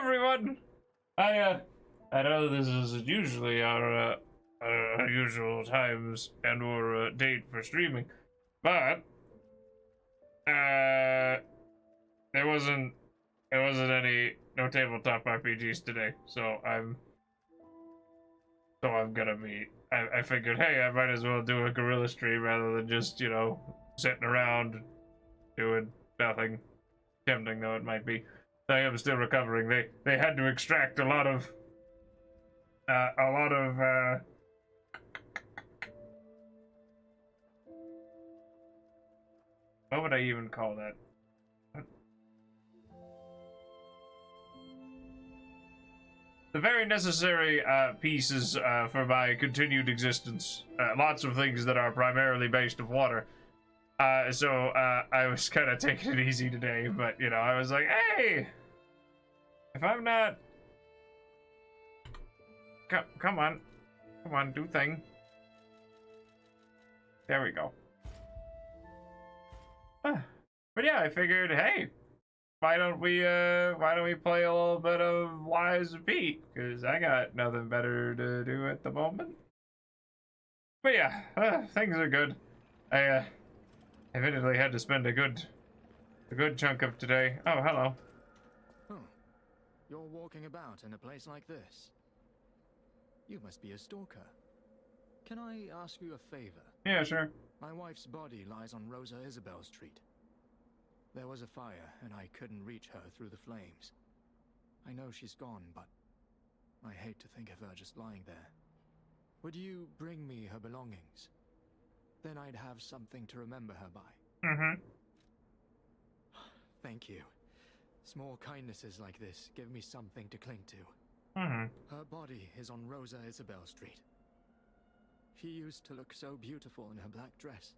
everyone. I know this is usually our usual times and or date for streaming, but there wasn't any no tabletop RPGs today, so I'm gonna be. I figured, hey, I might as well do a Guerilla stream rather than just sitting around doing nothing, tempting though it might be. I am still recovering. They had to extract a lot of what would I even call that? The very necessary pieces for my continued existence. Lots of things that are primarily based of water. So I was kind of taking it easy today, but I was like, hey, if I'm not, come on, do thing. There we go. But yeah, I figured, hey, why don't we play a little bit of Lies of Pete? Because I got nothing better to do at the moment. But yeah, things are good. I admittedly had to spend a good chunk of today. Oh, hello. Oh, you're walking about in a place like this. You must be a stalker. Can I ask you a favor? Yeah, sure. My wife's body lies on Rosa Isabel Street. There was a fire, and I couldn't reach her through the flames. I know she's gone, but I hate to think of her just lying there. Would you bring me her belongings? Then I'd have something to remember her by. Mm-hmm. Thank you. Small kindnesses like this give me something to cling to. Mm-hmm. Her body is on Rosa Isabel Street. She used to look so beautiful in her black dress.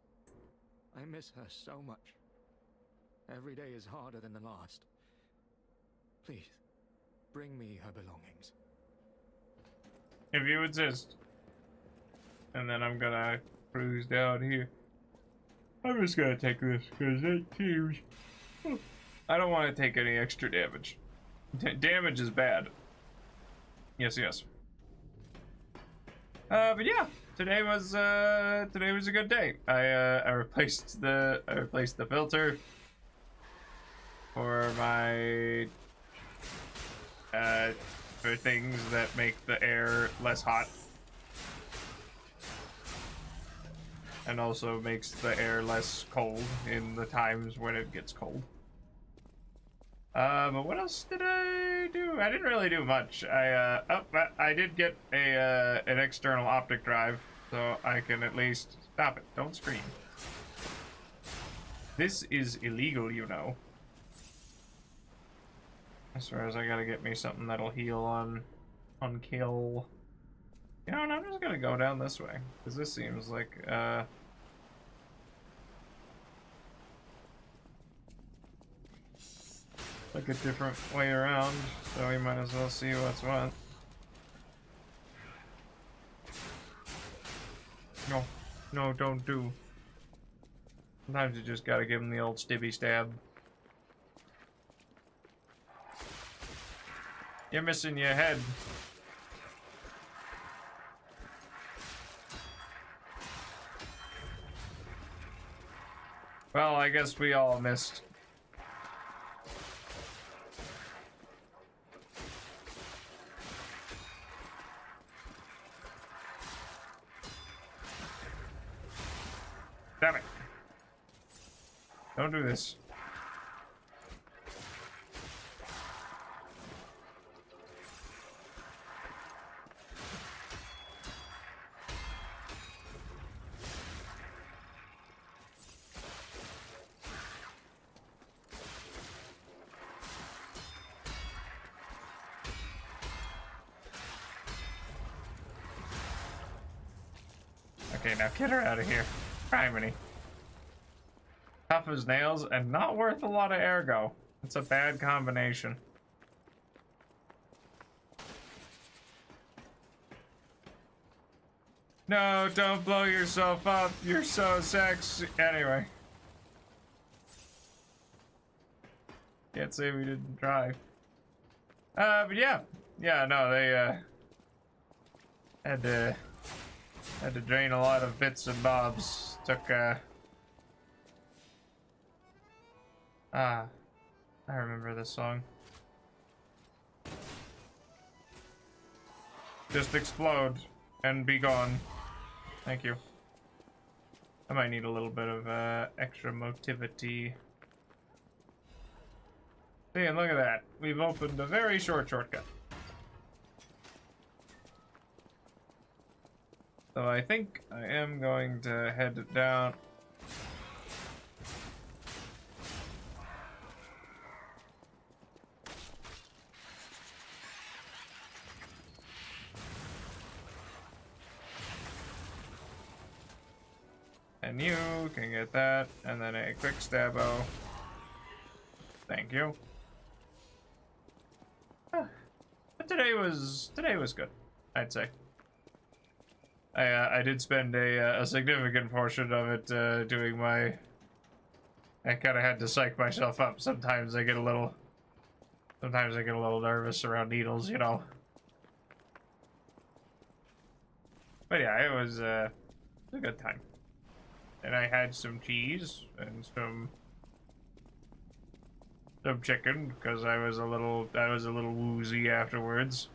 I miss her so much. Every day is harder than the last. Please, bring me her belongings. If you insist. And then I'm gonna cruise down here. I'm just gonna take this, because that seems... I don't want to take any extra damage. Damage is bad. Yes, yes. But yeah, today was a good day. I replaced the filter for my for things that make the air less hot, and also makes the air less cold in the times when it gets cold. But what else did I do? I didn't really do much. I did get an external optic drive, so I can at least stop it. Don't scream. This is illegal, you know. As far as I gotta get me something that'll heal on kill. You know, and I'm just gonna go down this way, because this seems like a different way around, so we might as well see what's what. No, don't do. Sometimes you just gotta give him the old stibby stab. You're missing your head. Well, I guess we all missed. Damn it. Don't do this. Okay, now get her out of here. Criminy. Tough as nails and not worth a lot of ergo. It's a bad combination. No, don't blow yourself up. You're so sexy. Anyway. Can't say we didn't try. But yeah, no, they had to drain a lot of bits and bobs. Took I remember this song. Just explode and be gone. Thank you. I might need a little bit of extra motivity. See, and look at that. We've opened a very short shortcut. So I think I am going to head down. And you can get that, and then a quick stabbo. Thank you. But today was good, I'd say. I did spend a significant portion of it doing my. I kind of had to psych myself up. Sometimes I get a little nervous around needles, you know. But yeah, it was a good time. And I had some cheese and some chicken because I was a little woozy afterwards.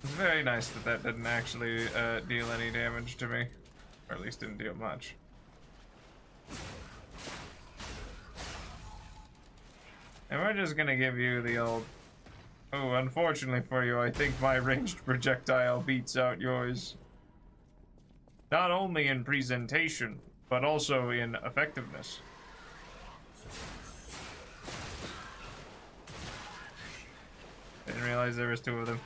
It's very nice that didn't actually deal any damage to me, or at least didn't deal much. And we're just gonna give you the old. Oh, unfortunately for you, I think my ranged projectile beats out yours. Not only in presentation, but also in effectiveness. Didn't realize there was two of them.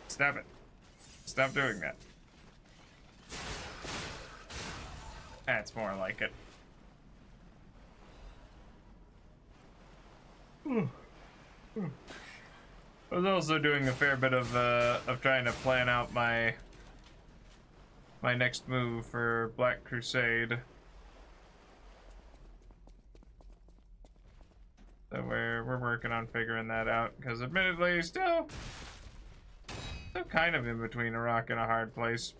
Stop it. Stop doing that. That's more like it. I was also doing a fair bit of trying to plan out my next move for Black Crusade. So we're working on figuring that out, because admittedly still kind of in between a rock and a hard place.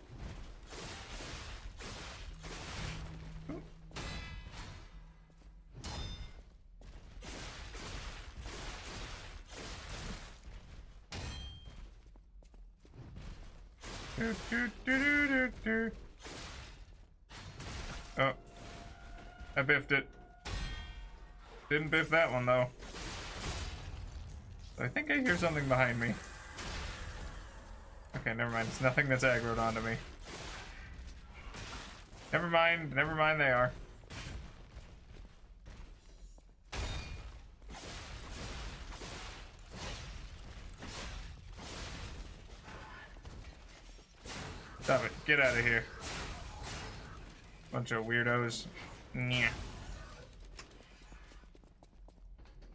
Oh, I biffed it. Didn't biff that one though. I think I hear something behind me. Okay, never mind. It's nothing that's aggroed onto me. Never mind they are. Stop it. Get out of here. Bunch of weirdos. Yeah.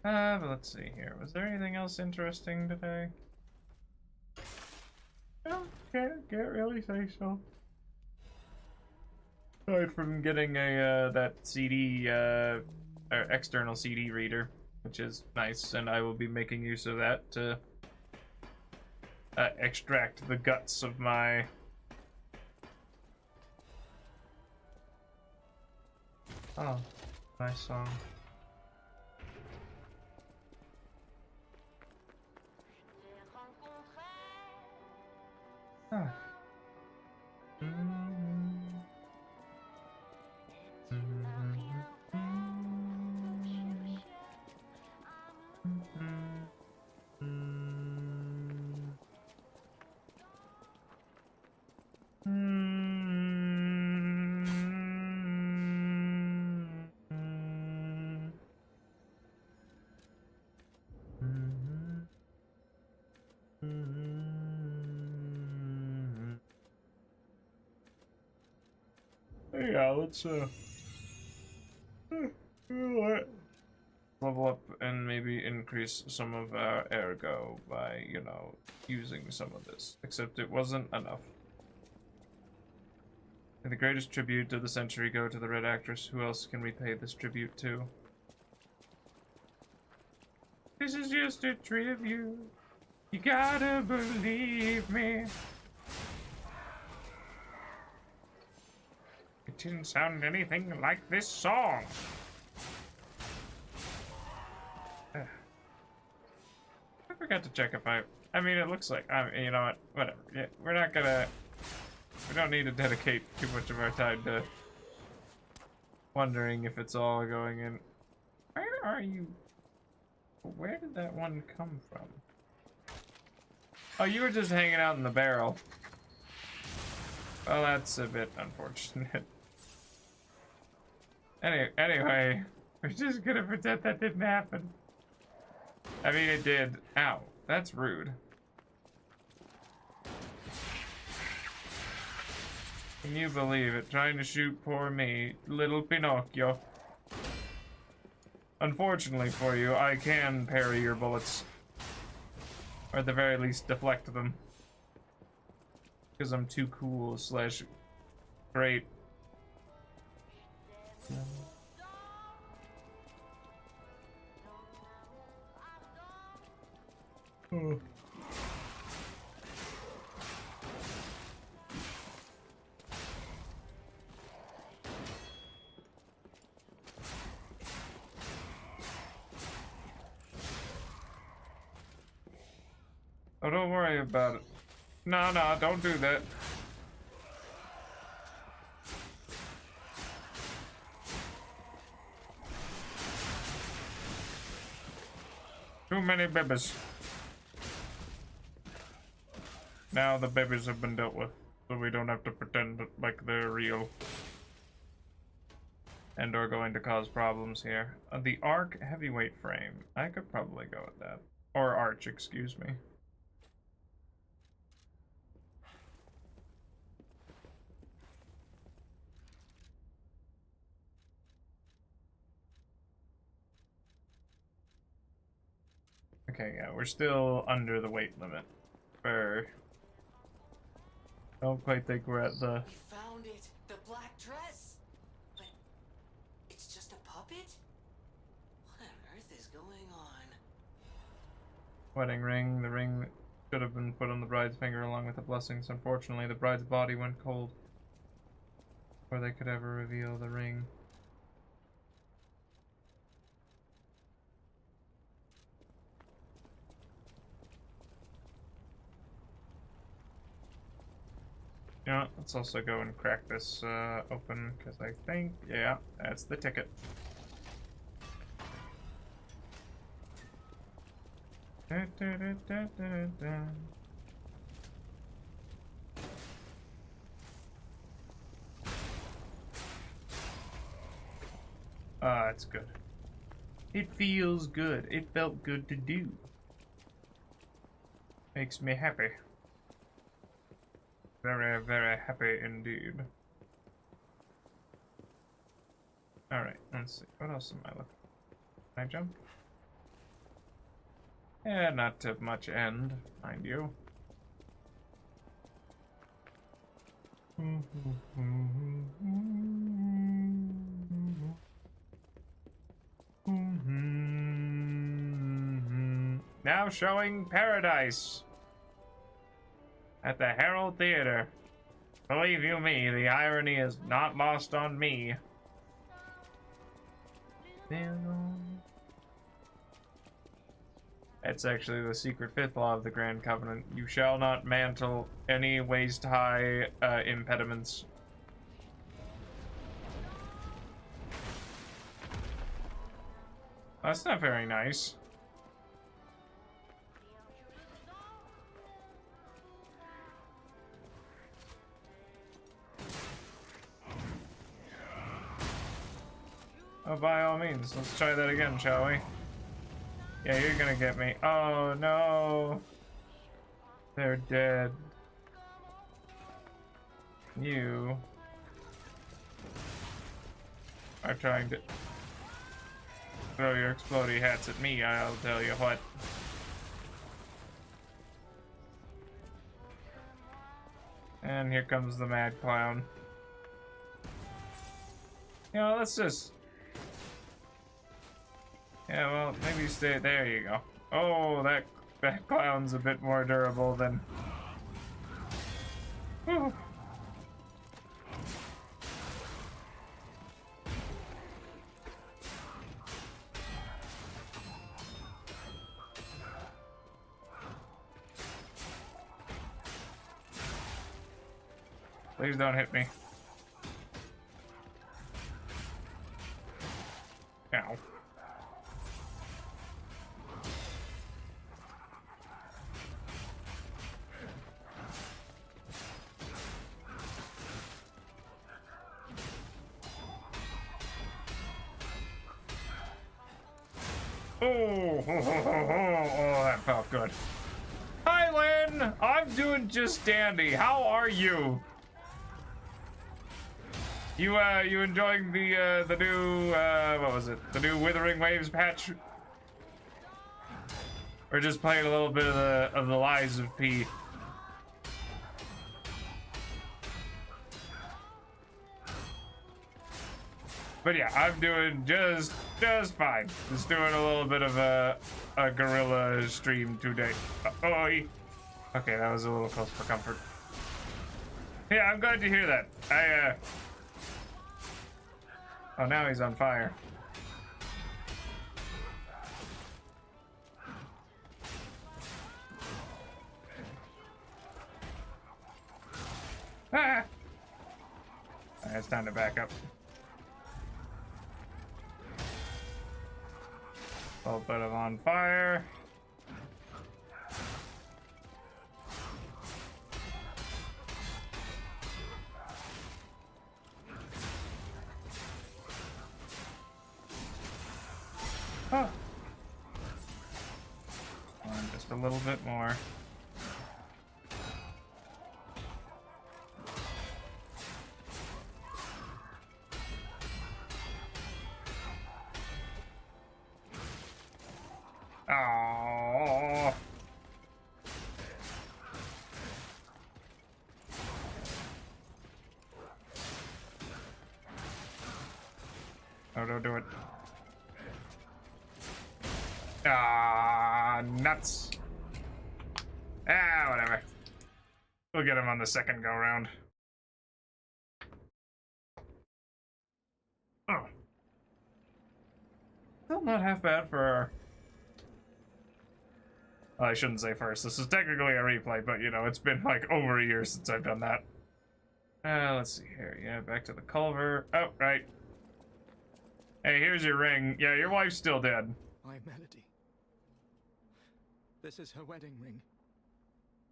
But let's see here. Was there anything else interesting today? No, can't really say so. Aside from getting a that CD, or external CD reader, which is nice, and I will be making use of that to extract the guts of my. Oh, nice song. Huh. Yeah, let's level up and maybe increase increase some of our ergo by, you know, using some of this. Except it wasn't enough. And the greatest tribute of the century go to the Red Actress. Who else can we pay this tribute to? This is just a tribute. You gotta believe me. It didn't sound anything like this song. I forgot to check if I mean, it looks like, you know what, whatever. Yeah, we're not gonna, we don't need to dedicate too much of our time to wondering if it's all going in. Where are you? Where did that one come from? Oh, you were just hanging out in the barrel. Well, that's a bit unfortunate. Anyway, we're just gonna pretend that didn't happen. I mean, it did. Ow, that's rude. Can you believe it? Trying to shoot poor me, little Pinocchio. Unfortunately for you, I can parry your bullets. Or at the very least, deflect them. Because I'm too cool / great. Oh. Oh, don't worry about it. No, don't do that. Too many babies. Now the babies have been dealt with, so we don't have to pretend like they're real. And are going to cause problems here. The Arc heavyweight frame. I could probably go with that. Or Arch, excuse me. Okay, yeah, we're still under the weight limit. I don't quite think we're at the... We found it! The black dress! But it's just a puppet? What on earth is going on? Wedding ring. The ring that should have been put on the bride's finger along with the blessings. Unfortunately, the bride's body went cold before they could ever reveal the ring. You know what, let's also go and crack this open, because I think, yeah, that's the ticket. Ah, it's good. It feels good. It felt good to do. Makes me happy. Very, very happy indeed. Alright, let's see. What else am I looking for? Can I jump? Yeah, not to much end, mind you. Now showing Paradise at the Herald Theater. Believe you me, the irony is not lost on me. That's actually the secret fifth law of the Grand Covenant. You shall not mantle any waist-high impediments. That's not very nice. Oh, by all means, let's try that again, shall we? Yeah, you're gonna get me. Oh, no. They're dead. You are trying to... throw your explodey hats at me, I'll tell you what. And here comes the mad clown. You know, let's just... Yeah, well, maybe stay... There you go. Oh, that clown's a bit more durable than... Whew. Please don't hit me. Ow. Oh, that felt good. Hi, Lynn. I'm doing just dandy. How are you? You enjoying the new what was it? The new Withering Waves patch? Or just playing a little bit of the Lies of P? But yeah, I'm doing just fine. Just doing a little bit of a Guerilla stream today. Okay, that was a little close for comfort. Yeah, I'm glad to hear that. Oh, now he's on fire. Ah! Alright, it's time to back up. A little bit of on fire. Oh. Just a little bit more. Oh. No, don't do it. Ah, nuts. Ah, whatever. We'll get him on the second go round. Oh. Still not half bad for our... Well, I shouldn't say first. This is technically a replay, but you know, it's been like over a year since I've done that. Let's see here. Yeah, back to the Culver. Oh, right. Hey, here's your ring. Yeah, your wife's still dead. My Melody. This is her wedding ring.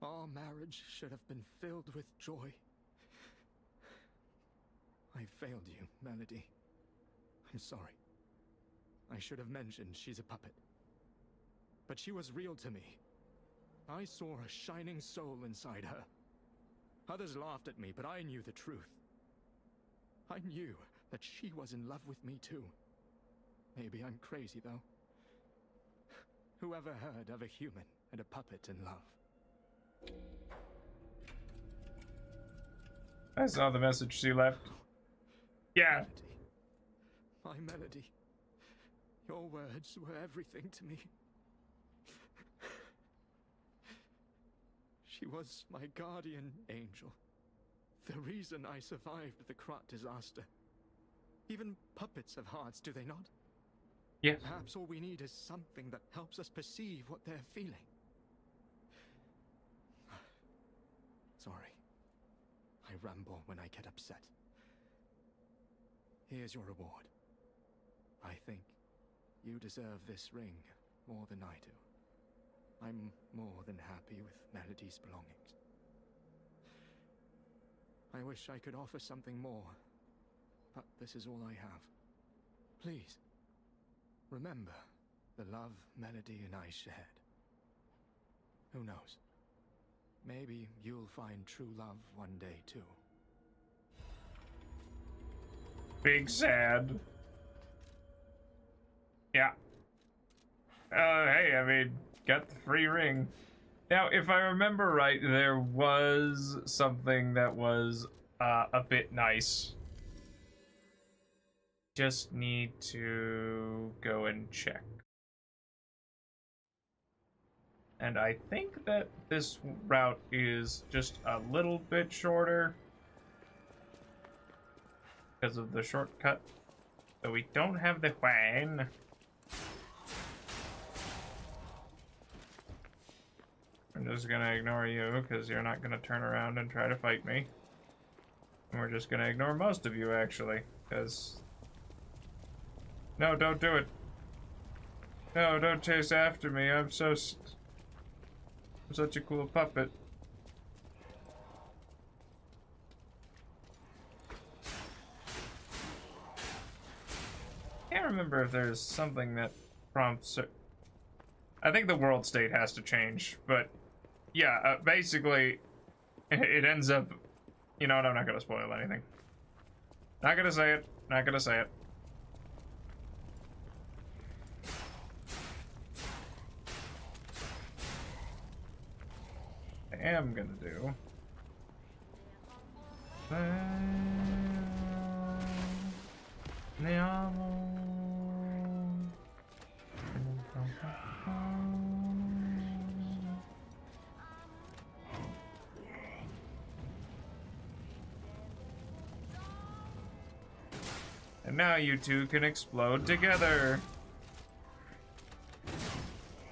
Our marriage should have been filled with joy. I failed you, Melody. I'm sorry. I should have mentioned she's a puppet. But she was real to me. I saw a shining soul inside her. Others laughed at me, but I knew the truth. I knew that she was in love with me too. Maybe I'm crazy, though. Whoever heard of a human and a puppet in love? I saw the message she left. Yeah. Melody. My Melody. Your words were everything to me. She was my guardian angel. The reason I survived the Krat disaster. Even puppets have hearts, do they not? Yes. Perhaps all we need is something that helps us perceive what they're feeling. Sorry. I ramble when I get upset. Here's your reward. I think you deserve this ring more than I do. I'm more than happy with Melody's belongings. I wish I could offer something more, but this is all I have. Please, remember the love Melody and I shared. Who knows? Maybe you'll find true love one day, too. Big sad. Yeah. Hey, I mean, got the free ring. Now, if I remember right, there was something that was a bit nice. Just need to go and check. And I think that this route is just a little bit shorter because of the shortcut. So we don't have the wine. I'm just gonna ignore you because you're not gonna turn around and try to fight me. And we're just gonna ignore most of you actually, because... No, don't do it. No, don't chase after me. I'm such a cool puppet. Can't remember if there's something that prompts it. I think the world state has to change, but yeah, basically it ends up, you know what, I'm not gonna spoil anything. Not gonna say it, not gonna say it. I am gonna do. And now you two can explode together.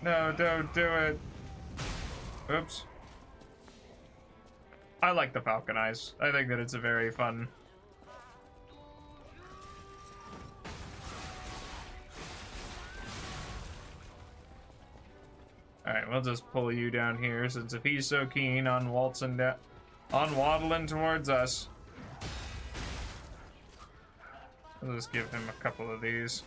No, don't do it. Oops. I like the Falcon Eyes. I think that it's a very fun. Alright, we'll just pull you down here, since if he's so keen on waltzing down, on waddling towards us. We'll just give him a couple of these.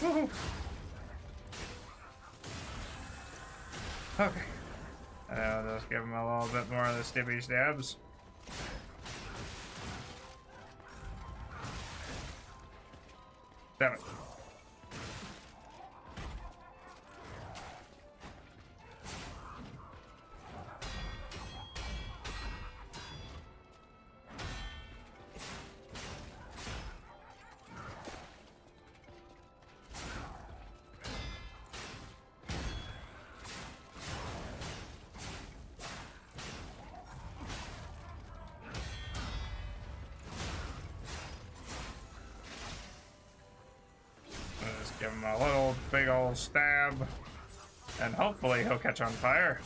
Woohoo! Okay. I'll just give him a little bit more of the stibby stabs. Damn it. Give him a little big old stab, and hopefully he'll catch on fire.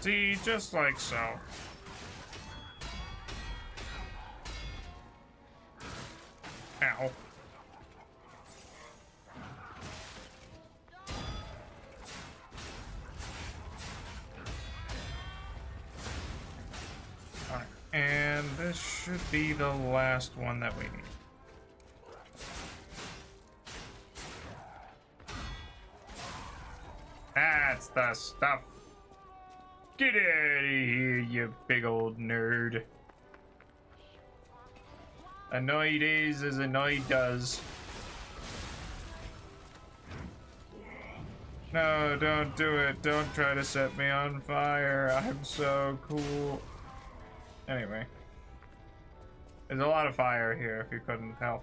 See, just like so. Ow. Alright, and this should be the last one that we need. That's the stuff. Get out of here, you big old nerd. Annoyed is as annoyed does. No, don't do it. Don't try to set me on fire. I'm so cool. Anyway. There's a lot of fire here if you couldn't tell.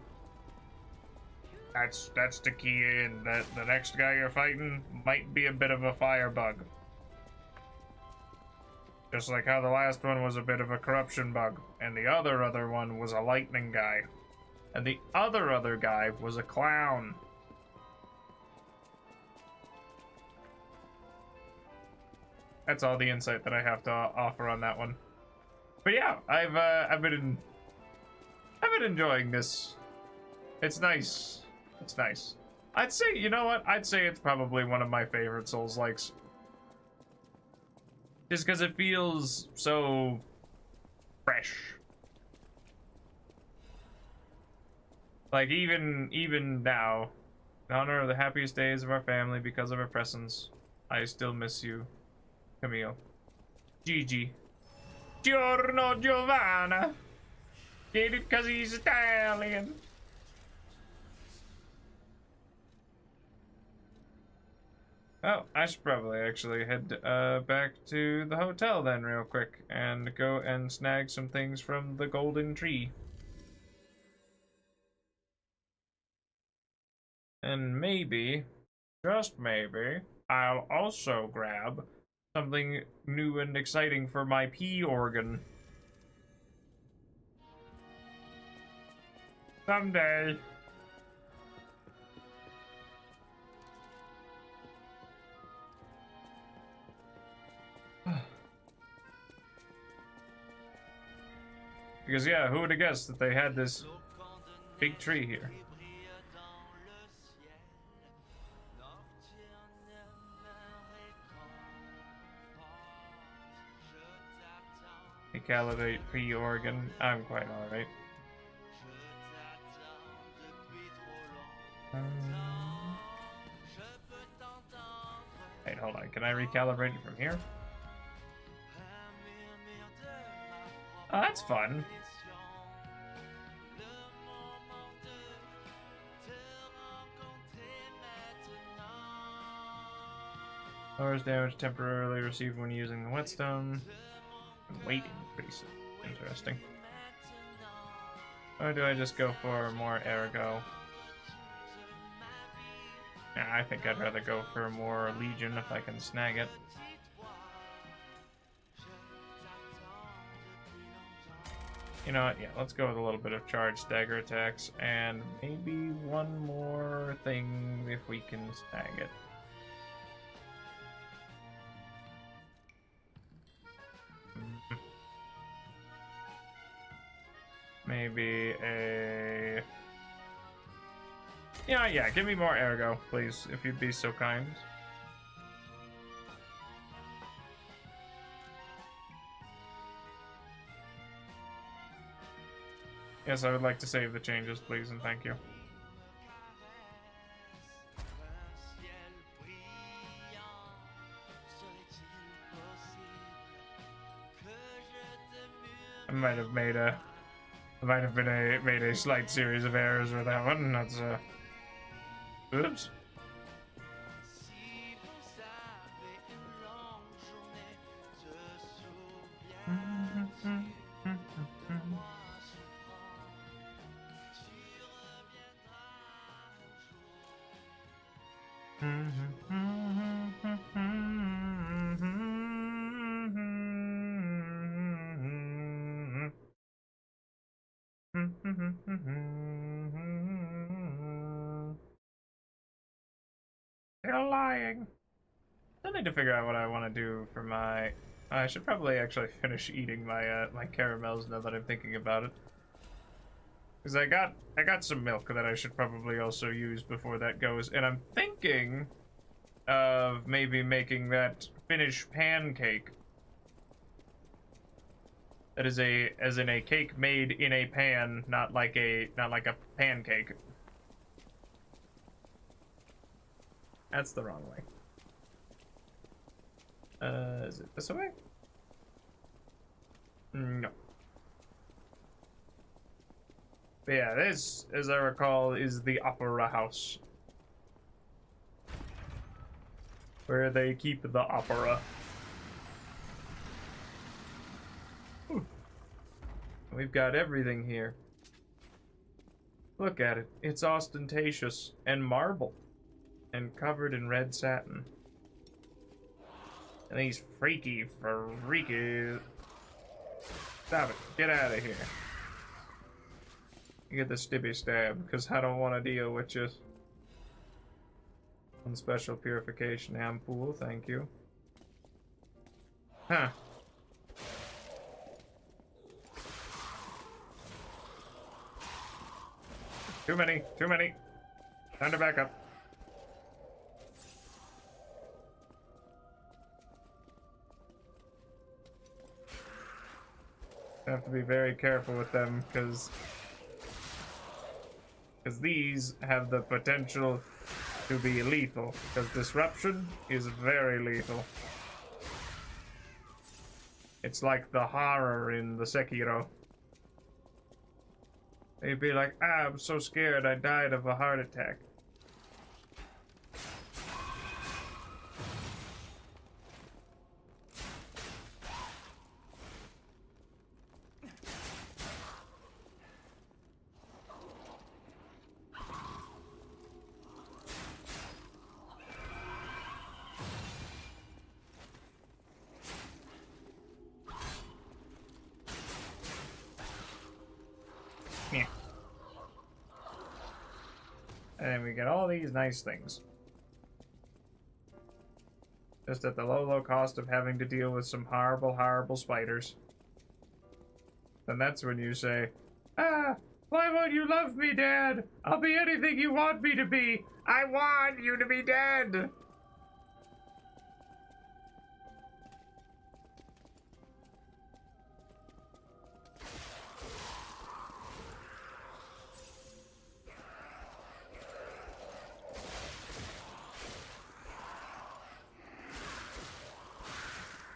That's the key in. That the next guy you're fighting might be a bit of a fire bug. Just like how the last one was a bit of a corruption bug, and the other one was a lightning guy. And the other guy was a clown. That's all the insight that I have to offer on that one. But yeah, I've been enjoying this. It's nice. It's nice. I'd say, you know what? I'd say it's probably one of my favorite Souls-likes. Just because it feels so fresh. Like even now, In honor of the happiest days of our family because of her presence, I still miss you, Camille. Gigi. Giorno Giovanna. Get it because he's Italian. Oh, I should probably actually head back to the hotel then real quick and go and snag some things from the golden tree. And maybe, just maybe, I'll also grab something new and exciting for my pee organ. Someday. Because yeah, who would have guessed that they had this big tree here? Calibrate pre-organ. I'm quite alright. Wait, hold on. Can I recalibrate it from here? Oh, that's fun. Lowers damage temporarily received when using the whetstone. And waiting, pretty interesting. Or do I just go for more ergo? Nah, I think I'd rather go for more legion if I can snag it. You know what? Yeah, let's go with a little bit of charged stagger attacks and maybe one more thing if we can snag it. Maybe a... Yeah, give me more ergo, please, if you'd be so kind. Yes, I would like to save the changes, please, and thank you. I might have made a slight series of errors with that one. That's oops. They're lying. I need to figure out what I want to do for my... I should probably actually finish eating my my caramels now that I'm thinking about it. Because I got some milk that I should probably also use before that goes, and I'm thinking of maybe making that Finnish pancake. That is as in a cake made in a pan, not like a pancake. That's the wrong way. Is it this way? No. But yeah, this, as I recall, is the opera house. Where they keep the opera. Ooh. We've got everything here. Look at it. It's ostentatious and marble. And covered in red satin. And these freaky. Stop it. Get out of here. You get the stibby stab, because I don't want to deal with you. One special purification ampoule, thank you. Huh. Too many. Time to back up. I have to be very careful with them, because Because these have the potential to be lethal. Because disruption is very lethal. It's like the horror in the Sekiro. They'd be like, ah, I'm so scared I died of a heart attack. Yeah. And then we get all these nice things. Just at the low, low cost of having to deal with some horrible, horrible spiders. Then that's when you say, ah, why won't you love me, Dad? I'll be anything you want me to be. I want you to be dead.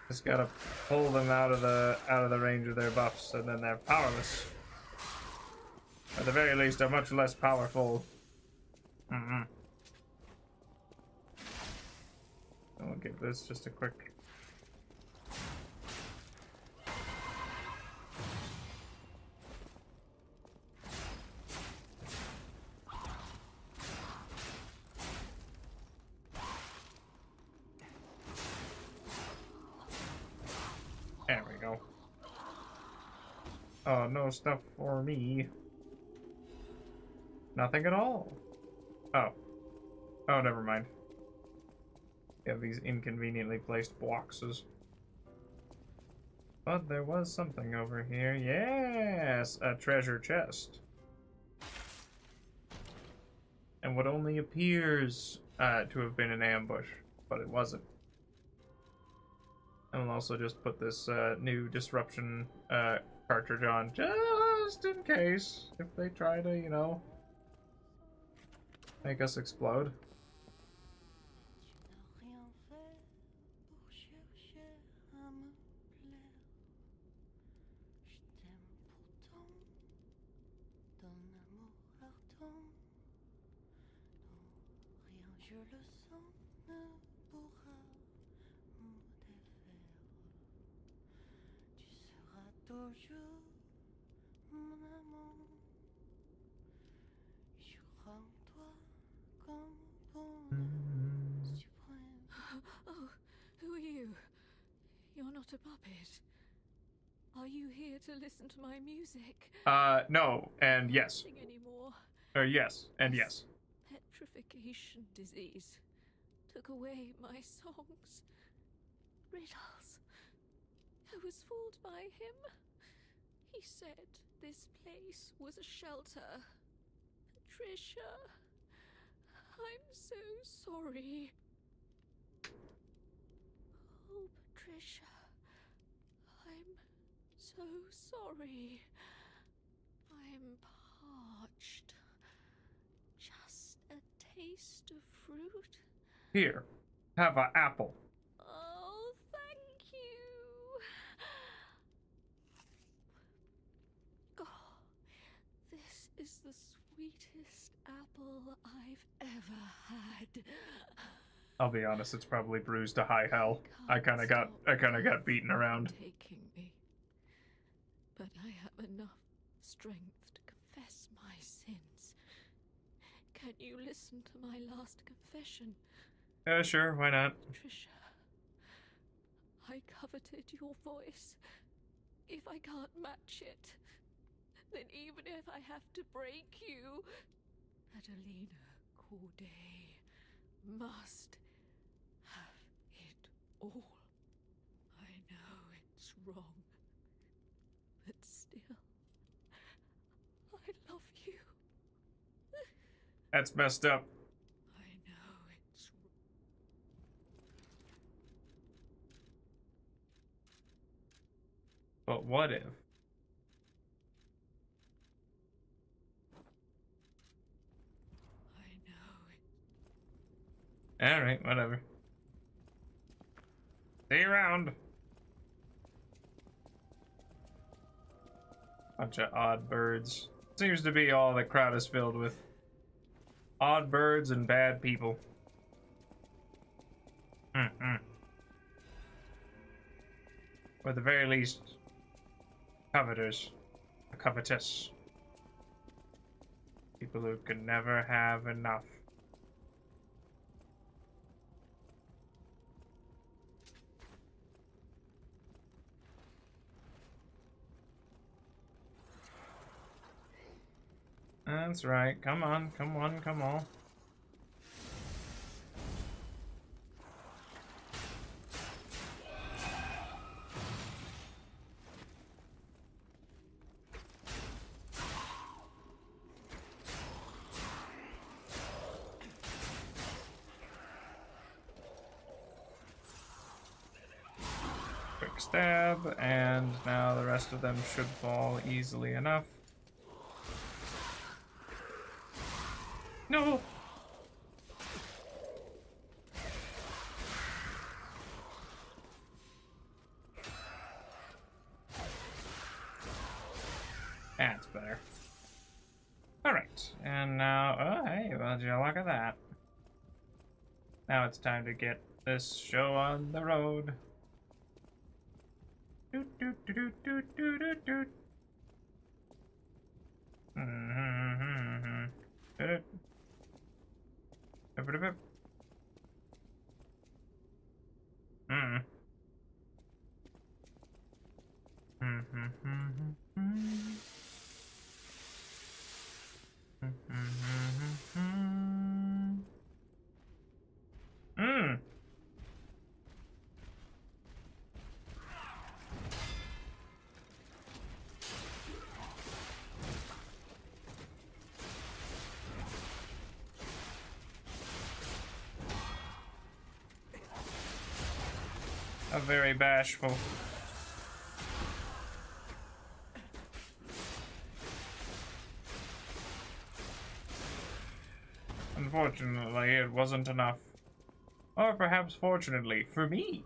Just gotta pull them out of the range of their buffs, and then they're powerless. At the very least, are much less powerful. I'll give this just a quick. There we go. Oh, no stuff for me. Nothing at all. Oh. Oh, never mind. You have these inconveniently placed boxes. But there was something over here. Yes! A treasure chest. And what only appears to have been an ambush, but it wasn't. And we'll also just put this new disruption cartridge on, just in case, if they try to, you know, make us explode. Oh, who are you? You're not a puppet. Are you here to listen to my music? No, and yes. Nothing anymore. Yes, and yes. Petrification disease took away my songs. Riddles. I was fooled by him. He said this place was a shelter. Patricia, I'm so sorry. Oh, Patricia, I'm so sorry. I'm parched. Just a taste of fruit? Here, have an apple. Oh, thank you. Oh, this is the sweetest apple I've ever had. I'll be honest, it's probably bruised to high hell. I kind of got beaten around. Taking me, but I have enough strength to confess my sins. Can you listen to my last confession? Sure, why not? Patricia, I coveted your voice. If I can't match it, then even if I have to break you, Adelina Corday must have it all. I know it's wrong, but still, I love you. That's messed up. I know it's wrong. But what if? Alright, whatever. See you around. Bunch of odd birds. Seems to be all the crowd is filled with. Odd birds and bad people. Or at the very least, coveters. Covetous. People who can never have enough. That's right. Come on, come on, come on. Quick stab, and now the rest of them should fall easily enough. No! That's better. Alright, and now, oh hey, well, did you look at that? Now it's time to get this show on the road. Doot doot doot doot doot doot doot. Doot. A very bashful. Unfortunately, it wasn't enough. Or perhaps fortunately for me,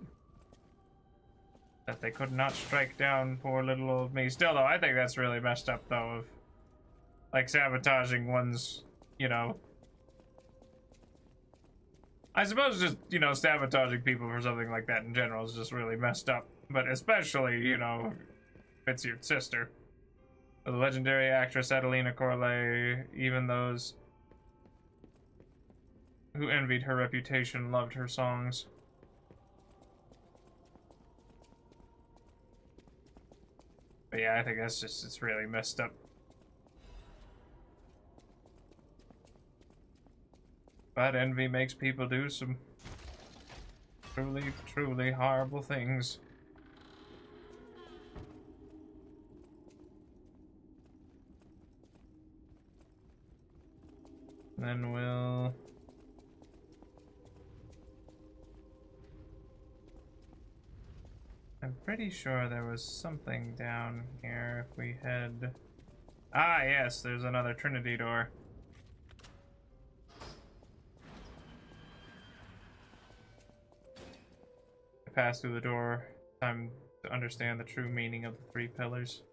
that they could not strike down poor little old me. Still though, I think that's really messed up though, of like sabotaging one's, you know, I suppose just, you know, sabotaging people for something like that in general is just really messed up. But especially, you know, if it's your sister. The legendary actress Adelina Corley, even those who envied her reputation loved her songs. But yeah, I think that's just, it's really messed up. But envy makes people do some truly, truly horrible things. Then we'll... I'm pretty sure there was something down here if we head... Ah, yes, there's another Trinity door. Pass through the door. Time to understand the true meaning of the 3 pillars.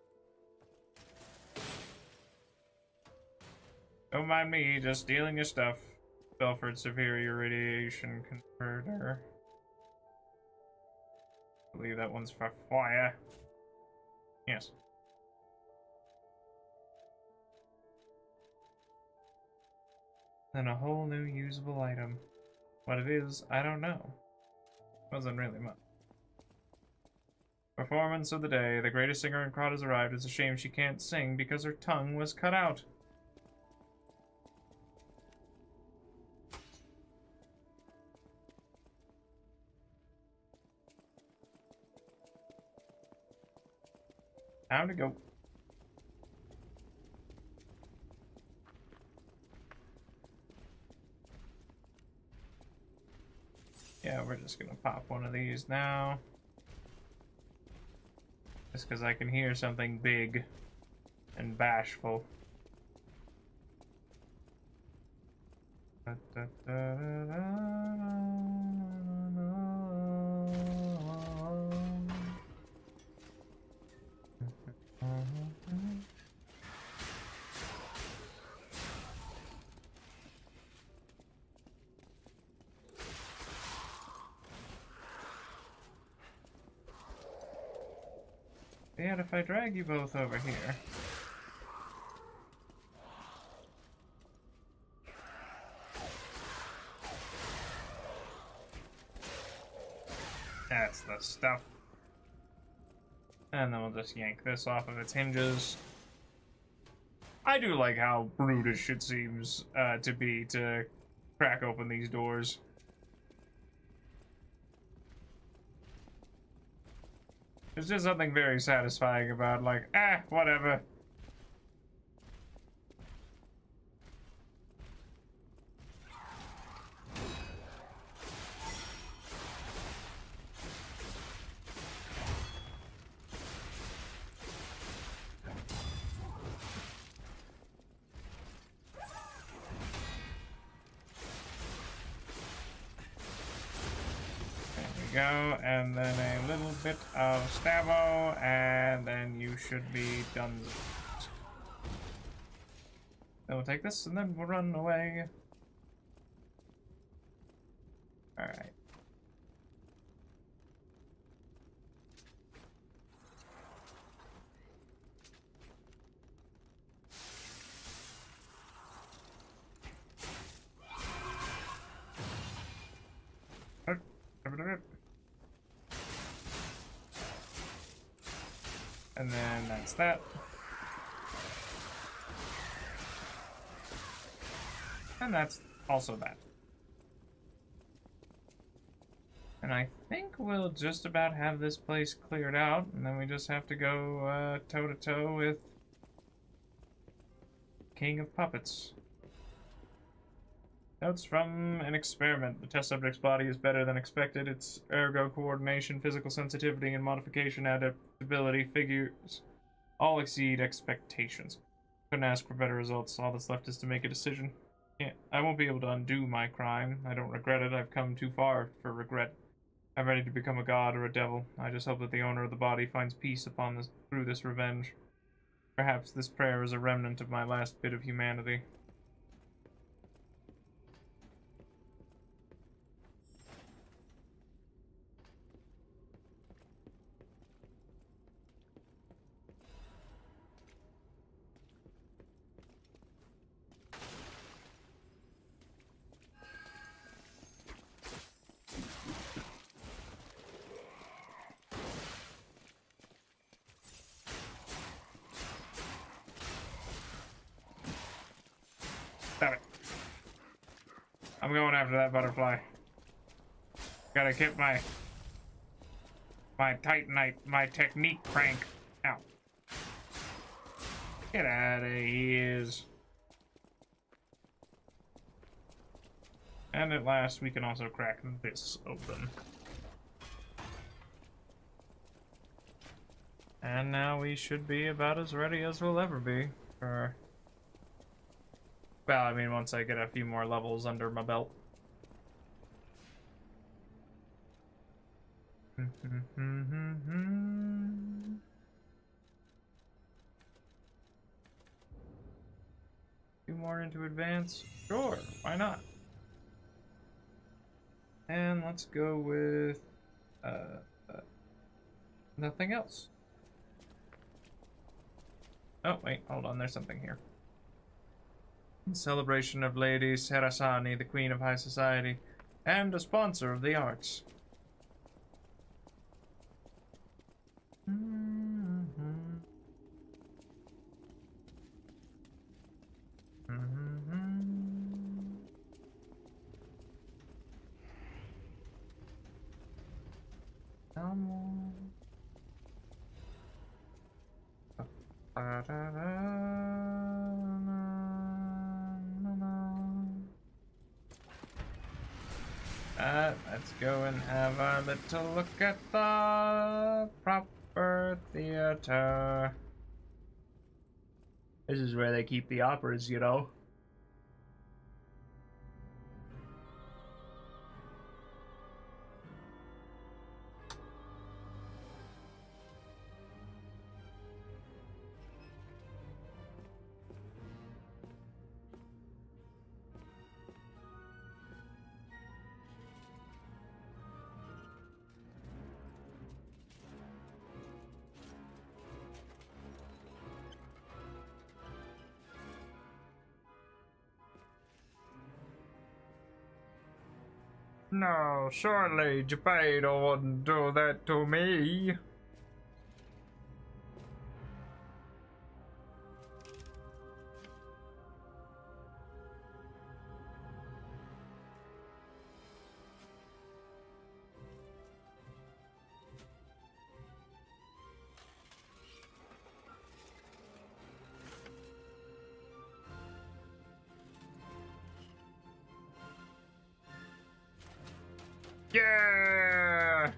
Don't mind me, just stealing your stuff. Belford Superior Radiation Converter. I believe that one's for fire. Yes. Then a whole new usable item. What it is, I don't know. Wasn't really much. Performance of the day. The greatest singer in Crowd has arrived. It's a shame she can't sing because her tongue was cut out. Time to go. Yeah, we're just gonna pop one of these now. Just because I can hear something big and bashful. Da, da, da, da, da. And if I drag you both over here. That's the stuff. And then we'll just yank this off of its hinges. I do like how brutish it seems to be to crack open these doors. There's just something very satisfying about, like, whatever. Go, and then a little bit of stabbo, and then you should be done. Then we'll take this, and then we'll run away. Alright. And then that's that. And that's also that. And I think we'll just about have this place cleared out, and then we just have to go toe-to-toe with King of Puppets. Notes from an experiment. The test subject's body is better than expected. Its ergo coordination, physical sensitivity, and modification adaptability figures all exceed expectations. Couldn't ask for better results. All that's left is to make a decision. I won't be able to undo my crime. I don't regret it. I've come too far for regret. I'm ready to become a god or a devil. I just hope that the owner of the body finds peace through this revenge. Perhaps this prayer is a remnant of my last bit of humanity. Stop it. I'm going after that butterfly. Gotta keep my titanite, my technique crank. Ow. Get out of here. And at last, we can also crack this open. And now we should be about as ready as we'll ever be for... Well, I mean, once I get a few more levels under my belt. Two more into advance? Sure, why not? And let's go with nothing else. Oh, wait, hold on, there's something here. In celebration of Lady Sarasani, the Queen of High Society, and a sponsor of the arts. Let's go and have a little look at the proper theater. This is where they keep the operas, you know. No, surely Geppetto wouldn't do that to me. Yeah!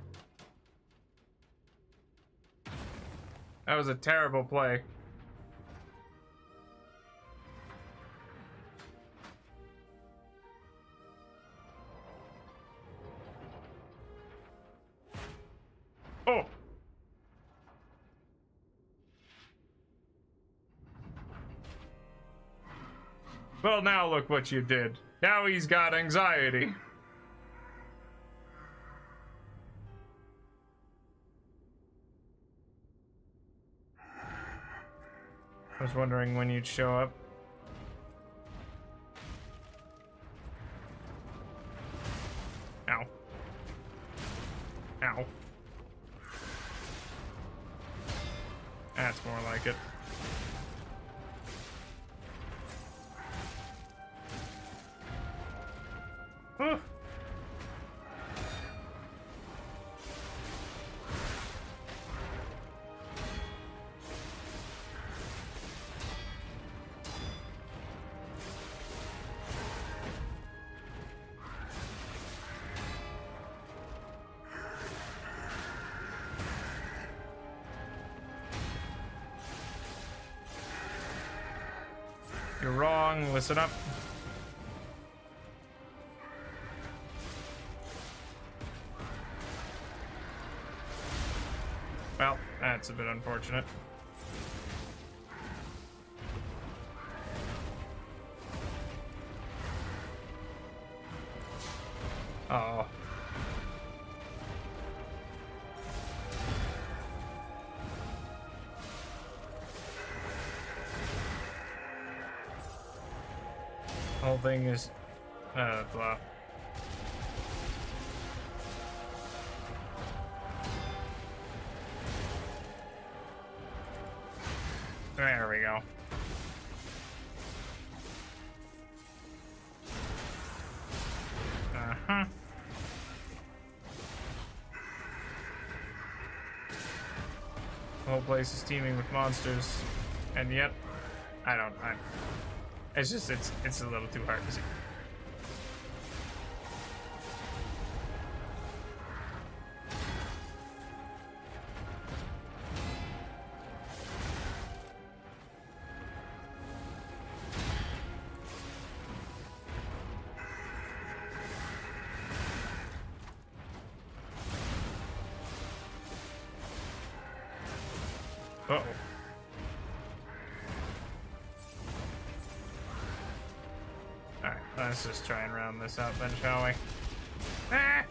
That was a terrible play. Oh! Well, now look what you did. Now he's got anxiety. I was wondering when you'd show up. Ow. Ow. That's more like it. Whew. You're wrong, listen up. Well, that's a bit unfortunate. Oh. Whole thing is blah. There we go. Uh-huh. The whole place is teeming with monsters, and yet it's just it's a little too hard to see. Uh-oh. Alright, let's just try and round this out then, shall we? Ah!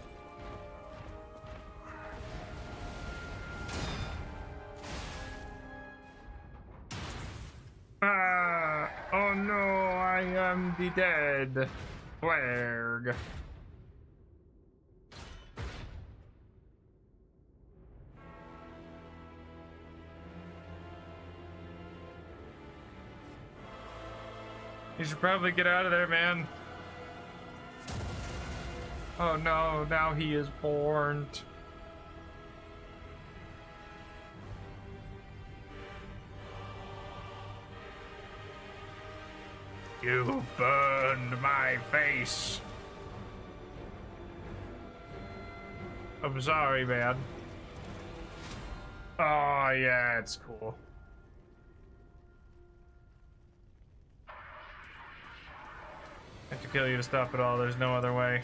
Ah! Oh no, I am the dead Flag. You should probably get out of there, man. Oh no, now he is born. You burned my face. I'm sorry, man. Oh, yeah, it's cool. I have to kill you to stop it all. There's no other way.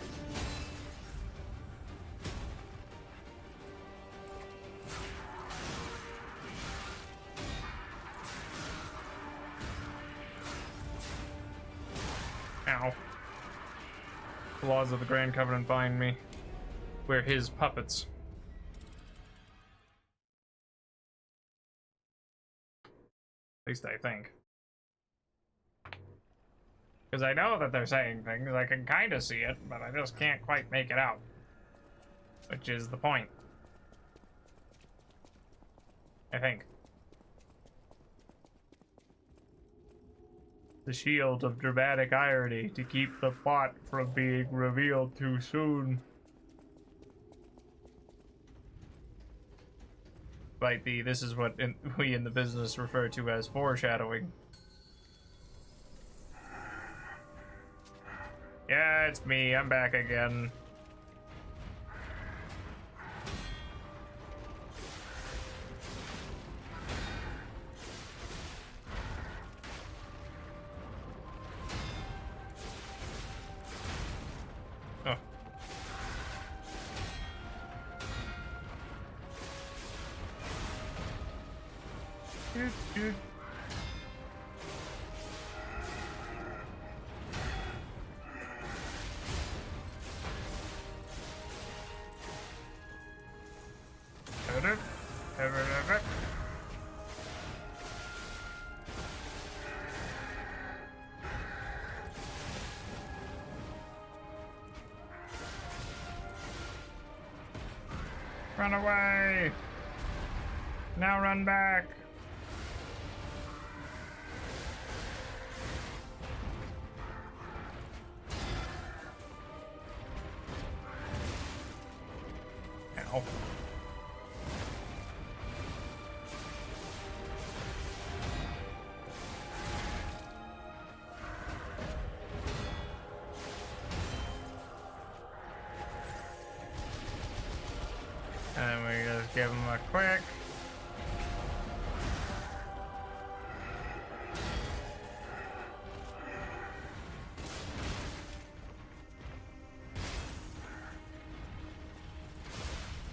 Ow. The laws of the Grand Covenant bind me. We're his puppets. At least I think. Because I know that they're saying things, I can kind of see it, but I just can't quite make it out. Which is the point. I think. The shield of dramatic irony to keep the plot from being revealed too soon. Might be, this is what we in the business refer to as foreshadowing. Yeah, it's me, I'm back again. Oh. Dude. Run away! Now run back! Ow. And we just give him a quick.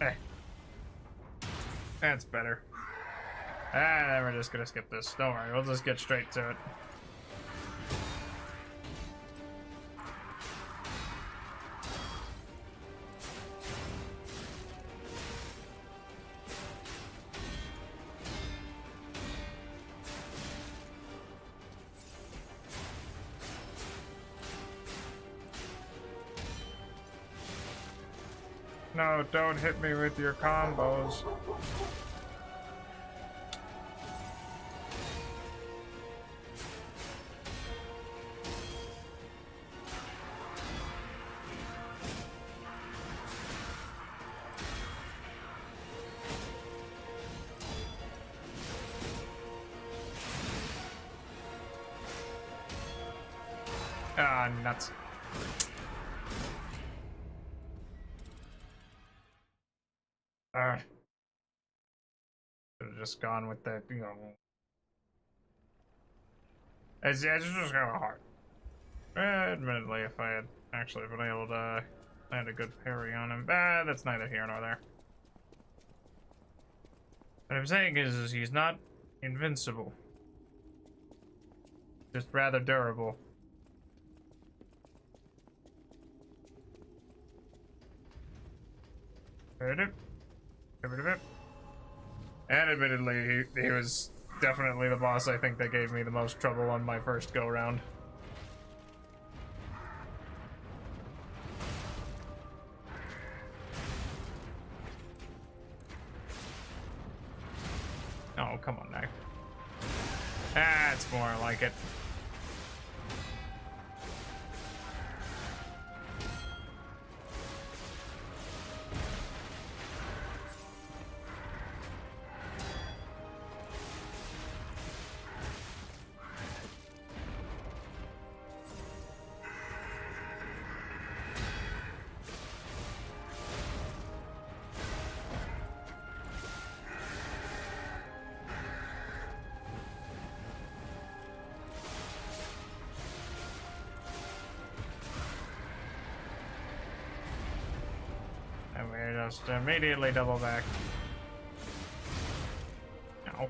Hey. That's better. And then we're just gonna skip this. Don't worry, we'll just get straight to it. No, don't hit me with your combos. Ah, nuts. Should have just gone with the, you know. It's just kind of hard. Admittedly, if I had actually been able to land a good parry on him, that's neither here nor there. What I'm saying is he's not invincible. Just rather durable. And admittedly, he was definitely the boss I think that gave me the most trouble on my first go-round. Oh, come on now. That's more like it. And we just immediately double back. Ow.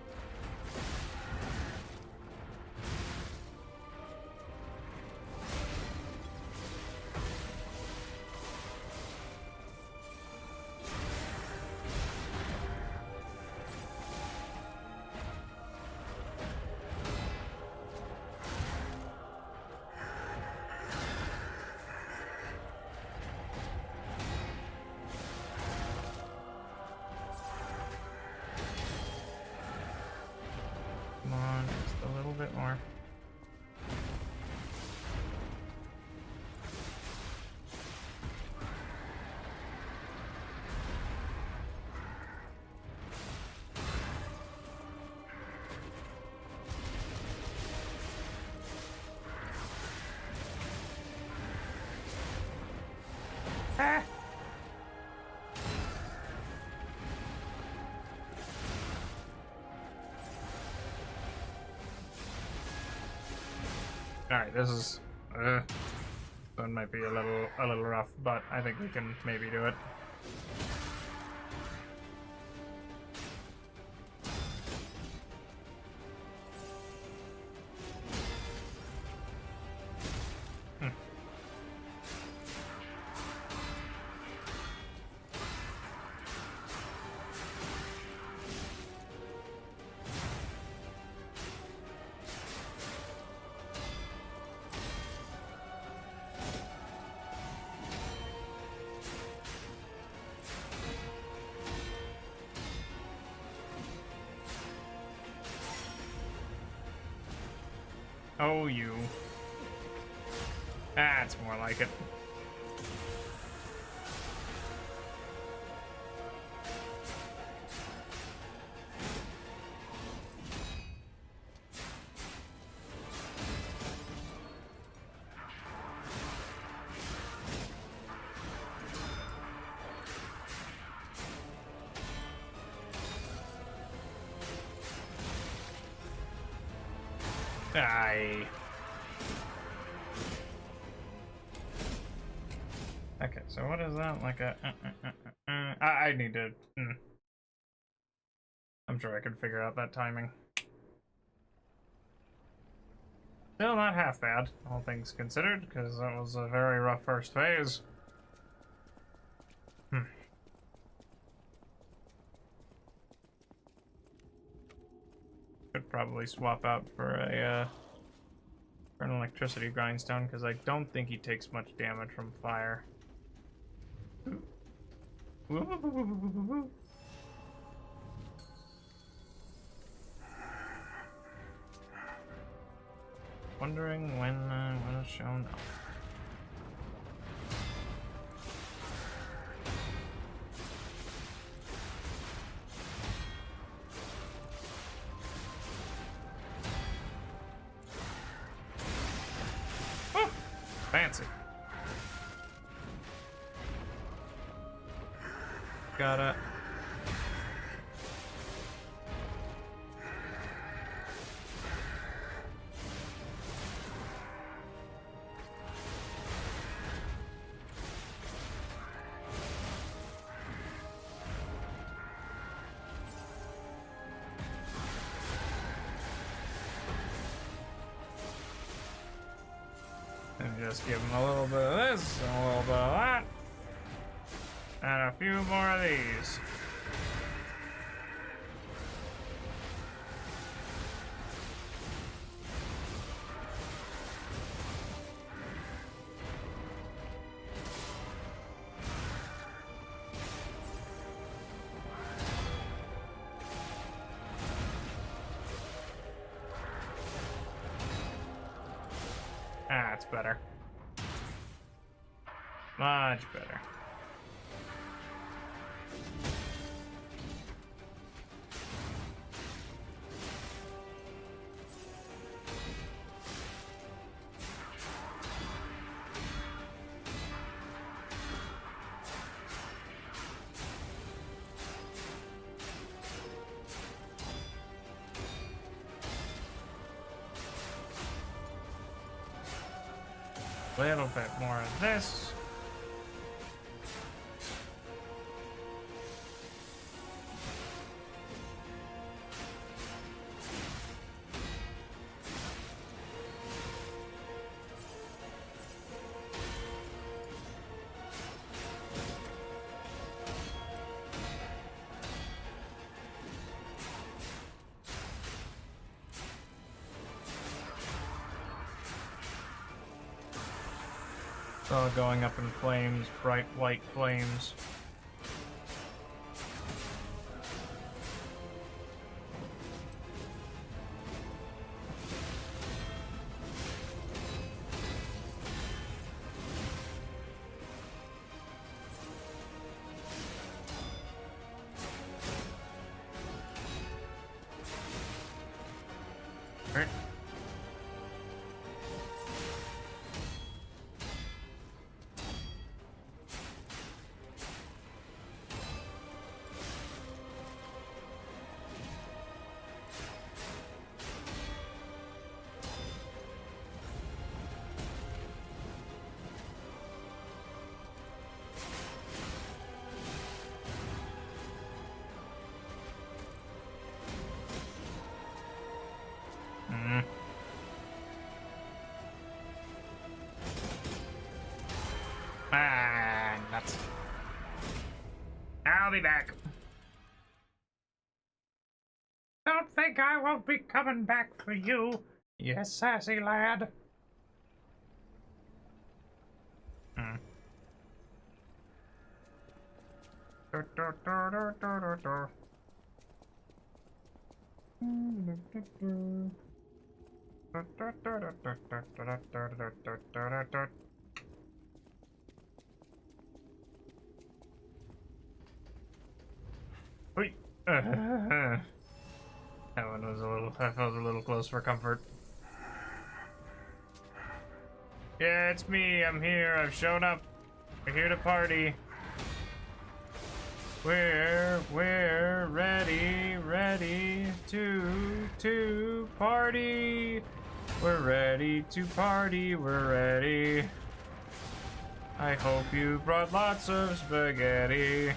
bit more. Ah! Alright, this is one might be a little rough, but I think we can maybe do it. Oh, you. That's more like it. Aye. Okay, so what is that? Like a... I need to... I'm sure I could figure out that timing. Still not half bad, all things considered, because that was a very rough first phase. Could probably swap out for a for an electricity grindstone, because I don't think he takes much damage from fire. Wondering when it's shown up. Fancy. Gotta. And just give him a little bit of this, and a little bit of that, and a few more of these. That's better. Much better. Little bit more of this. All going up in flames, bright white flames. Right. Ah, nuts. I'll be back. Don't think I won't be coming back for you, you sassy lad. Hmm. Wait. That one was a little. That felt a little close for comfort. Yeah, it's me. I'm here. I've shown up. We're here to party. We're ready to party. We're ready to party. We're ready. I hope you brought lots of spaghetti.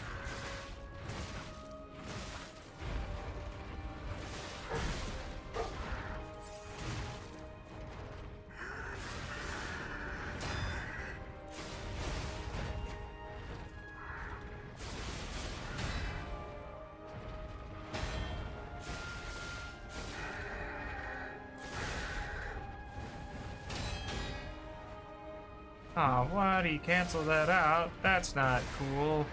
Aw, what? He canceled that out? That's not cool.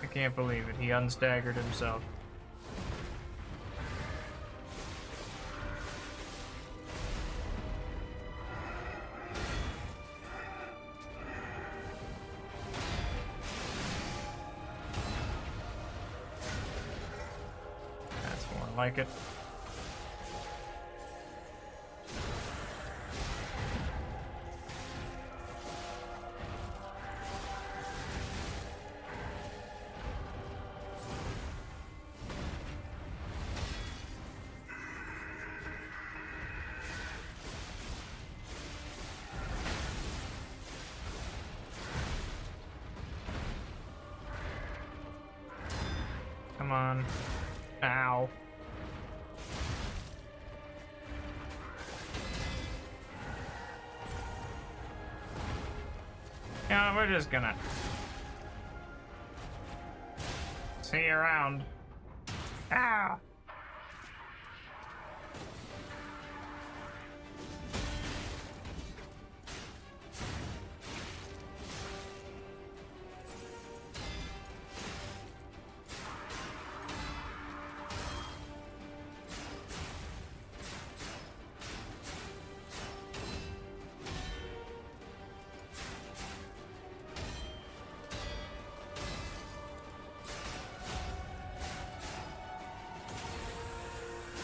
I can't believe it. He unstaggered himself. That's more like it. Come on. Ow. Yeah, we're just gonna see you around. Ah!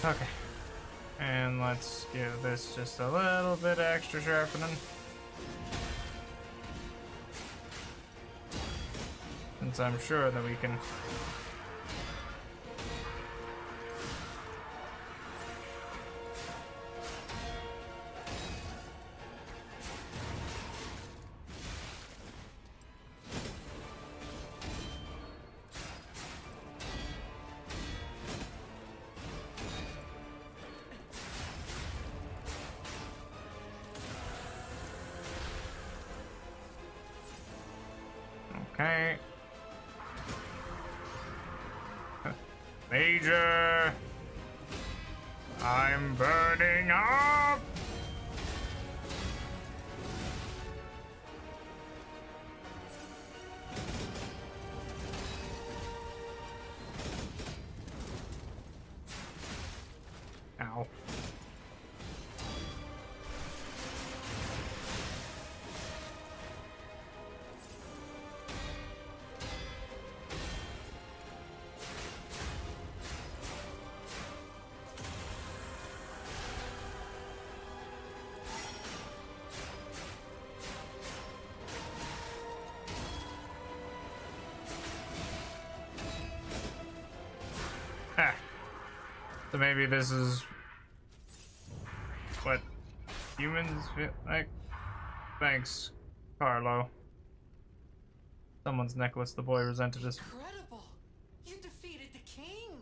Okay. And let's give this just a little bit extra sharpening. Since I'm sure that we can. Okay. Major! I'm burning up! Ow. So maybe this is what humans feel like. Thanks, Carlo. Someone's necklace. The boy resented us. Incredible! You defeated the king!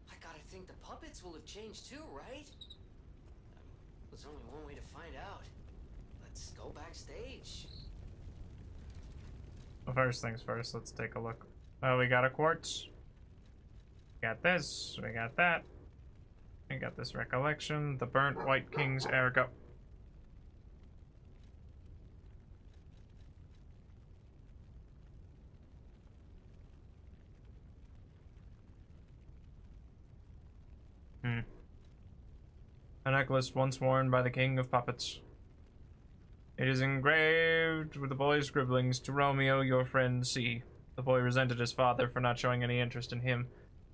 I gotta think the puppets will have changed too, right? There's only one way to find out. Let's go backstage. Well, first things first, let's take a look. We got a quartz. We got this. We got that. We got this recollection. The burnt white king's ergo. A necklace once worn by the king of puppets. It is engraved with the boy's scribblings to Romeo, your friend, see. The boy resented his father for not showing any interest in him.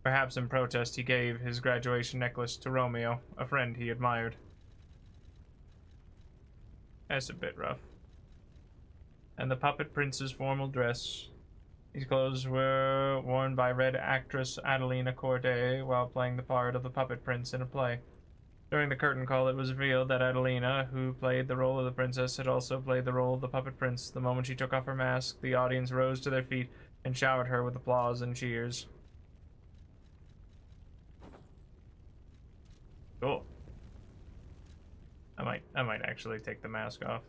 Perhaps in protest he gave his graduation necklace to Romeo, a friend he admired. That's a bit rough. And the puppet prince's formal dress. These clothes were worn by Red actress Adelina Corday while playing the part of the puppet prince in a play. During the curtain call, it was revealed that Adelina, who played the role of the princess, had also played the role of the puppet prince. The moment she took off her mask, the audience rose to their feet and showered her with applause and cheers. Cool. I might actually take the mask off.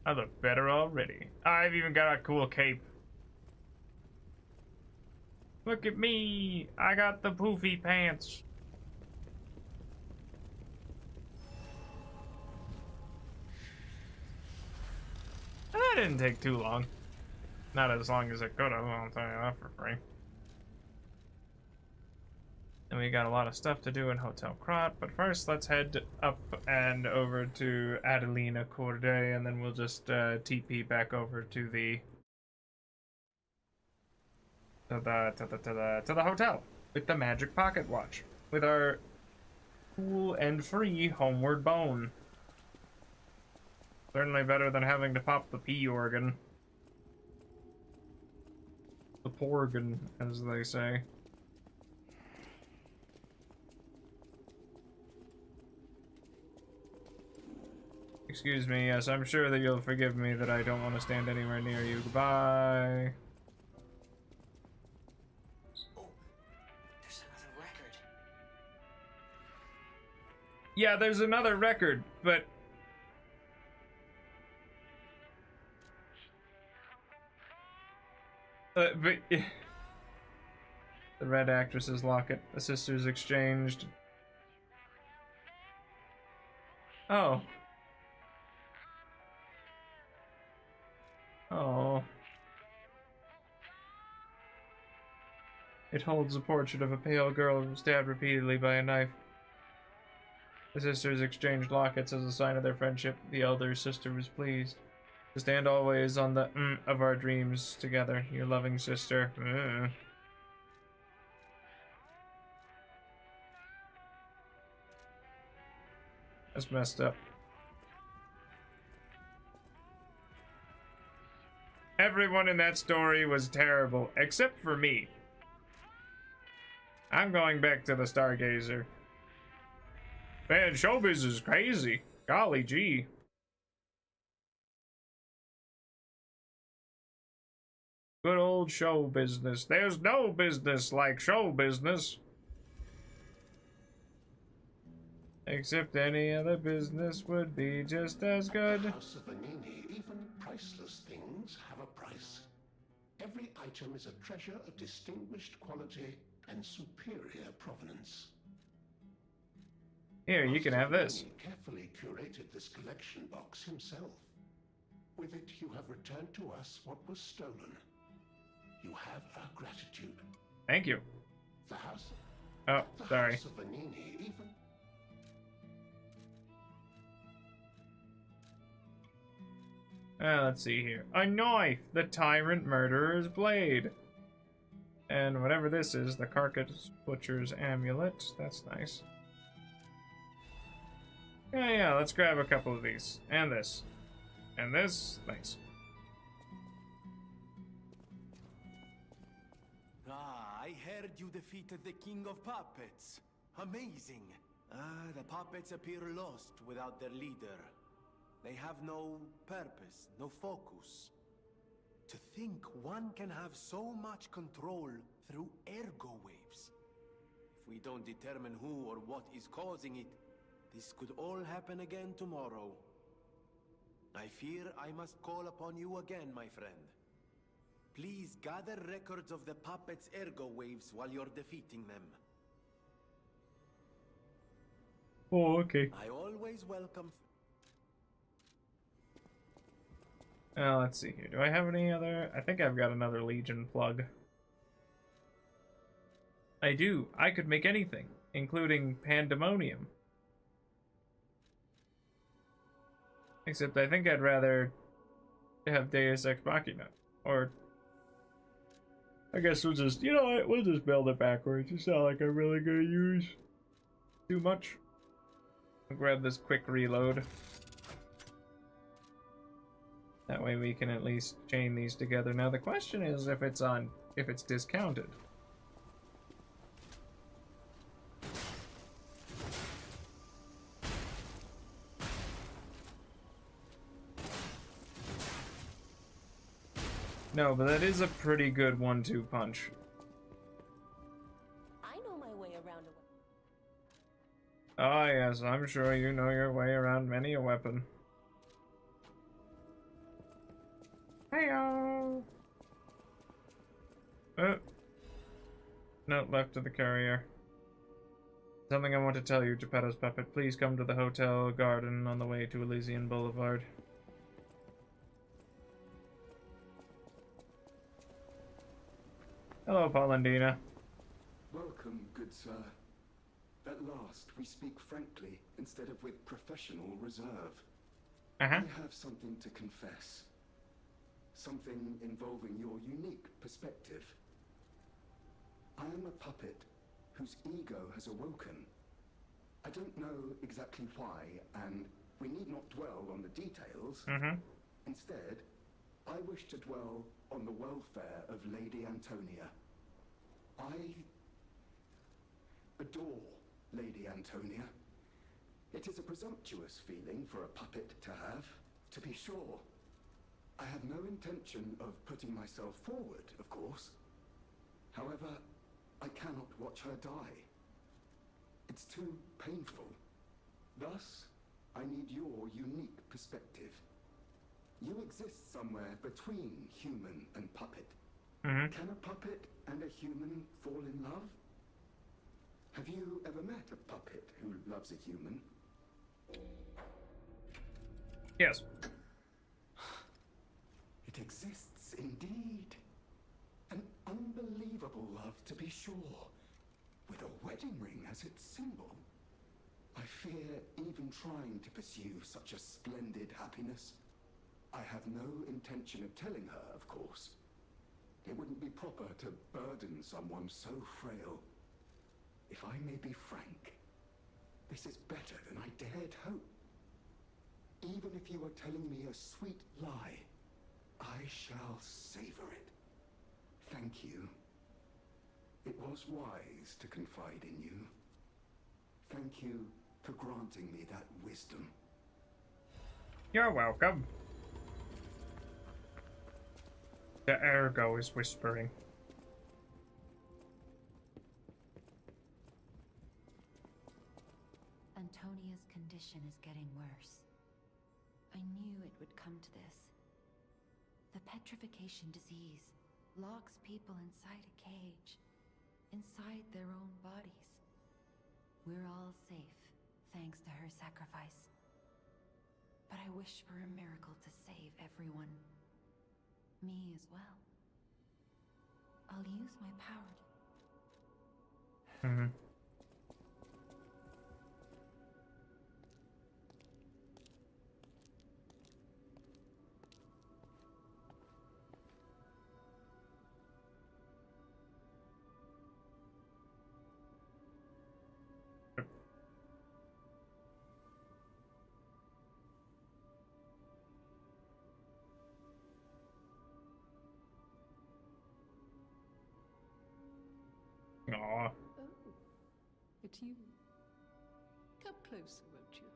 I look better already. I've even got a cool cape. Look at me! I got the poofy pants. That didn't take too long. Not as long as it could have, I'll tell you that for free. And we got a lot of stuff to do in Hotel Krat, but first let's head up and over to Adelina Corday, and then we'll just TP back over to the hotel with the magic pocket watch with our cool and free homeward bone. Certainly better than having to pop the P organ. The porgan, as they say. Excuse me, yes, I'm sure that you'll forgive me that I don't want to stand anywhere near you. Goodbye. Oh, there's another record. Yeah, there's another record, but... the red actress's locket. The sisters exchanged. Oh. Oh. It holds a portrait of a pale girl stabbed repeatedly by a knife. The sisters exchanged lockets as a sign of their friendship. The elder sister was pleased. To stand always on the of our dreams together, your loving sister. That's messed up. Everyone in that story was terrible, except for me. I'm going back to the Stargazer. Man, showbiz is crazy. Golly gee. Good old show business. There's no business like show business. Except any other business would be just as good. House of Vanini, even priceless things have a price. Every item is a treasure of distinguished quality and superior provenance. Here, you can have this. Vanini carefully curated this collection box himself. With it, you have returned to us what was stolen. You have our gratitude. Thank you. The house. Oh, sorry. House of Vanini, even. Let's see here. A knife! The tyrant murderer's blade. And whatever this is, the carcass butcher's amulet. That's nice. Yeah, let's grab a couple of these. And this. And this. Nice. Ah, I heard you defeated the King of Puppets. Amazing. The puppets appear lost without their leader. They have no purpose, no focus. To think one can have so much control through ergo waves. If we don't determine who or what is causing it, this could all happen again tomorrow. I fear I must call upon you again, my friend. Please gather records of the puppets' ergo waves while you're defeating them. Oh, okay. I always welcome... Let's see here. Do I have any other? I think I've got another Legion plug. I do. I could make anything, including Pandemonium. Except I think I'd rather have Deus Ex Machina. Or... I guess we'll just, you know what, we'll just build it backwards. It's not like I'm really gonna use too much. I'll grab this quick reload. That way we can at least chain these together. Now the question is if it's discounted. No, but that is a pretty good 1-2 punch. I know my way around a Ah, yes, I'm sure you know your way around many a weapon. Heyo! Oh. Note left to the carrier. Something I want to tell you, Geppetto's puppet. Please come to the hotel garden on the way to Elysian Boulevard. Hello, Paulandina. Welcome, good sir. At last, we speak frankly, instead of with professional reserve. I have something to confess. Something involving your unique perspective. I am a puppet whose ego has awoken. I don't know exactly why, and we need not dwell on the details. Instead, I wish to dwell on the welfare of Lady Antonia. I adore Lady Antonia. It is a presumptuous feeling for a puppet to have, to be sure. I have no intention of putting myself forward, of course. However, I cannot watch her die. It's too painful. Thus, I need your unique perspective. You exist somewhere between human and puppet. Can a puppet and a human fall in love? Have you ever met a puppet who loves a human? Yes. It exists indeed. An unbelievable love, to be sure, with a wedding ring as its symbol. I fear even trying to pursue such a splendid happiness. I have no intention of telling her, of course. It wouldn't be proper to burden someone so frail. If I may be frank, this is better than I dared hope. Even if you are telling me a sweet lie, I shall savor it. Thank you. It was wise to confide in you. Thank you for granting me that wisdom. You're welcome. The ergo is whispering. Antonia's condition is getting worse. I knew it would come to this. The petrification disease locks people inside a cage, inside their own bodies. We're all safe, thanks to her sacrifice. But I wish for a miracle to save everyone. Me as well. I'll use my power to... Aw. Oh, it's you. Come closer, won't you?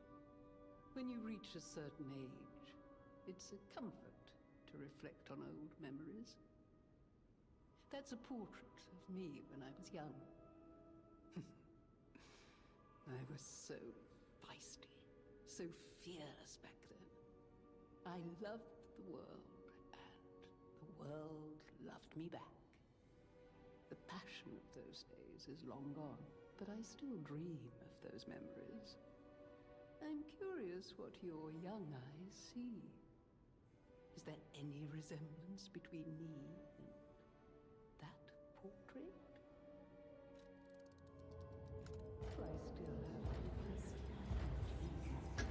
When you reach a certain age, it's a comfort to reflect on old memories. That's a portrait of me when I was young. I was so feisty, so fearless back then. I loved the world, and the world loved me back. The passion of those days is long gone, but I still dream of those memories. I'm curious what your young eyes see. Is there any resemblance between me and that portrait? Do I still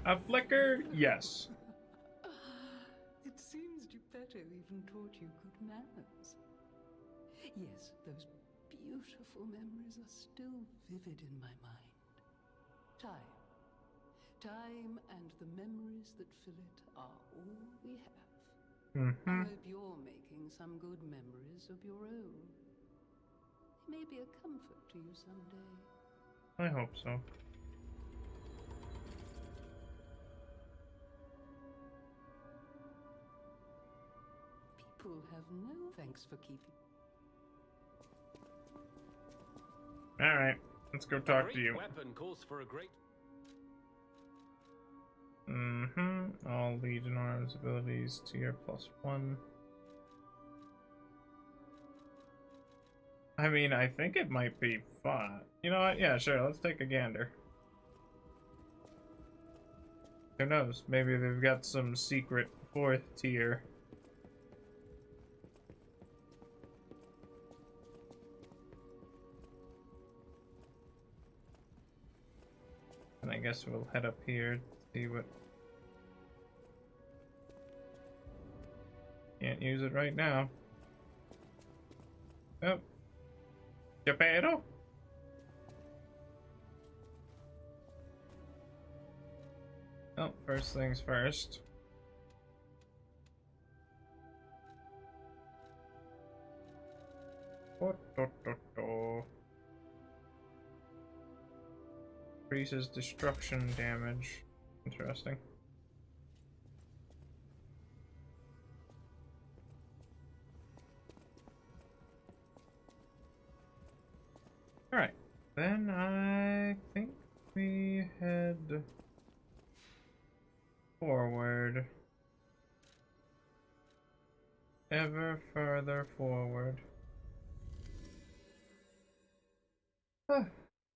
have A flicker? Yes. It seems Geppetto even taught you good manners. Yes, those beautiful memories are still vivid in my mind. Time and the memories that fill it are all we have. I hope you're making some good memories of your own. They may be a comfort to you someday. I hope so. People have no thanks for keeping. Alright, let's go talk to you. Weapon calls for a great. All Legion arms abilities tier +1. I mean, I think it might be fun. You know what? Yeah, sure. Let's take a gander. Who knows? Maybe they've got some secret 4th tier. And I guess we'll head up here, see what... Can't use it right now. Oh. Geppetto? Oh, first things first. Increases destruction damage. Interesting. Alright, then I think we head forward. Ever further forward.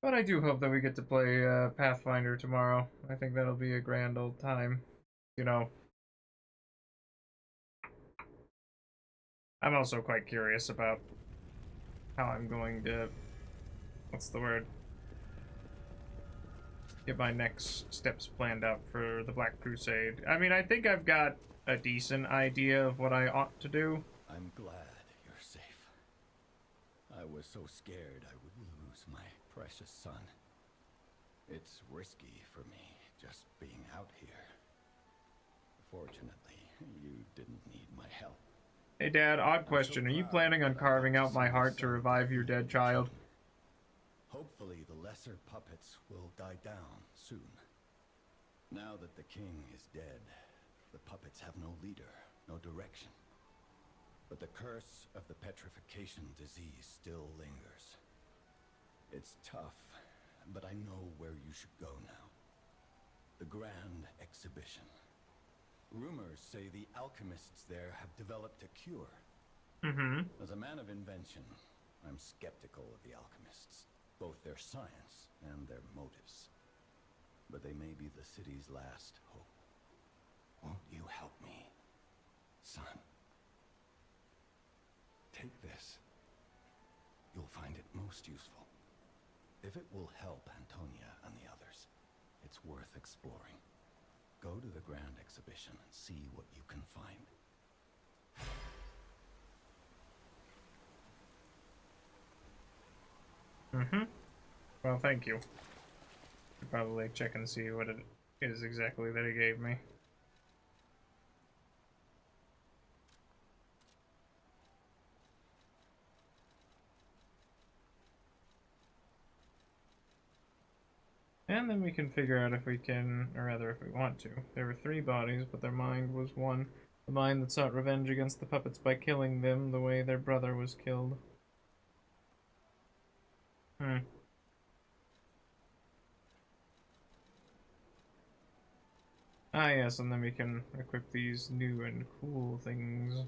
But I do hope that we get to play Pathfinder tomorrow. I think that'll be a grand old time. You know. I'm also quite curious about how I'm going to... What's the word? Get my next steps planned out for the Black Crusade. I mean, I think I've got a decent idea of what I ought to do. I'm glad you're safe. I was so scared I would lose my precious son. It's risky for me just being out here. Fortunately, you didn't need my help. Hey Dad, odd question. Are you planning on carving out my heart to revive your dead child? Hopefully the lesser puppets will die down soon. Now that the king is dead, the puppets have no leader, no direction. But the curse of the petrification disease still lingers. It's tough, but I know where you should go now. The Grand Exhibition. Rumors say the alchemists there have developed a cure. As a man of invention, I'm skeptical of the alchemists, both their science and their motives. But they may be the city's last hope. Won't you help me, son? Take this. You'll find it most useful. If it will help Antonia and the others, it's worth exploring. Go to the Grand Exhibition and see what you can find. Well, thank you. Should probably check and see what it is exactly that he gave me. And then we can figure out if we can, or rather if we want to. There were 3 bodies, but their mind was one. The mind that sought revenge against the puppets by killing them the way their brother was killed. Ah yes, and then we can equip these new and cool things.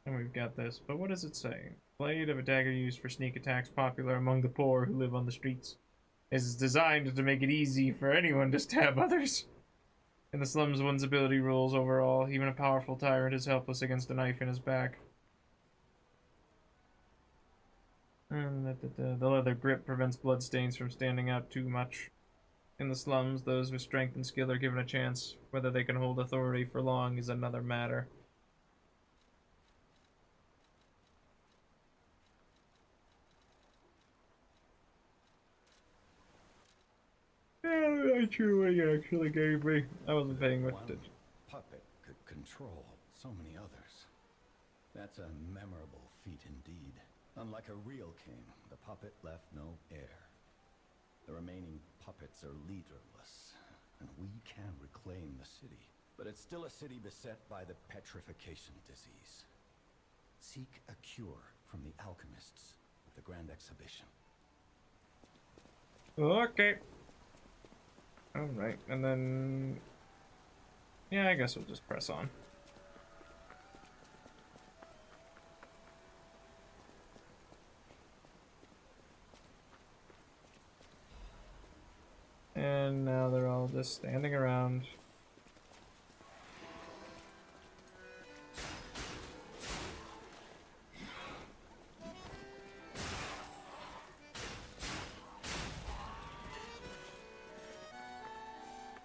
And we've got this, but what does it say? Blade of a dagger used for sneak attacks popular among the poor who live on the streets. It is designed to make it easy for anyone to stab others. In the slums, one's ability rules over all. Even a powerful tyrant is helpless against a knife in his back. And the leather grip prevents bloodstains from standing out too much. In the slums, those with strength and skill are given a chance. Whether they can hold authority for long is another matter. Yeah, that's true what you actually gave me. I wasn't paying much attention. Puppet could control so many others. That's a memorable feat indeed. Unlike a real king, the puppet left no heir. The remaining puppets are leaderless, and we can reclaim the city. But it's still a city beset by the petrification disease. Seek a cure from the alchemists at the Grand Exhibition. Okay. Alright, and then... yeah, I guess we'll just press on. And now they're all just standing around.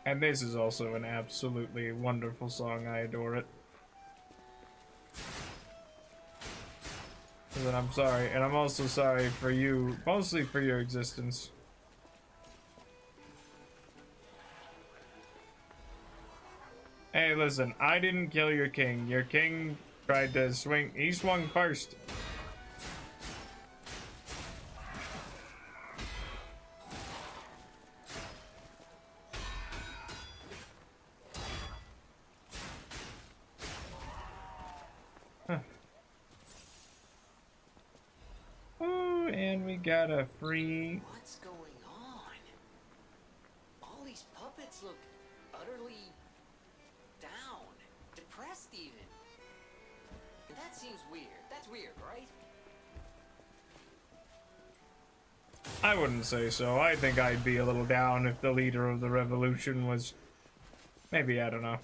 And this is also an absolutely wonderful song. I adore it. And then I'm sorry, and I'm also sorry for you, mostly for your existence. Hey, listen, I didn't kill your king. Your king tried to swing. He swung first. Huh. Oh, and we got a free... What's going on? All these puppets look utterly down, depressed even. And that seems weird. That's weird, right? I wouldn't say so. I think I'd be a little down if the leader of the revolution was... maybe, I don't know.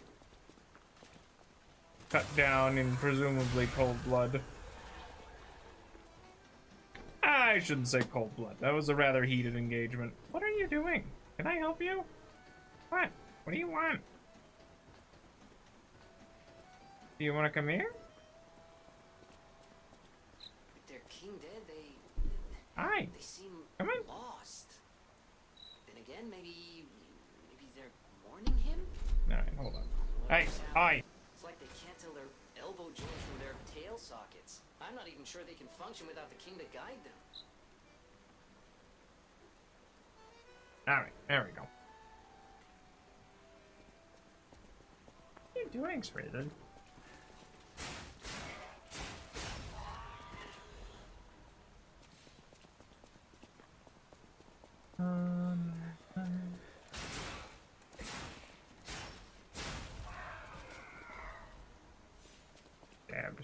Cut down in presumably cold blood. I shouldn't say cold blood. That was a rather heated engagement. What are you doing? Can I help you? What? What do you want? Do you want to come here? With their king dead, Hi. they seem Come on. lost. Then again, maybe they're mourning him? Alright, hold on. What Hey, else hi. happened? It's like they can't tell their elbow joints from their tail sockets. I'm not even sure they can function without the king to guide them. Alright, there we go. What are you doing, Sweden?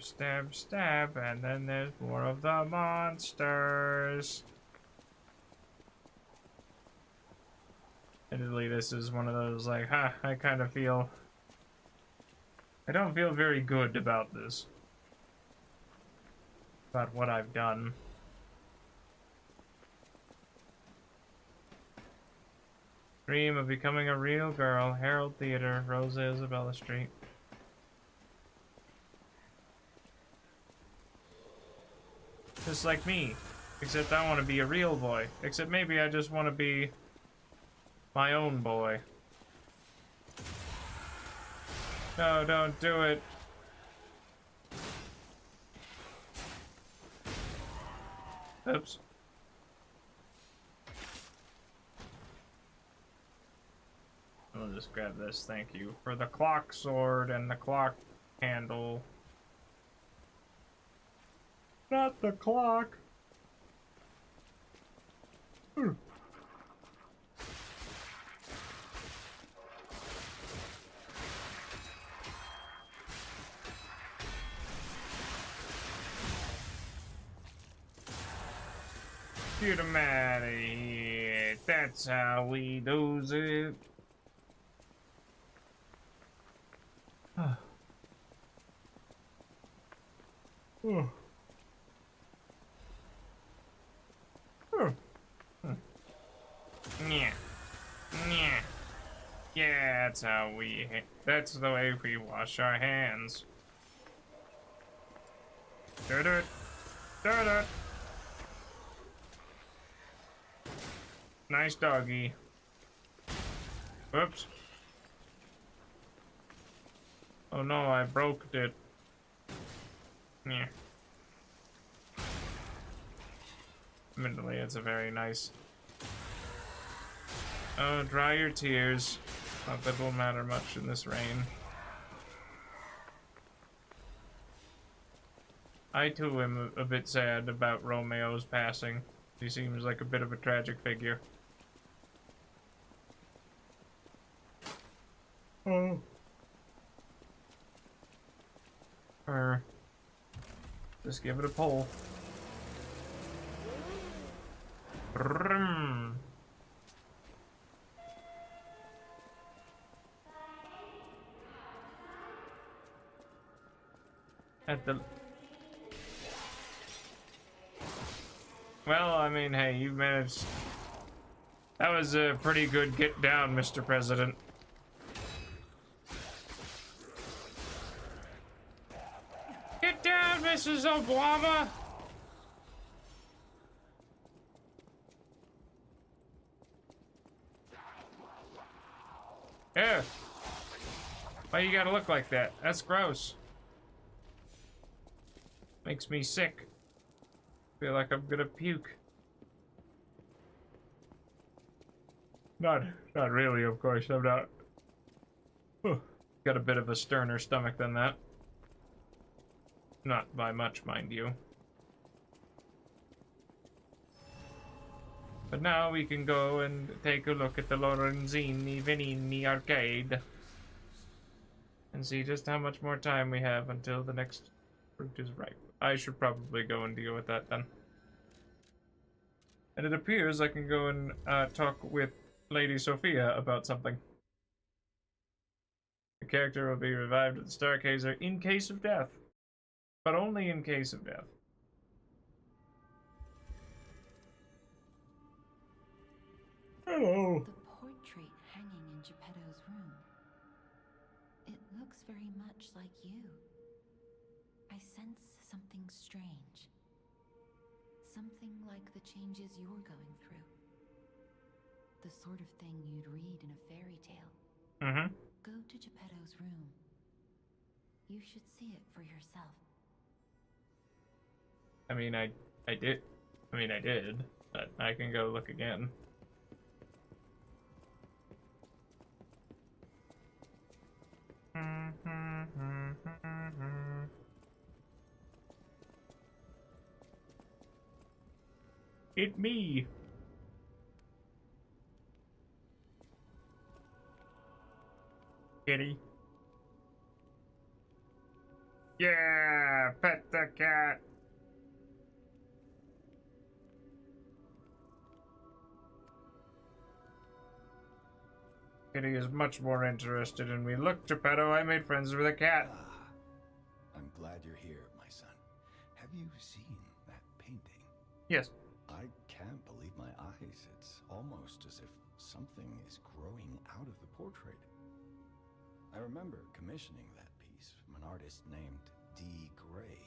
Stab, stab, stab, and then there's more of the monsters. Admittedly, this is one of those, like, I kind of feel... I don't feel very good about this. About what I've done. Dream of becoming a real girl. Herald Theater, Rosa Isabella Street. Just like me. Except I want to be a real boy. Except maybe I just want to be my own boy. No, don't do it. Oops. I'll just grab this, thank you. For the clock sword and the clock handle. Not the clock. Get him out of here. That's how we do it. Yeah. Yeah. Yeah, that's how we. That's the way we wash our hands. Dirt it. Dirt it. Nice doggy. Oops. Oh no, I broke it. Yeah. Admittedly, it's a very nice. Oh, dry your tears. Not that will matter much in this rain. I too am a bit sad about Romeo's passing. He seems like a bit of a tragic figure. Oh. Or just give it a pull. Brum. At the well, I mean, hey, you managed. That was a pretty good get down, Mr. President. Get down, Mrs. Obama! Yeah. Why you gotta look like that? That's gross. Makes me sick. Feel like I'm gonna puke. Not really, of course. I'm not. Got a bit of a sterner stomach than that. Not by much, mind you. But now we can go and take a look at the Lorenzini Venini arcade. And see just how much more time we have until the next fruit is ripe. I should probably go and deal with that then. And it appears I can go and talk with Lady Sophia about something. The character will be revived at the Stargazer in case of death. But only in case of death. Hello. The portrait hanging in Geppetto's room. It looks very much like you. I sense something strange. Something like the changes you're going through. The sort of thing you'd read in a fairy tale. Mm-hmm. Go to Geppetto's room. You should see it for yourself. I mean, I did. But I can go look again. It me. Kitty. Yeah, pet the cat. Kitty is much more interested in me. Look, Geppetto, I made friends with a cat. I'm glad you're here, my son. Have you seen that painting? Yes. I can't believe my eyes. It's almost as if something is growing out of the portrait. I remember commissioning that piece from an artist named D. Gray.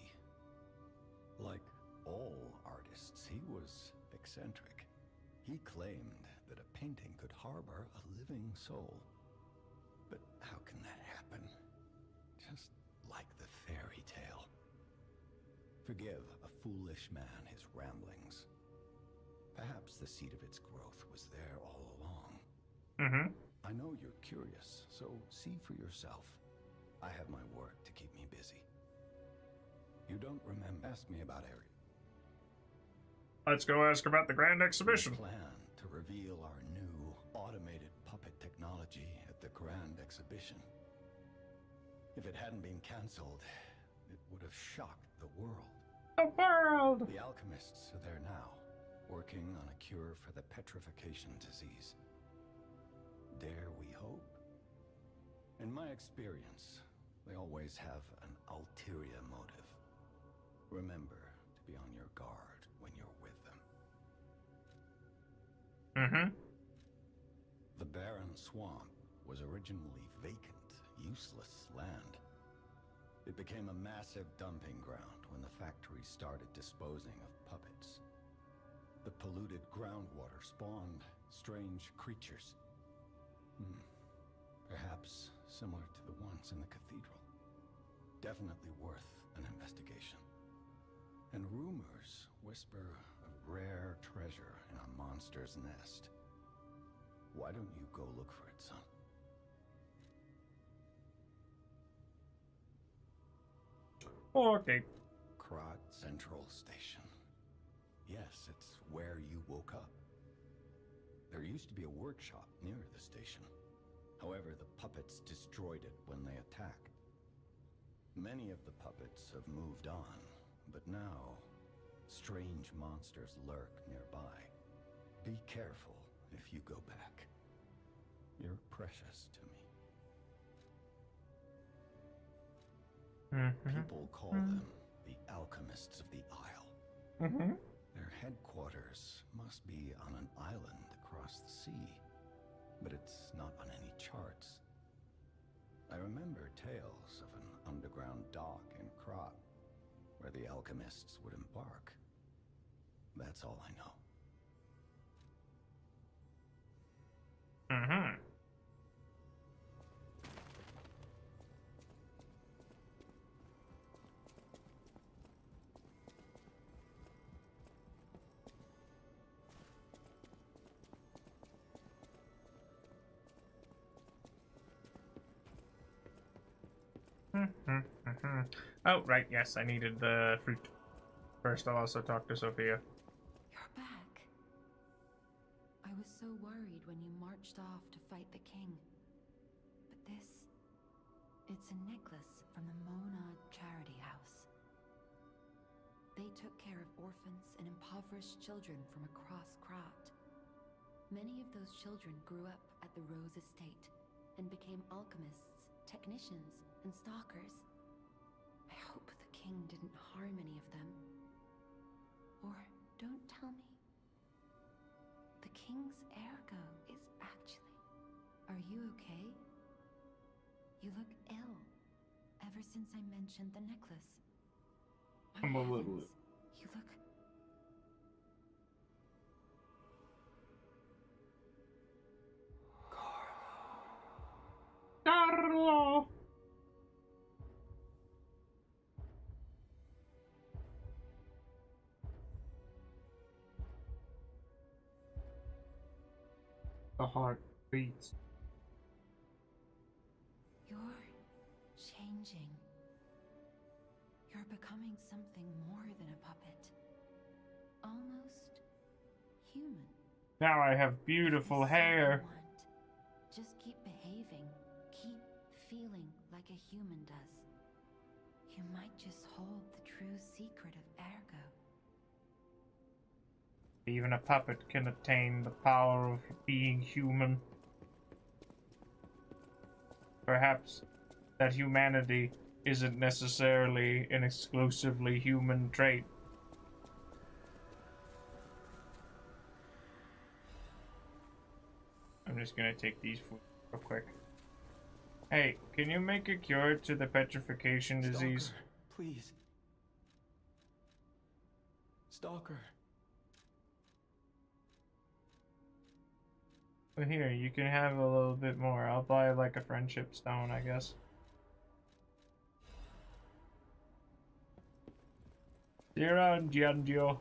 Like all artists, he was eccentric. He claimed that a painting could harbor a living soul. But how can that happen? Just like the fairy tale. Forgive a foolish man his ramblings. Perhaps the seed of its growth was there all along. Mm-hmm. I I know you're curious, so see for yourself. I have my work to keep me busy. You don't remember? Ask me about Ari. Let's go ask about the Grand Exhibition. We plan to reveal our new automated puppet technology at the Grand Exhibition. If it hadn't been cancelled, it would have shocked the world. The world! The alchemists are there now, working on a cure for the petrification disease. Dare we hope? In my experience, they always have an ulterior motive. Remember to be on your guard when you're with them. Mm-hmm. The barren swamp was originally vacant, useless land. It became a massive dumping ground when the factory started disposing of puppets. The polluted groundwater spawned strange creatures. Perhaps similar to the ones in the cathedral. Definitely worth an investigation. And rumors whisper of rare treasure in a monster's nest. Why don't you go look for it, son? Okay. Krat Central Station. Yes, it's where you woke up. There used to be a workshop near the station. However, the puppets destroyed it when they attacked. Many of the puppets have moved on, but now, strange monsters lurk nearby. Be careful if you go back. You're precious to me. People call them the alchemists of the Isle. Their headquarters must be on an island across the sea, but it's not on any charts. I remember tales of an underground dock in Krat, where the alchemists would embark. That's all I know. Oh, right, yes, I needed the fruit. First, I'll also talk to Sophia. You're back. I was so worried when you marched off to fight the king. But it's a necklace from the Mona Charity House. They took care of orphans and impoverished children from across Krat. Many of those children grew up at the Rose Estate and became alchemists, technicians, and stalkers. I hope the king didn't harm any of them. Or don't tell me. The king's ergo is actually... Are you okay? You look ill. Ever since I mentioned the necklace. I'm a little... You look... Carlo! The heart beats. You're changing. You're becoming something more than a puppet. Almost human. Now I have beautiful hair. Just keep behaving. Keep feeling like a human does. You might just hold the true secret of ergo. Even a puppet can attain the power of being human. Perhaps that humanity isn't necessarily an exclusively human trait. I'm just gonna take these real quick. Hey, can you make a cure to the petrification disease? Stalker, please. Stalker. Well, here, you can have a little bit more. I'll buy like a friendship stone, I guess. Zero and Giangio.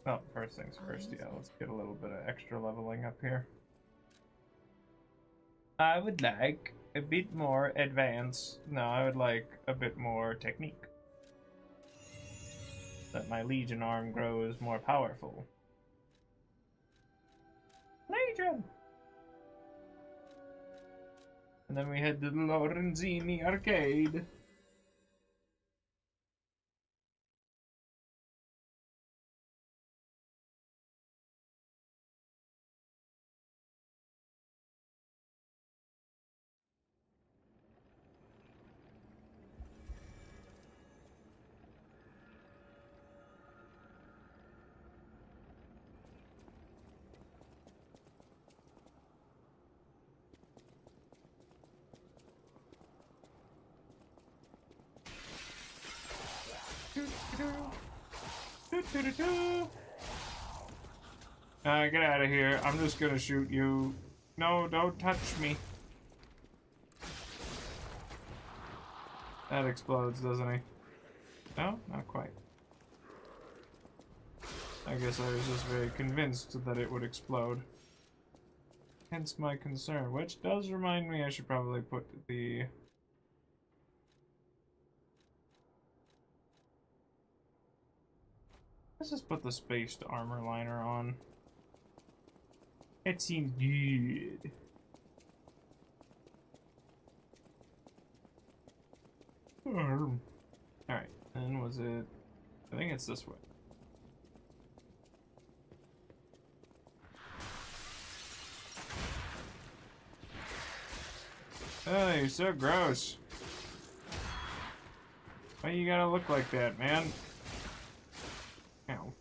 Oh, first things first, yeah, let's get a little bit of extra leveling up here. I would like a bit more advance. No, I would like a bit more technique. That my Legion arm grows more powerful. Legion! And then we head to the Lorenzini arcade. Get out of here. I'm just gonna shoot you. No, don't touch me. That explodes, doesn't he? No, not quite. I guess I was just very convinced that it would explode. Hence my concern, which does remind me I should probably put the... Let's just put the spaced armor liner on. It seems good. Alright, and was it... I think it's this way. Oh, you're so gross. Why you gotta look like that, man? Ow.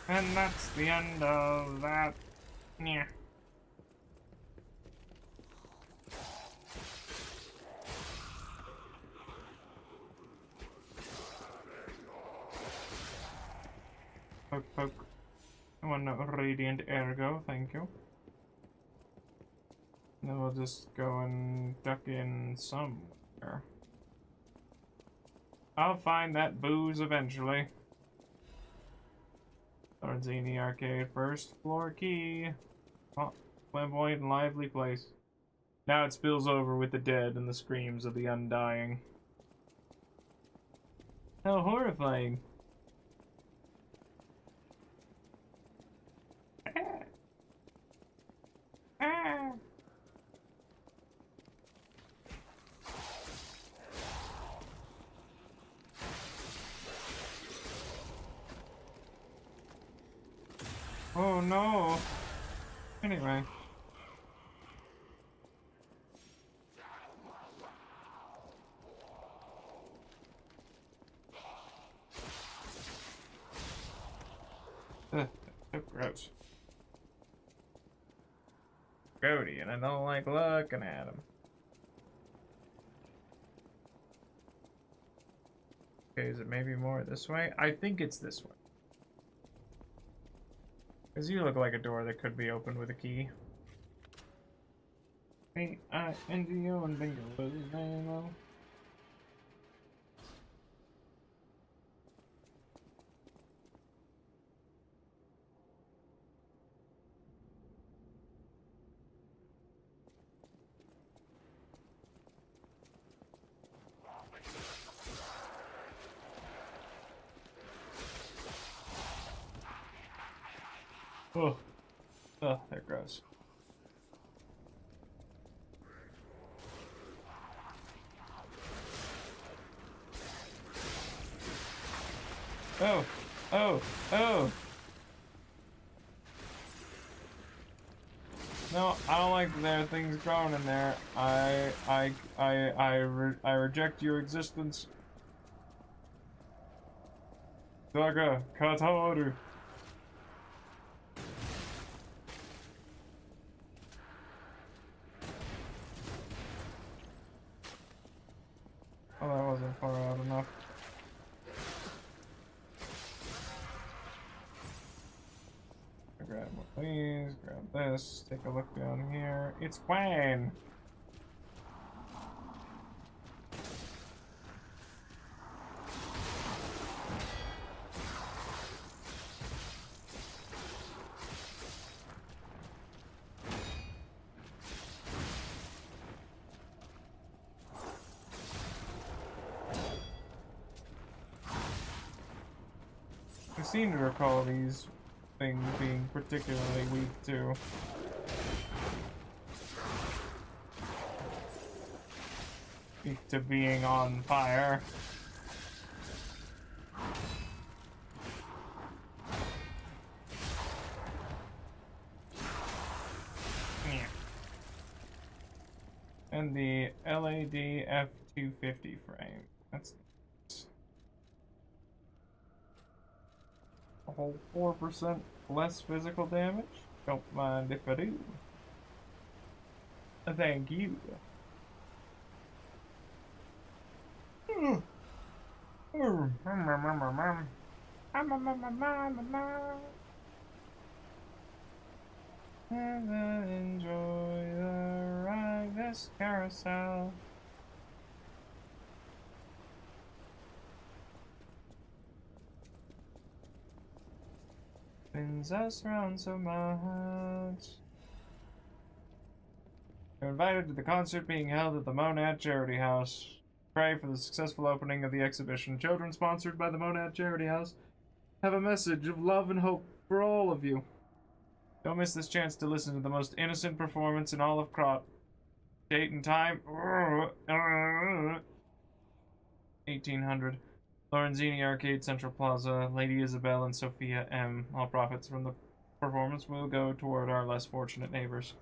And that's the end of that. Yeah. Poke, poke. One radiant ergo, thank you. Then we'll just go and duck in somewhere. I'll find that booze eventually. Lorenzini Arcade, first floor key. Oh, flamboyant and lively place. Now it spills over with the dead and the screams of the undying. How horrifying. Oh no. Anyway. Ugh, so gross. Grody, and I don't like looking at him. Okay, is it maybe more this way? I think it's this way. Because you look like a door that could be opened with a key. A-I-N-D-O and bingo was his name, though. Oh. Oh, there it goes. Oh, oh, oh. No, I don't like that there are things growing in there. I reject your existence. Daga Kataru. Oh, that wasn't far out enough. Grab one, please. Grab this. Take a look down here. It's Wayne. I seem to recall these things being particularly weak too. Weak to being on fire. Yeah. And the LAD F250 frame. That's a whole 4% less physical damage. Don't mind if I do. Thank you. Enjoy the ride, this carousel. Spins us round so much. You're invited to the concert being held at the Monad Charity House. Pray for the successful opening of the exhibition. Children sponsored by the Monad Charity House have a message of love and hope for all of you. Don't miss this chance to listen to the most innocent performance in all of Krot. Date and time 1800. Lorenzini Arcade, Central Plaza. Lady Isabel and Sophia M. All profits from the performance will go toward our less fortunate neighbors.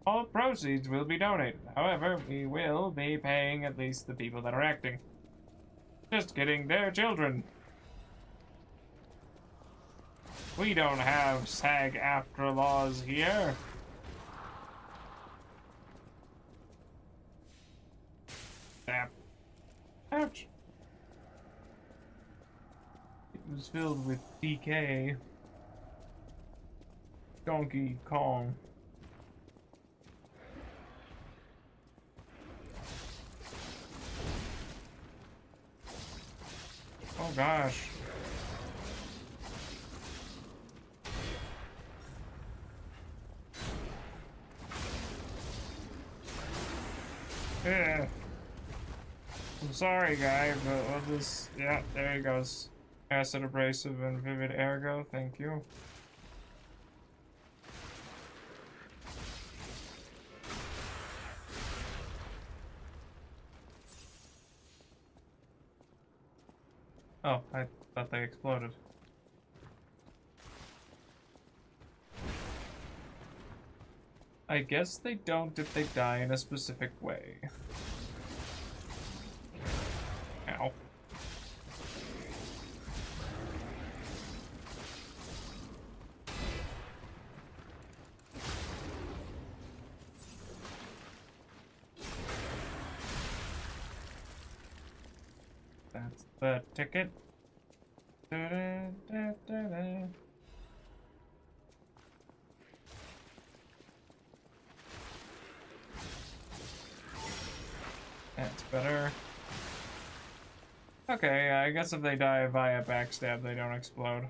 All proceeds will be donated. However, we will be paying at least the people that are acting. Just kidding, they're children. We don't have SAG-AFTRA laws here. Snap. Ouch. It was filled with DK. Donkey Kong. Oh gosh. Yeah. I'm sorry, guy, but we'll just... Yeah, there he goes. Acid Abrasive and Vivid Ergo, thank you. Oh, I thought they exploded. I guess they don't if they die in a specific way. Ow. That's the ticket. Da-da-da-da-da. That's better. Okay, I guess if they die via backstab, they don't explode.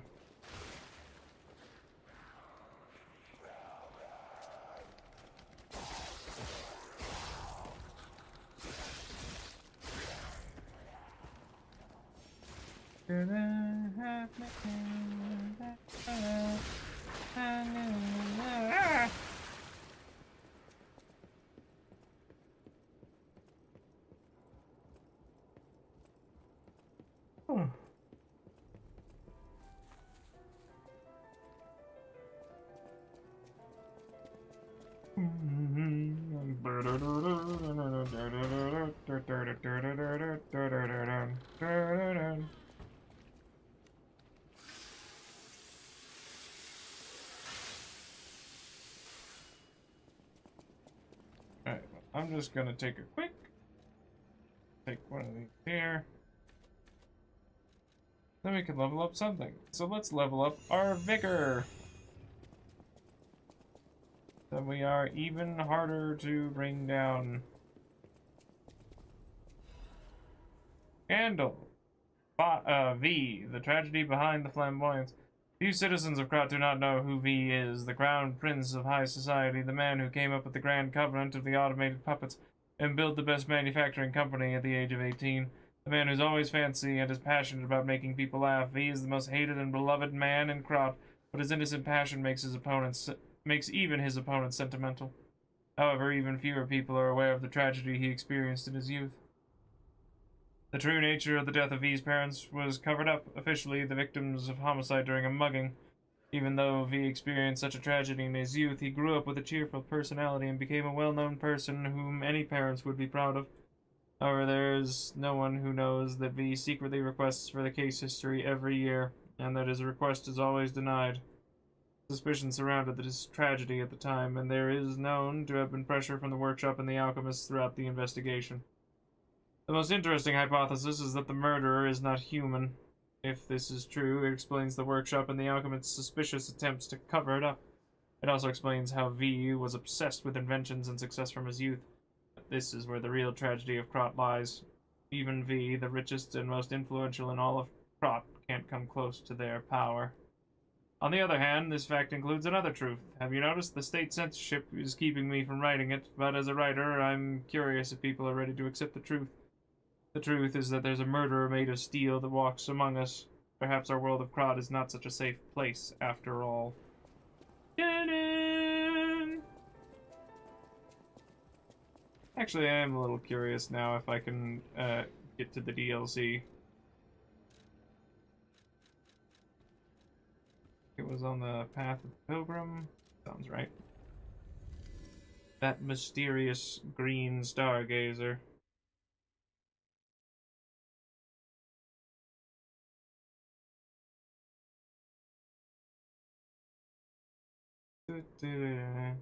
Alright, I'm just gonna take one of these here. Let we can level up something. So let's level up our vigor. So we are even harder to bring down. Candle. V, the tragedy behind the flamboyance. Few citizens of Krat do not know who V is, the crown prince of high society, the man who came up with the grand covenant of the automated puppets and built the best manufacturing company at the age of 18. The man who's always fancy and is passionate about making people laugh. V is the most hated and beloved man in Krat, but his innocent passion makes even his opponents sentimental. However, even fewer people are aware of the tragedy he experienced in his youth. The true nature of the death of V's parents was covered up, officially the victims of homicide during a mugging. Even though V experienced such a tragedy in his youth, he grew up with a cheerful personality and became a well-known person whom any parents would be proud of. However, there is no one who knows that V secretly requests for the case history every year, and that his request is always denied. Suspicion surrounded this tragedy at the time, and there is known to have been pressure from the workshop and the alchemists throughout the investigation. The most interesting hypothesis is that the murderer is not human. If this is true, it explains the workshop and the alchemist's suspicious attempts to cover it up. It also explains how V was obsessed with inventions and success from his youth. But this is where the real tragedy of Krat lies. Even V, the richest and most influential in all of Krat, can't come close to their power. On the other hand, this fact includes another truth. Have you noticed the state censorship is keeping me from writing it, but as a writer, I'm curious if people are ready to accept the truth. The truth is that there's a murderer made of steel that walks among us. Perhaps our world of Krat is not such a safe place, after all. Dun-dun! Actually, I am a little curious now if I can get to the DLC. It was on the Path of the Pilgrim. Sounds right. That mysterious green stargazer. Yeah.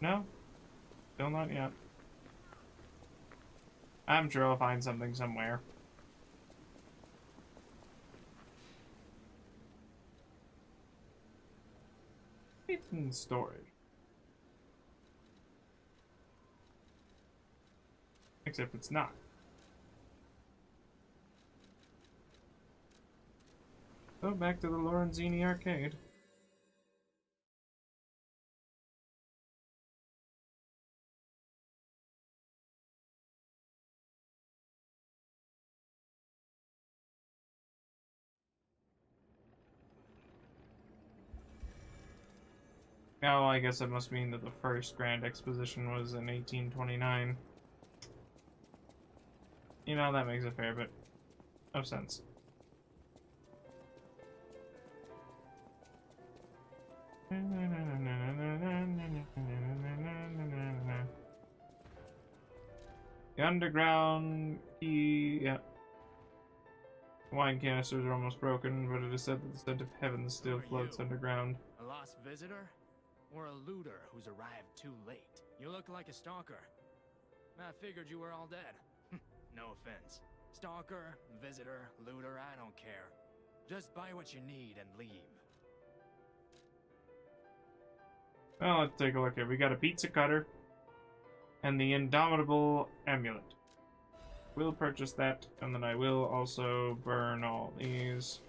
No? Still not yet. I'm sure I'll find something somewhere. It's in storage. Except it's not. So back to the Lorenzini arcade. Oh, I guess it must mean that the first Grand Exposition was in 1829. You know, that makes a fair bit of sense. The underground key, yeah. Wine canisters are almost broken, but it is said that the scent of heaven still floats underground. A lost visitor? Or a looter who's arrived too late? You look like a stalker. I figured you were all dead. No offense. Stalker, visitor, looter, I don't care. Just buy what you need and leave. Well, let's take a look here. We got a pizza cutter and the indomitable amulet. We'll purchase that, and then I will also burn all these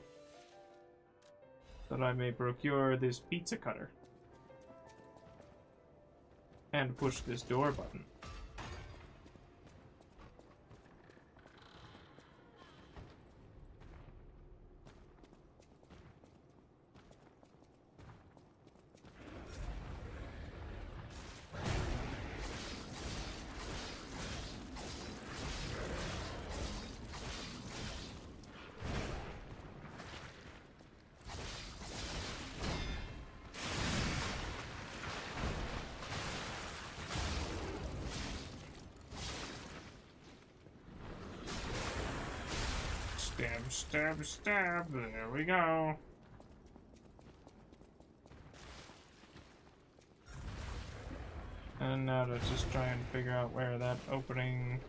so that I may procure this pizza cutter and push this door button. Stab, stab, stab. There we go. And now to just try and figure out where that opening...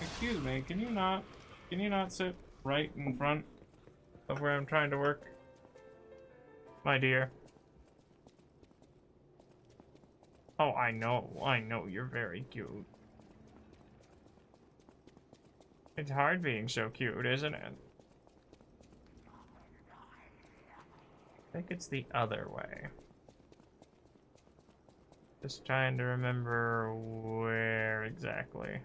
Excuse me, can you not sit right in front of where I'm trying to work? My dear. Oh, I know, you're very cute. It's hard being so cute, isn't it? I think it's the other way. Just trying to remember where exactly.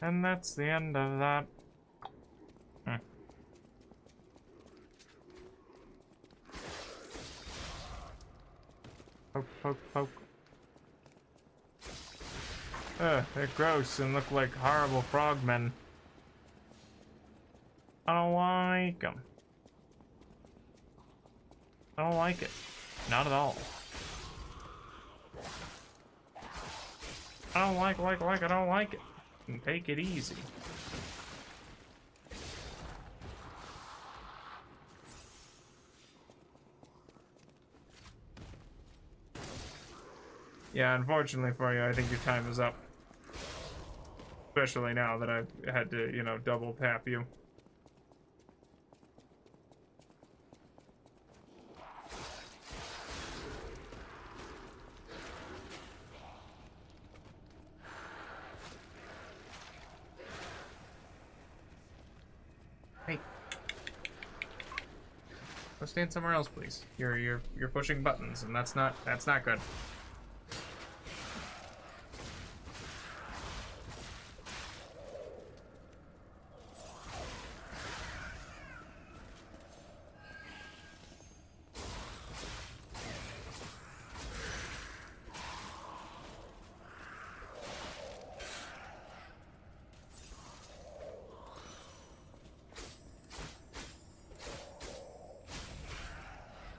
And that's the end of that. Poke, poke, poke. They're gross and look like horrible frogmen. I don't like them. I don't like it. Not at all. I don't like, I don't like it. And take it easy. Yeah, unfortunately for you, I think your time is up. Especially now that I've had to, you know, double tap you. Hey. Go stand somewhere else, please. You're pushing buttons, and that's not good.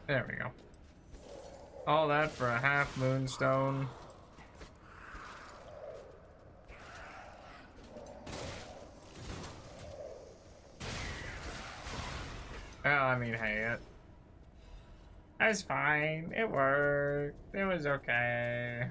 There we go. All that for a half moonstone. Well, I mean, hey, that's fine. It worked. It was okay.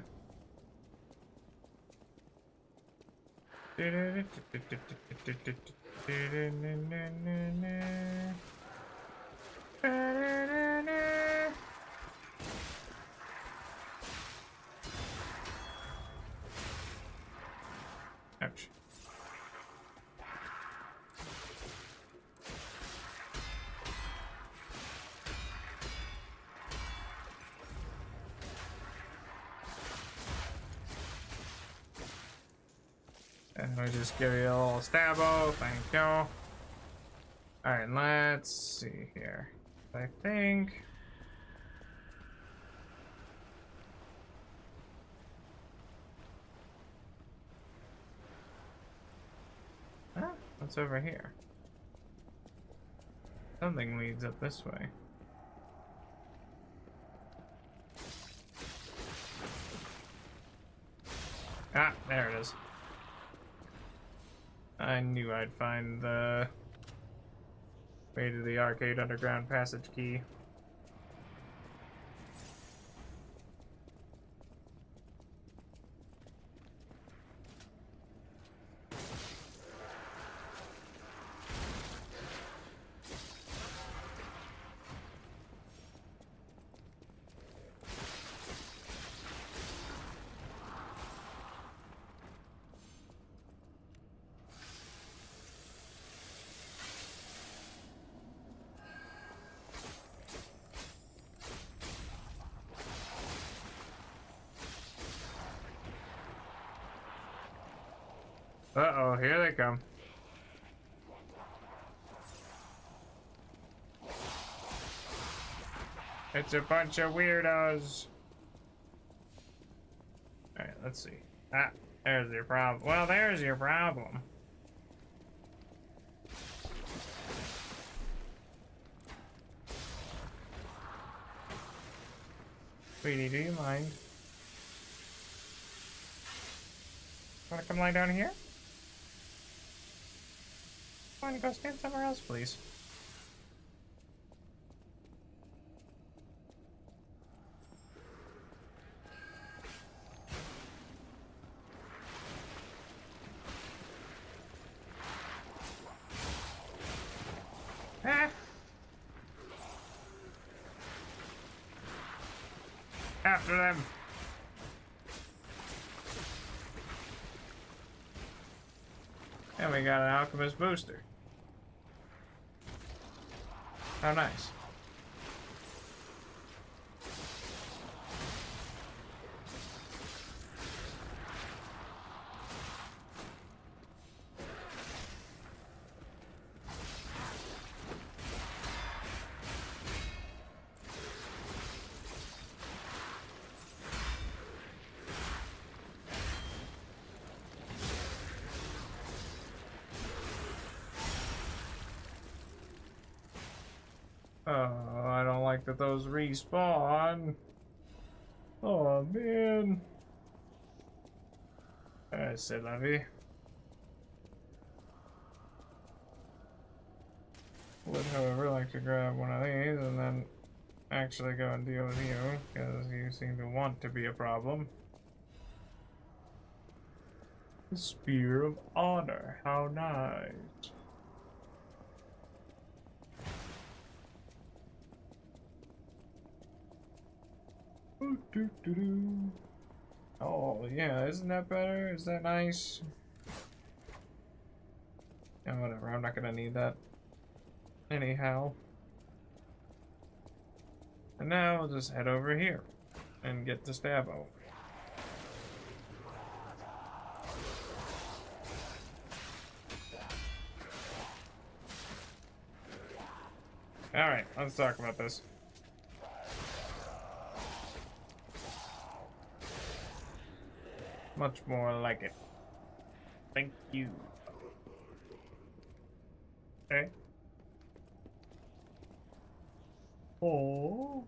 Ouch. And we just give you a little stabbo, thank you. Alright, let's see here. I think... Huh? What's over here? Something leads up this way. Ah, there it is. I knew I'd find the way to the arcade underground passage key. Uh-oh, here they come. It's a bunch of weirdos. let's see. Ah, there's your problem. Well, there's your problem. Sweetie, do you mind? Wanna come lie down here? Wanna go stand somewhere else, please? Ah! After them! And we got an alchemist booster. How nice. Oh, I don't like that those respawn. Oh, man. C'est la vie. Would, however, like to grab one of these and then actually go and deal with you, because you seem to want to be a problem. The Spear of Honor. How nice. Oh, yeah, isn't that better? Is that nice? Yeah, whatever, I'm not gonna need that. Anyhow. And now we'll just head over here and get to Stavo. Alright, let's talk about this. Much more like it. Thank you. Okay. Oh.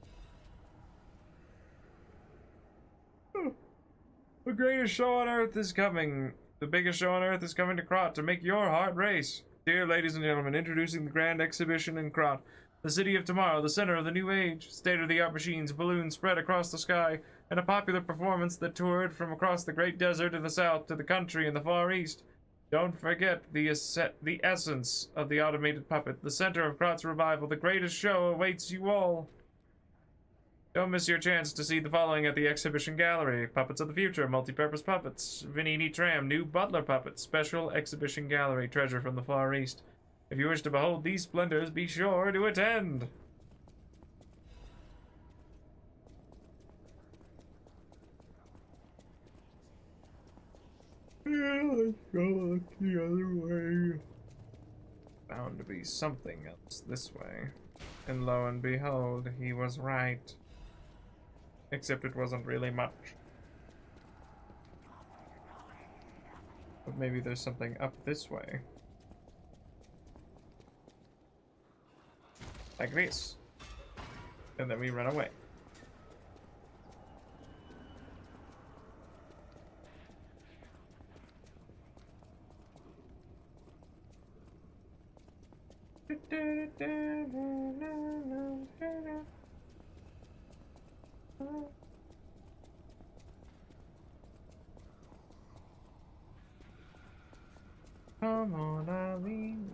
The greatest show on earth is coming. The biggest show on earth is coming to Krot to make your heart race. Dear ladies and gentlemen, introducing the grand exhibition in Krot, the city of tomorrow, the center of the new age. State-of-the-art machines, balloons spread across the sky, and a popular performance that toured from across the great desert in the south to the country in the far east. Don't forget the essence of the automated puppet. The center of Krot's revival. The greatest show awaits you all. Don't miss your chance to see the following at the exhibition gallery. Puppets of the future, multi-purpose puppets, Vinini Tram, new butler puppets, special exhibition gallery, treasure from the far east. If you wish to behold these splendors, be sure to attend. Yeah, let's go the other way. Bound to be something else this way. And lo and behold, he was right. Except it wasn't really much. But maybe there's something up this way. Like this. And then we run away. Come on, Eileen.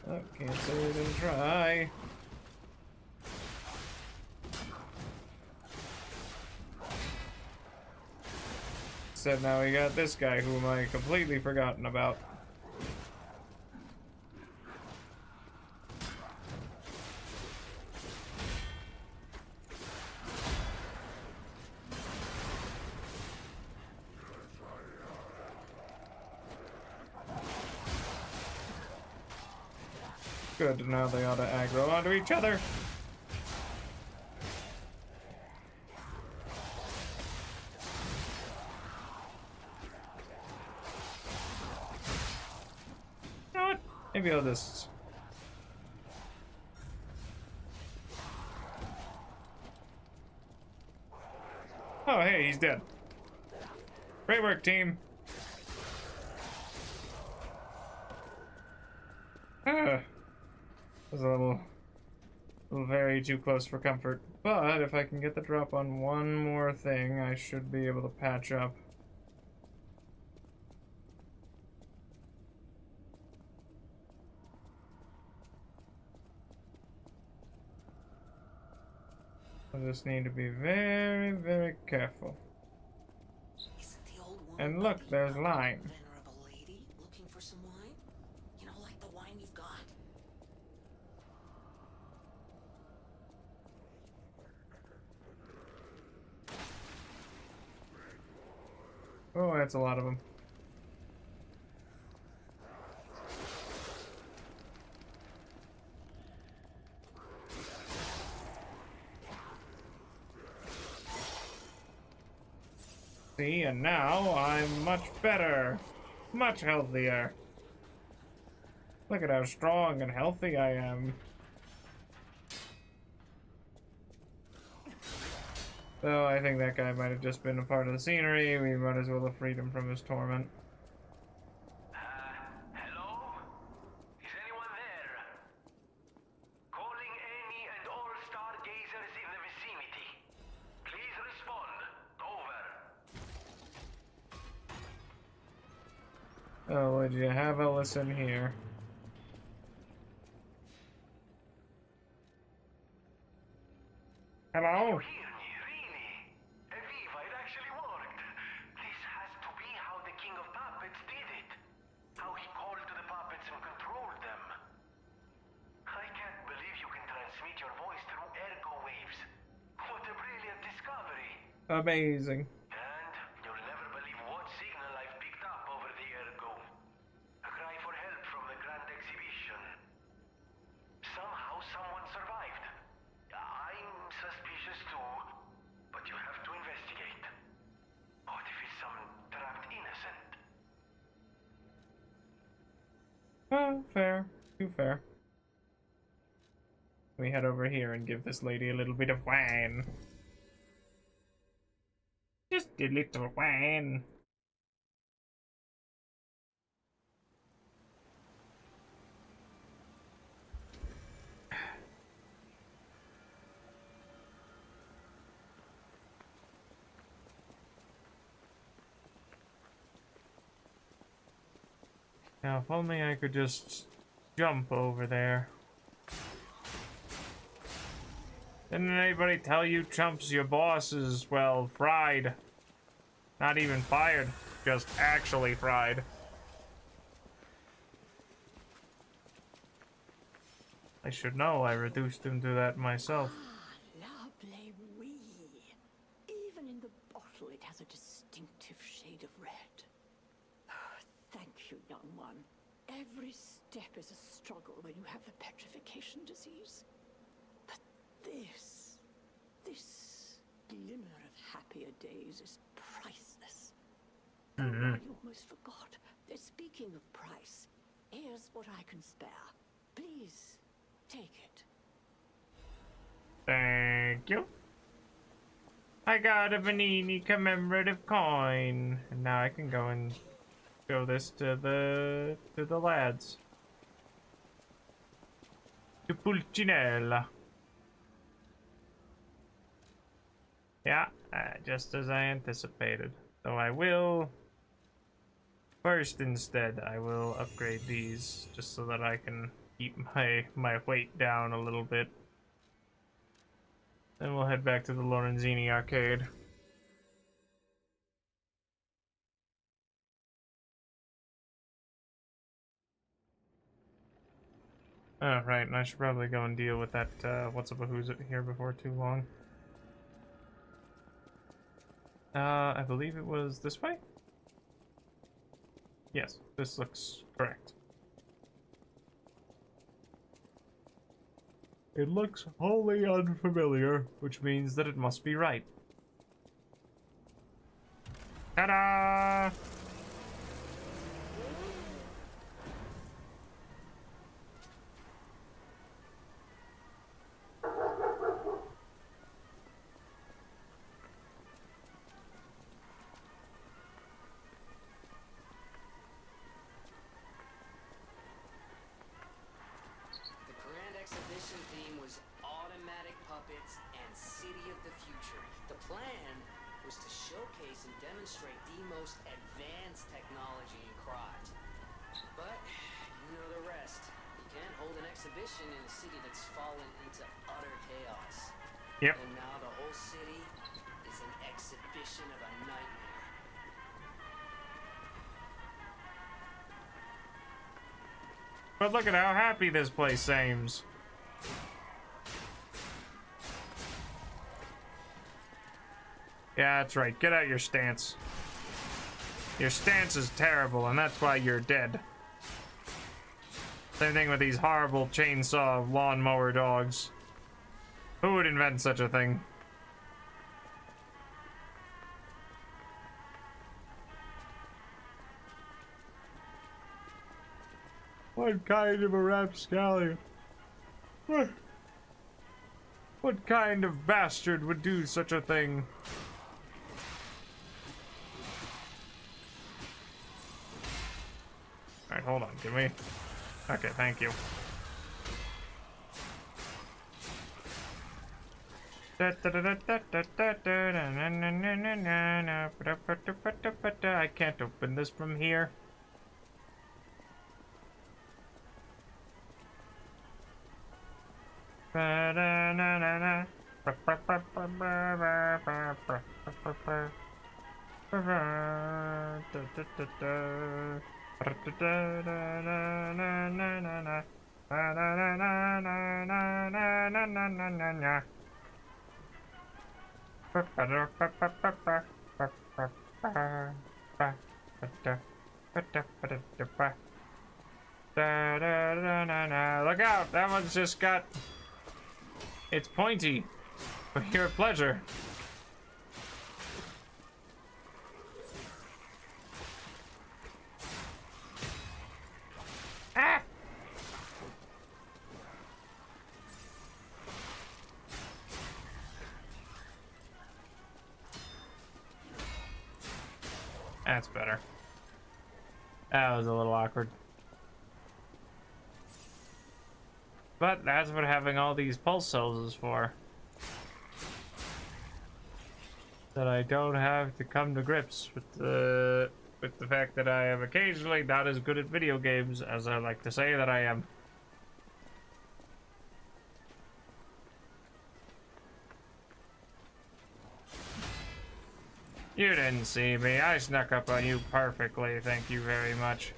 Oh, can't say we didn't try. Except now we got this guy whom I completely forgotten about. Good, now they ought to aggro onto each other. You know what? Maybe I'll just... Oh, hey, he's dead. Great work, team. Was a little very too close for comfort. But if I can get the drop on one more thing, I should be able to patch up. I just need to be very, very careful. Isn't the old woman And look, there's Line. venerable lady looking for some wine? You know, like the wine you've got. Oh, that's a lot of them. See, and now I'm much better. Much healthier. Look at how strong and healthy I am. So I think that guy might have just been a part of the scenery. We might as well have freed him from his torment. Hello? Is anyone there? Calling any and all stargazers in the vicinity. Please respond. Over. Oh, would you have a listen here? Hello? Amazing. And you'll never believe what signal I've picked up over the ergo. A cry for help from the Grand Exhibition. Somehow someone survived. I'm suspicious too, but you have to investigate. What if it's some trapped innocent? Fair. Too fair. We head over here and give this lady a little bit of wine. Just a little wine. Now, if only I could just jump over there. Didn't anybody tell you, chumps, your boss is, well, fried? Not even fired, just actually fried. I should know, I reduced him to that myself. Lovely wee. Even in the bottle it has a distinctive shade of red. Thank you, young one. Every step is a struggle when you have the petrification disease. But this glimmer of happier days is priceless. Oh, I almost forgot. Speaking of price, here's what I can spare. Please, take it. Thank you. I got a Vanini commemorative coin. And now I can go and show this to the lads. To Pulcinella. Yeah, just as I anticipated. So I will... First, instead, I will upgrade these, just so that I can keep my weight down a little bit. Then we'll head back to the Lorenzini arcade. Oh, right, and I should probably go and deal with that, what's up, who's here before too long. I believe it was this way? Yes, this looks correct. It looks wholly unfamiliar, which means that it must be right. Ta-da! The Grand Exhibition theme was automatic puppets and City of the Future. The plan was to showcase and demonstrate the most advanced technology in Krot. But, you know the rest. You can't hold an exhibition in a city that's fallen into utter chaos. Yep. And now the whole city is an exhibition of a nightmare. But look at how happy this place seems. Yeah, that's right. Get out your stance. Your stance is terrible, and that's why you're dead. Same thing with these horrible chainsaw lawnmower dogs. Who would invent such a thing? What kind of a rapscallion? What kind of bastard would do such a thing? Alright, hold on, can we? Okay, thank you. I can't open this from here. Look out! That one's just got... It's pointy. For your pleasure. Ah! That's better. That was a little awkward. But that's what having all these pulse cells is for. That I don't have to come to grips with the fact that I am occasionally not as good at video games as I like to say that I am. You didn't see me. I snuck up on you perfectly. Thank you very much.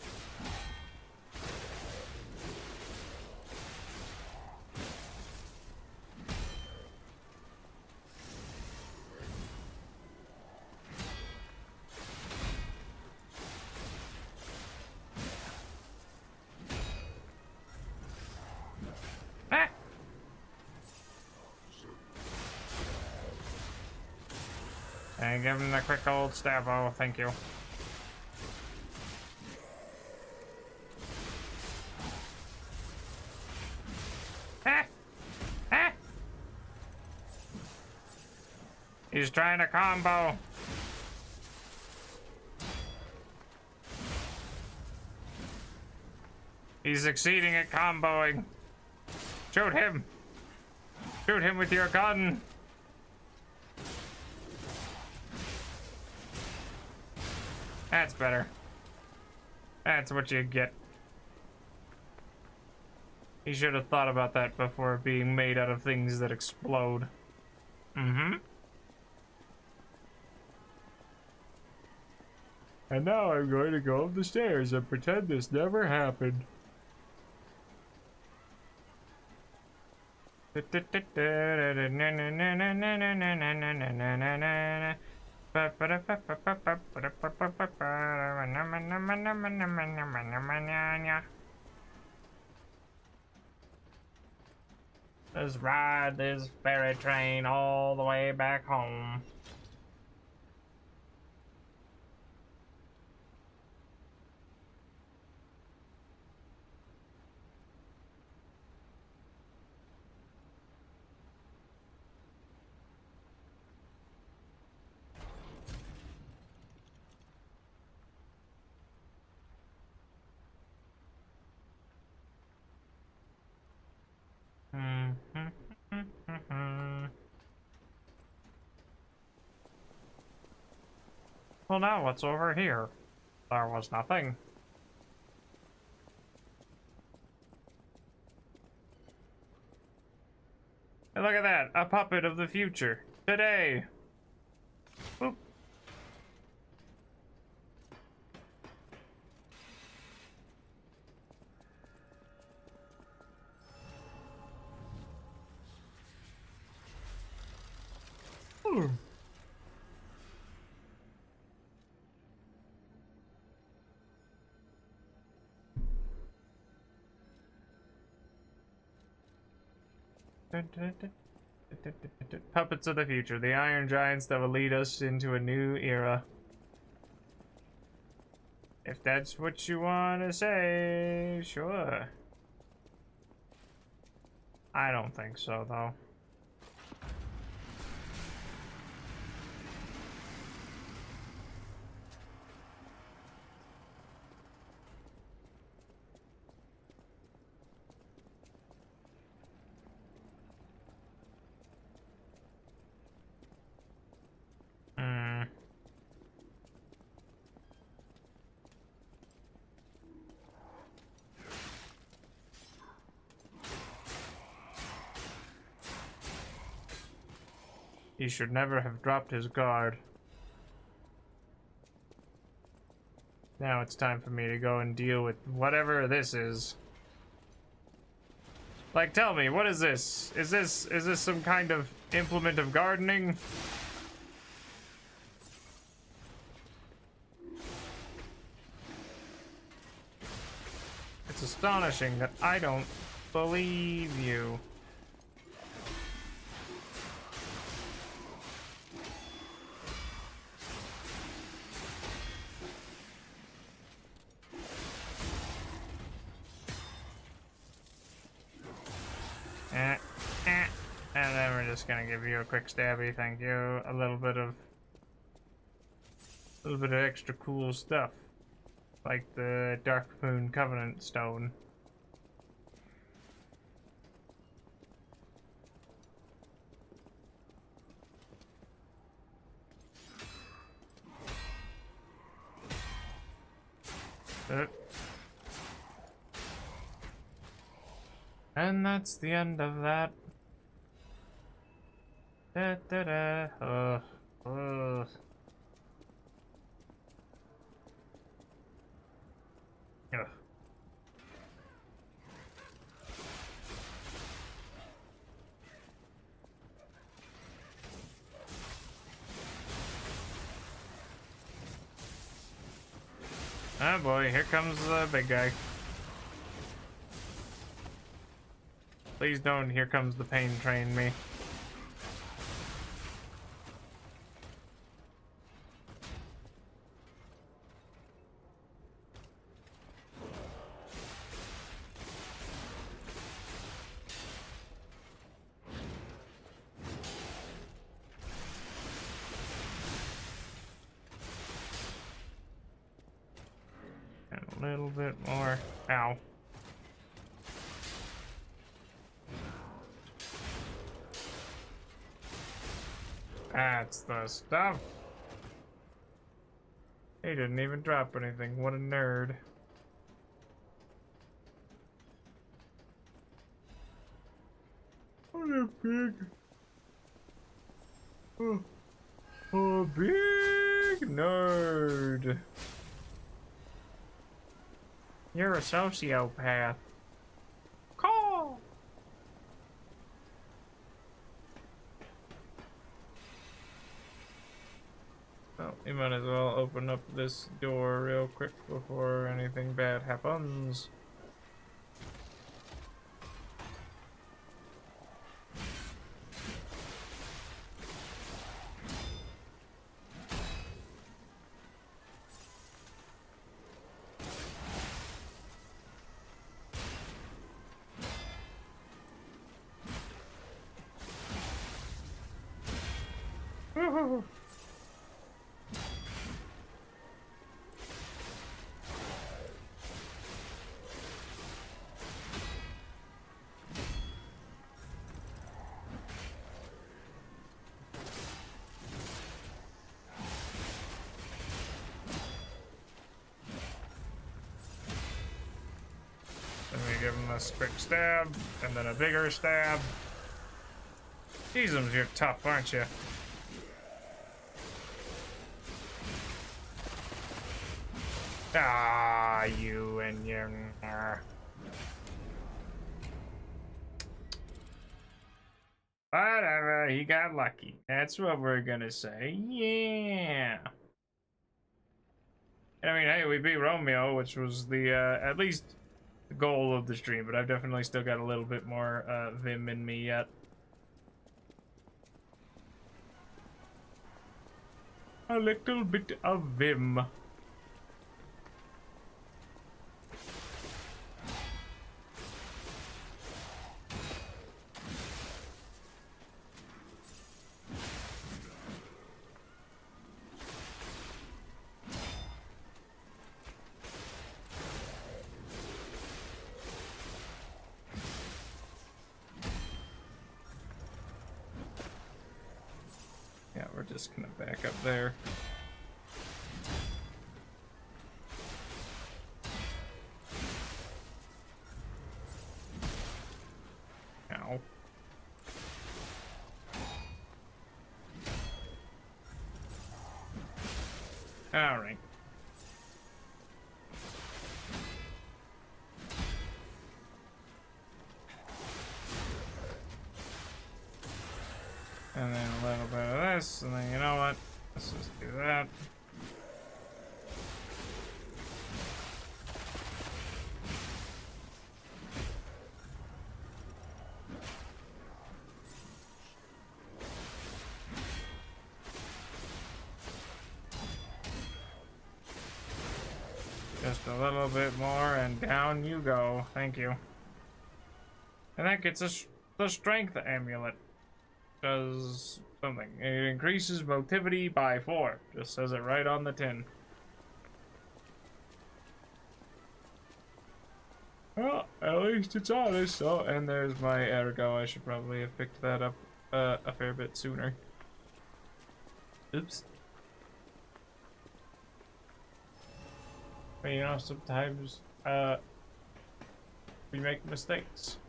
And give him the quick old stab. Oh, thank you. Ah! Ah! He's trying to combo. He's succeeding at comboing. Shoot him. Shoot him with your gun. That's better. That's what you get. He should have thought about that before being made out of things that explode. Mm-hmm. And now I'm going to go up the stairs and pretend this never happened. Let's ride this ferry train all the way back home. Well, now what's over here? There was nothing. Hey, look at that! A puppet of the future. Today! Boop. Ooh. Puppets of the future, the iron giants that will lead us into a new era. If that's what you want to say, sure. I don't think so, though. He should never have dropped his guard. Now it's time for me to go and deal with whatever this is. Like, tell me, what is this? Is this some kind of implement of gardening? It's astonishing that I don't believe you. And then we're just gonna give you a quick stabby, thank you. A little bit of extra cool stuff, like the Dark Moon Covenant Stone. And that's the end of that. Da, da, da. Ugh. Ugh. Ugh. Oh boy, here comes the big guy. Please don't, here comes the pain train me. And a little bit more. Ow. That's the stuff. He didn't even drop anything. What a nerd. What a big... a big nerd. You're a sociopath. Call! Well, you might as well open up this door real quick before anything bad happens. a quick stab, and then a bigger stab. Jesus, you're tough, aren't you? Ah, you and your... Whatever, he got lucky. That's what we're gonna say. Yeah. I mean, hey, we beat Romeo, which was the, at least the goal of the stream, but I've definitely still got a little bit more, vim in me yet. A little bit of vim. Yeah, we're just gonna back up there. Ow. All right. And then a little bit of this, and then you know what? Let's just do that. Just a little bit more, and down you go. Thank you. And that gets us the strength amulet. Does something. It increases motivity by 4. Just says it right on the tin. Well, at least it's honest. Oh, and there's my ergo. I should probably have picked that up a fair bit sooner. Oops. But you know, sometimes we make mistakes.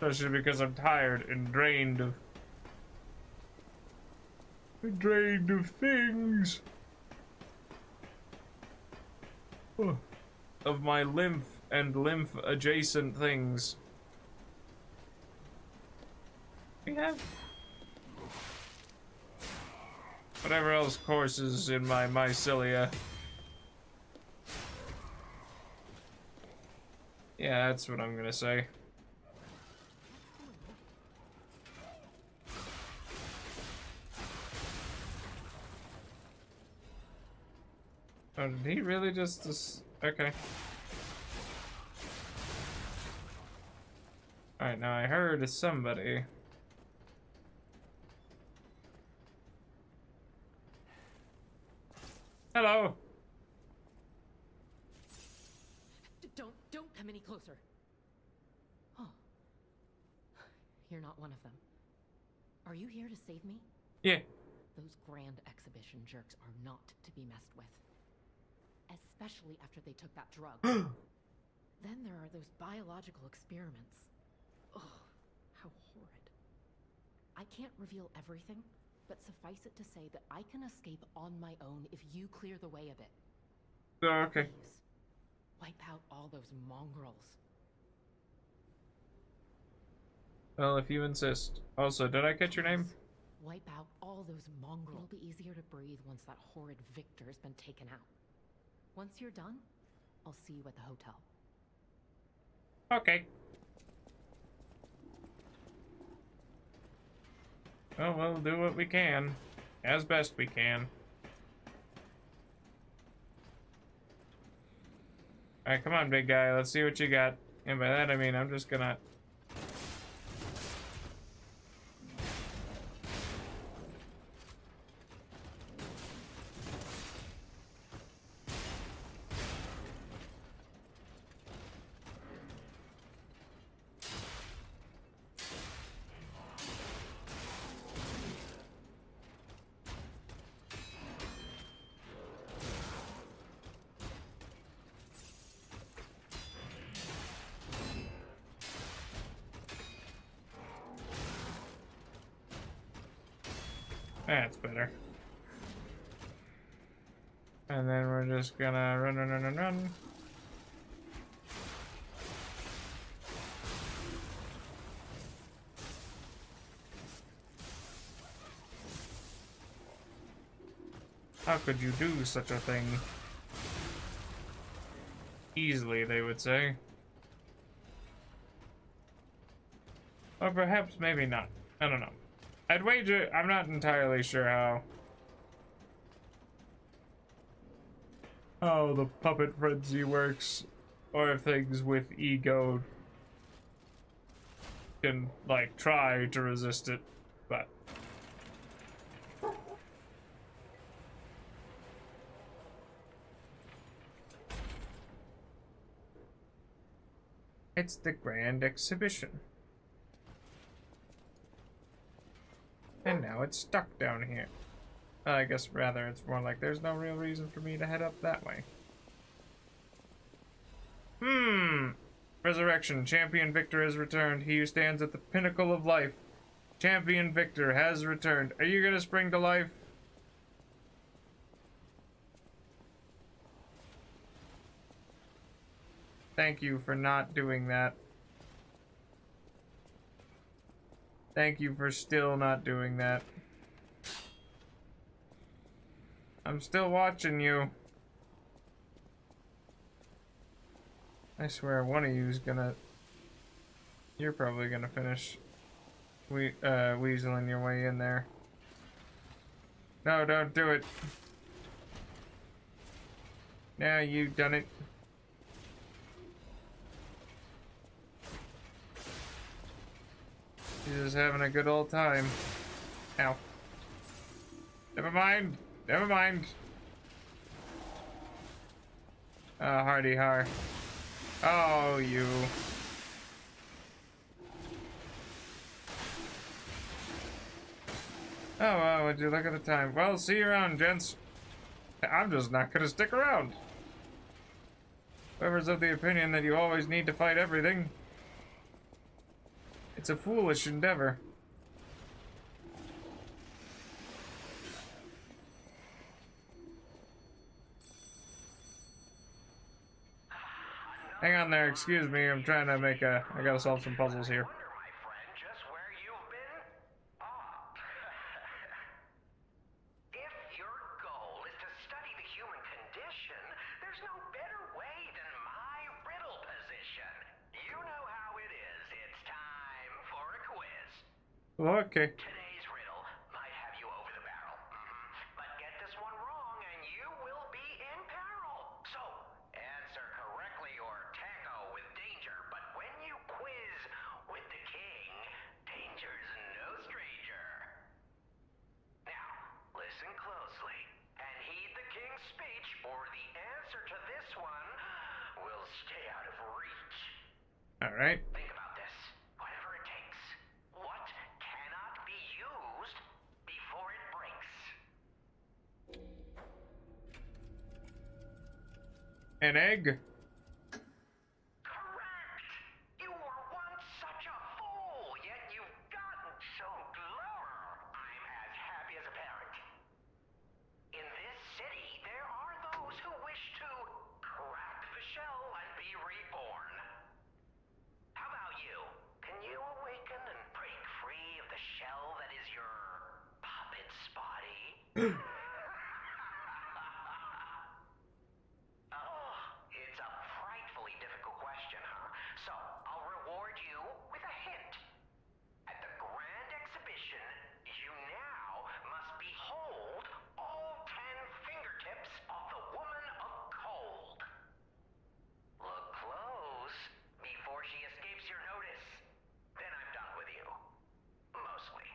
Especially because I'm tired and drained of things. Oh. Of my lymph and lymph adjacent things. We have whatever else courses in my mycelia. Yeah, that's what I'm gonna say. Oh, did he really just okay. Alright, now I heard somebody. Hello. Don't come any closer. Oh. You're not one of them. Are you here to save me? Yeah. Those grand exhibition jerks are not to be messed with. Especially after they took that drug. Then there are those biological experiments. Ugh, how horrid. I can't reveal everything, but suffice it to say that I can escape on my own if you clear the way a bit. Oh, okay. Please, wipe out all those mongrels. Well, if you insist. Also, did I catch your name? Wipe out all those mongrels. It'll be easier to breathe once that horrid Victor's been taken out. Once you're done, I'll see you at the hotel. Okay. Well, we'll do what we can. As best we can. Alright, come on, big guy. Let's see what you got. And by that, I mean, I'm just gonna... That's better. And then we're just gonna run. How could you do such a thing? Easily, they would say. Or perhaps maybe not. I don't know. I'd wager, I'm not entirely sure how the puppet frenzy works, or if things with ego can, like, try to resist it, but... It's the grand exhibition. And now it's stuck down here. I guess rather it's more like there's no real reason for me to head up that way. Resurrection. Champion Victor has returned. He who stands at the pinnacle of life. Champion Victor has returned. Are you gonna spring to life? Thank you for not doing that. Thank you for still not doing that. I'm still watching you. I swear one of you is gonna... You're probably gonna finish weaseling your way in there. No, don't do it. Now you've done it. She's just having a good old time. Ow. Never mind. Never mind. Hardy har. Oh, you. Oh, wow, would you look at the time? Well, see you around, gents. I'm just not gonna stick around. Whoever's of the opinion that you always need to fight everything, it's a foolish endeavor. Hang on there, excuse me, I'm trying to make I gotta solve some puzzles here. Okay. Today's riddle might have you over the barrel. But get this one wrong and you will be in peril. So, answer correctly or tango with danger. But when you quiz with the king, danger's no stranger. Now, listen closely and heed the king's speech, or the answer to this one will stay out of reach. All right. Think about this. Whatever it takes. What cannot be used before it breaks? An egg? Correct! You were once such a fool, yet you've gotten so clever. I'm as happy as a parent. In this city, there are those who wish to crack the shell and be reborn. How about you? Can you awaken and break free of the shell that is your puppet's body? Oh, it's a frightfully difficult question, huh? So, I'll reward you with a hint. At the grand exhibition, you now must behold all 10 fingertips of the woman of cold. Look close before she escapes your notice. Then I'm done with you. Mostly.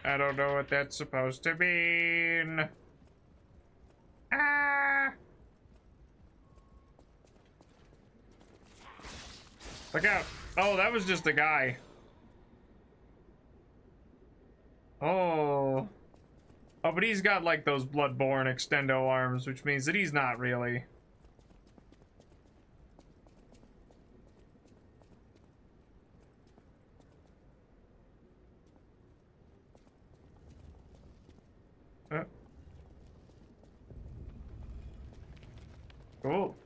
I don't know what that's supposed to mean. Ah! Look out. Oh, that was just a guy. Oh. Oh, but he's got like those Bloodborne extendo arms, which means that he's not really. Cool.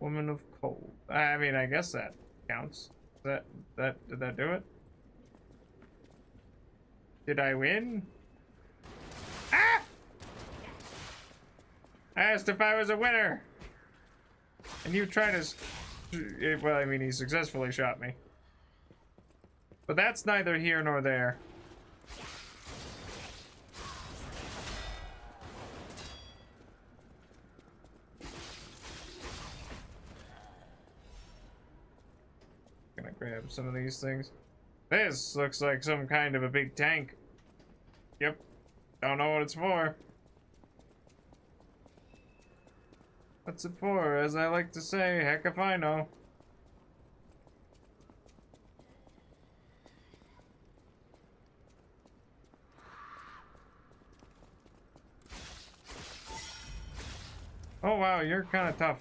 Woman of cold. I mean, I guess that counts. Did that do it? Did I win? Ah! I asked if I was a winner. And you tried to... Well, I mean, he successfully shot me. But that's neither here nor there. Gonna grab some of these things. This looks like some kind of a big tank. Yep. Don't know what it's for. What's it for? As I like to say, heck if I know. Oh wow, you're kind of tough.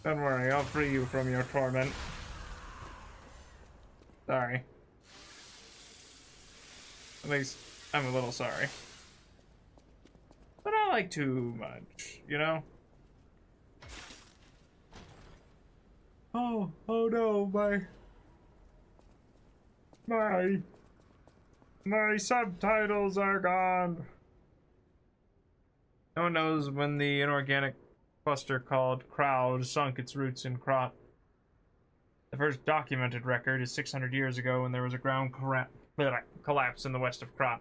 Don't worry, I'll free you from your torment. Sorry. At least, I'm a little sorry. But not like too much, you know? Oh no, my subtitles are gone. No one knows when the inorganic cluster called Crowd sunk its roots in Krot. The first documented record is 600 years ago when there was a ground collapse in the west of Krot.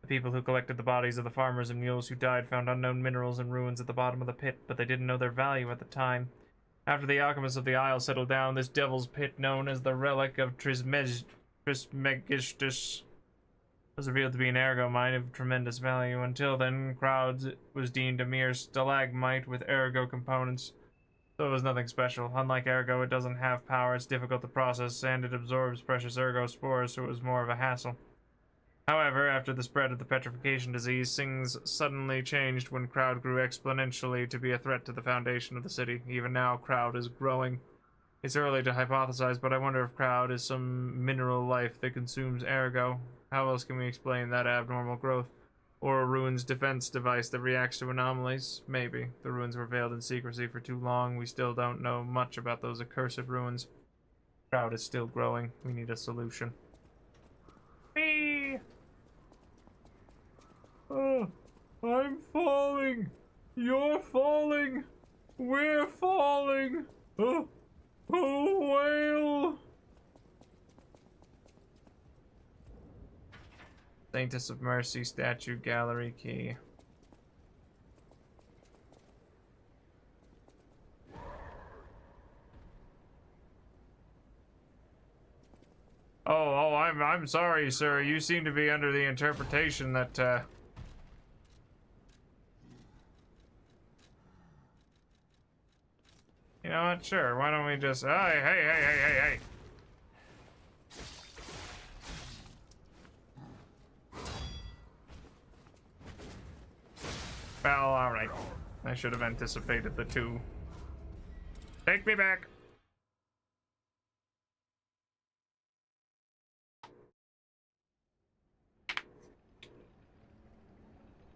The people who collected the bodies of the farmers and mules who died found unknown minerals and ruins at the bottom of the pit, but they didn't know their value at the time. After the alchemists of the Isle settled down, this devil's pit, known as the Relic of Trismegistus, was revealed to be an ergo mine of tremendous value. Until then, Crowds was deemed a mere stalagmite with ergo components, so it was nothing special. Unlike ergo, it doesn't have power, it's difficult to process, and it absorbs precious ergo spores, so it was more of a hassle. However, after the spread of the petrification disease, things suddenly changed when Crowd grew exponentially to be a threat to the foundation of the city. Even now, Crowd is growing. It's early to hypothesize, but I wonder if Crowd is some mineral life that consumes ergo. How else can we explain that abnormal growth? Or a ruin's defense device that reacts to anomalies? Maybe. The ruins were veiled in secrecy for too long. We still don't know much about those accursed ruins. Crowd is still growing. We need a solution. Me! Oh, I'm falling. You're falling. We're falling. Oh, whale. Saintess of Mercy statue gallery key. Oh, I'm sorry, sir. You seem to be under the interpretation that you know what? Sure. Why don't we just... Hey. Well, alright. I should have anticipated the two. Take me back.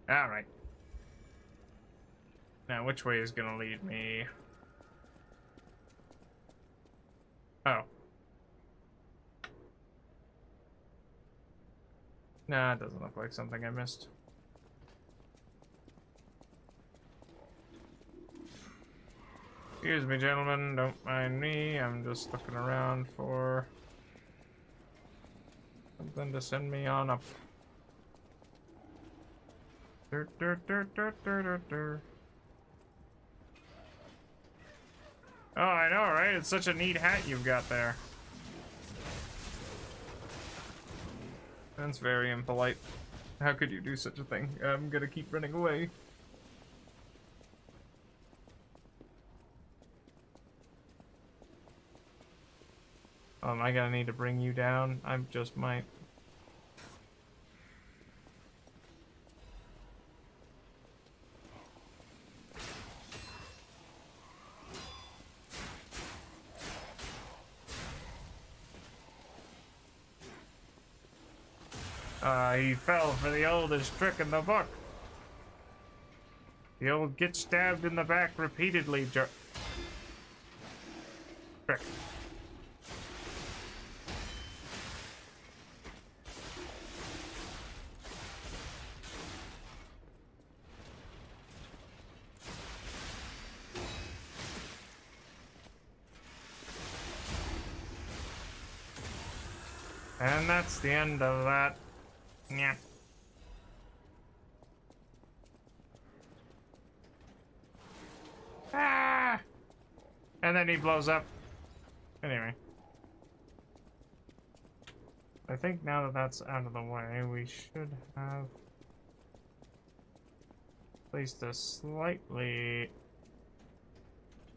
Alright. Now, which way is gonna lead me? Oh. Nah, it doesn't look like something I missed. Excuse me, gentlemen, don't mind me. I'm just looking around for something to send me on up. Oh, I know, right? It's such a neat hat you've got there. That's very impolite. How could you do such a thing? I'm gonna keep running away. Am I gonna need to bring you down? I just might. He fell for the oldest trick in the book. The old get stabbed in the back repeatedly trick. And that's the end of that. Yeah. Ah! And then he blows up. Anyway. I think now that that's out of the way, we should have at least a slightly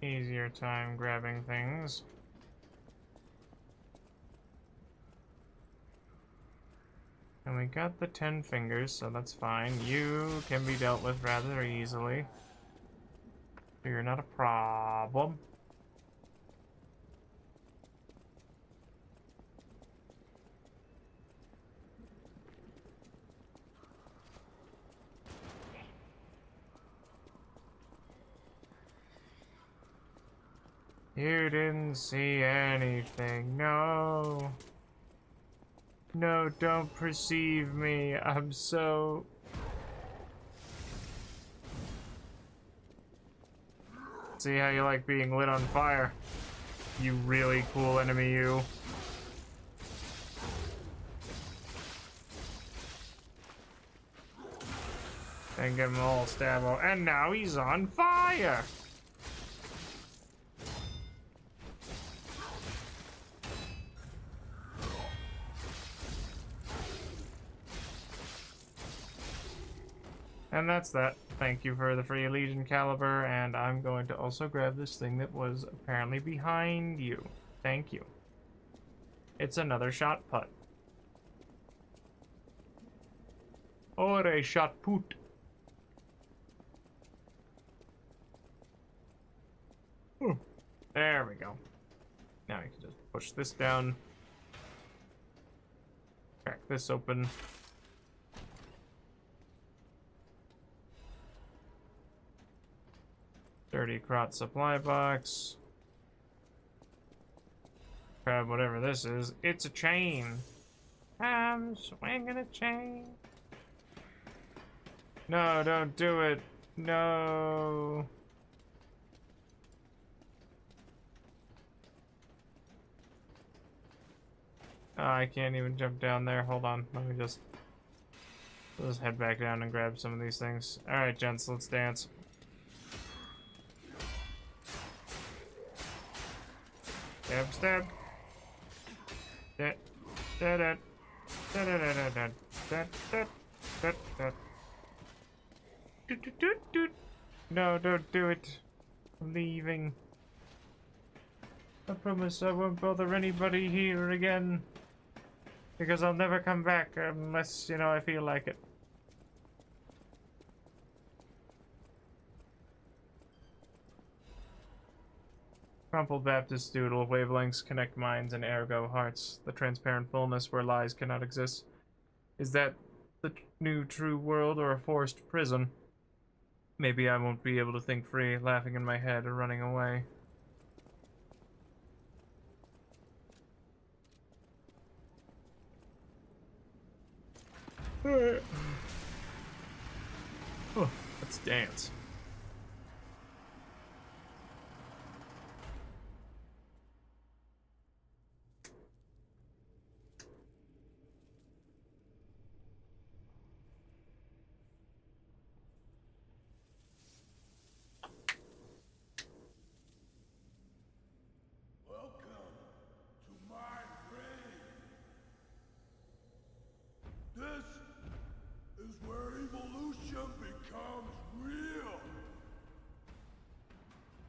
easier time grabbing things. And we got the 10 fingers, so that's fine. You can be dealt with rather easily. So you're not a problem. You didn't see anything, no. No, don't perceive me. I'm so... See how you like being lit on fire? You really cool enemy, you. And give him a little stabbo. And now he's on fire! And that's that. Thank you for the free Legion caliber, and I'm going to also grab this thing that was apparently behind you. Thank you. It's another shot put. Or a shot put. There we go. Now you can just push this down. Crack this open. Dirty Crot supply box. Grab whatever this is. It's a chain. I'm swinging a chain. No, don't do it. No. Oh, I can't even jump down there. Hold on. Let me just head back down and grab some of these things. Alright, gents, let's dance. Stab, stab. No, don't do it. I'm leaving. I promise I won't bother anybody here again. Because I'll never come back unless, you know, I feel like it. Crumpled Baptist doodle, wavelengths connect minds and ergo hearts. The transparent fullness where lies cannot exist. Is that the new true world or a forced prison? Maybe I won't be able to think free, laughing in my head or running away. Oh, let's dance.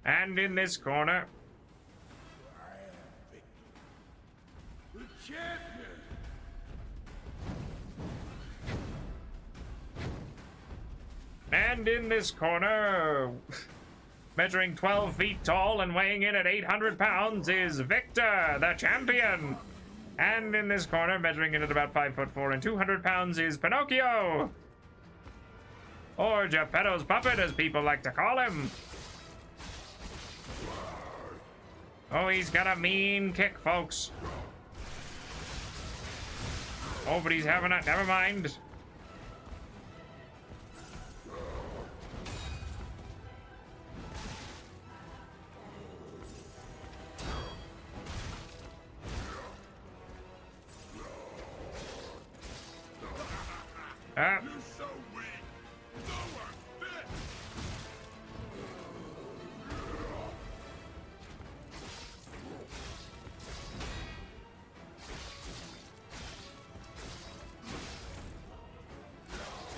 And in this corner, the champion. And in this corner, measuring 12 feet tall and weighing in at 800 pounds, is Victor, the champion. And in this corner, measuring in at about 5'4" and 200 pounds, is Pinocchio! Or Geppetto's puppet, as people like to call him. Oh, he's got a mean kick, folks. Oh, but he's having a... Never mind. Ah.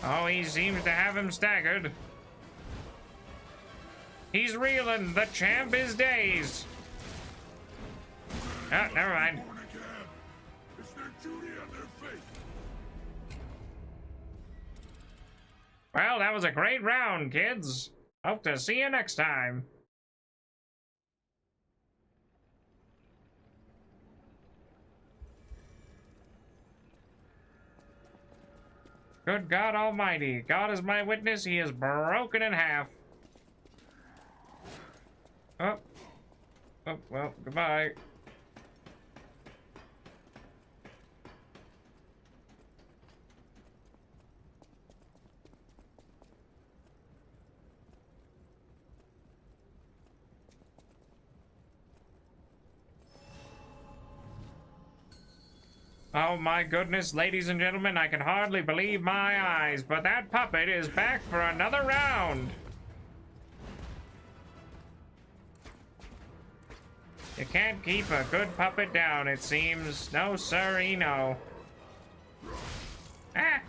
Oh, he seems to have him staggered. He's reeling. The champ is dazed. Ah, never mind. Well, that was a great round, kids. Hope to see you next time. Good God Almighty, God is my witness, he is broken in half. Oh. Oh, well, goodbye. Oh my goodness, ladies and gentlemen, I can hardly believe my eyes, but that puppet is back for another round. You can't keep a good puppet down, it seems. No, sirree, no. Ah!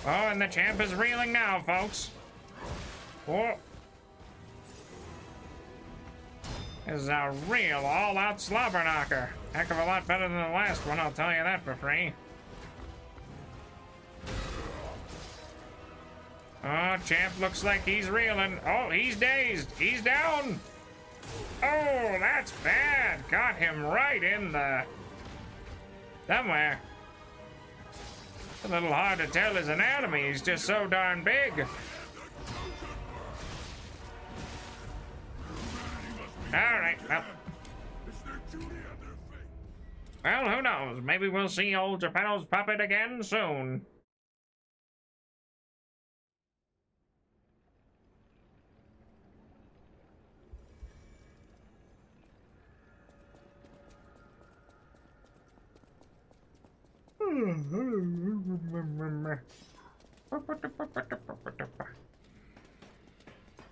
Oh, and the champ is reeling now, folks. Oh. This is a real all-out slobber knocker. Heck of a lot better than the last one, I'll tell you that for free. Oh, champ looks like he's reeling. Oh, he's dazed. He's down. Oh, that's bad. Got him right in the... somewhere. A little hard to tell his anatomy. He's just so darn big. Alright, well, who knows? Maybe we'll see old Geppetto's puppet again soon.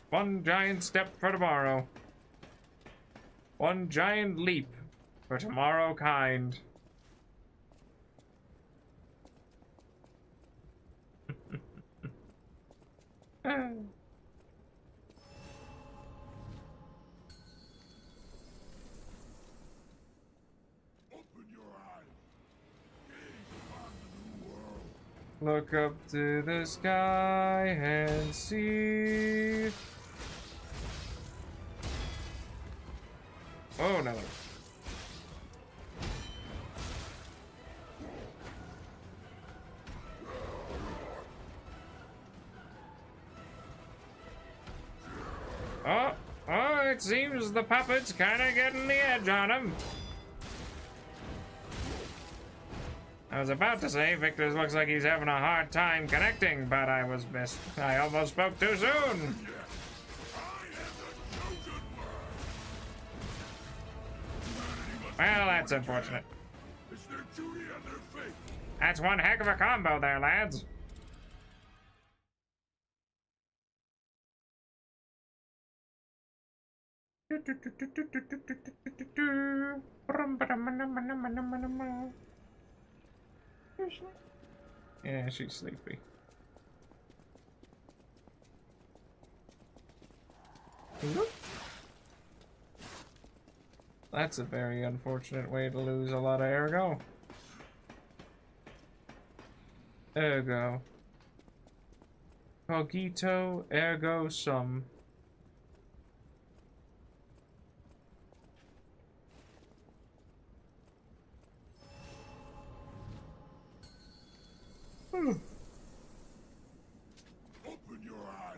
One giant step for tomorrow. One giant leap for tomorrow kind. Look up to the sky and see. Oh no. Oh, it seems the puppet's kind of getting the edge on him. I was about to say, Victor looks like he's having a hard time connecting, but I was missed. I almost spoke too soon. Well, that's unfortunate. That's one heck of a combo there, lads. Yeah, she's sleepy. That's a very unfortunate way to lose a lot of ergo. Ergo. Cogito ergo sum. Open your eyes.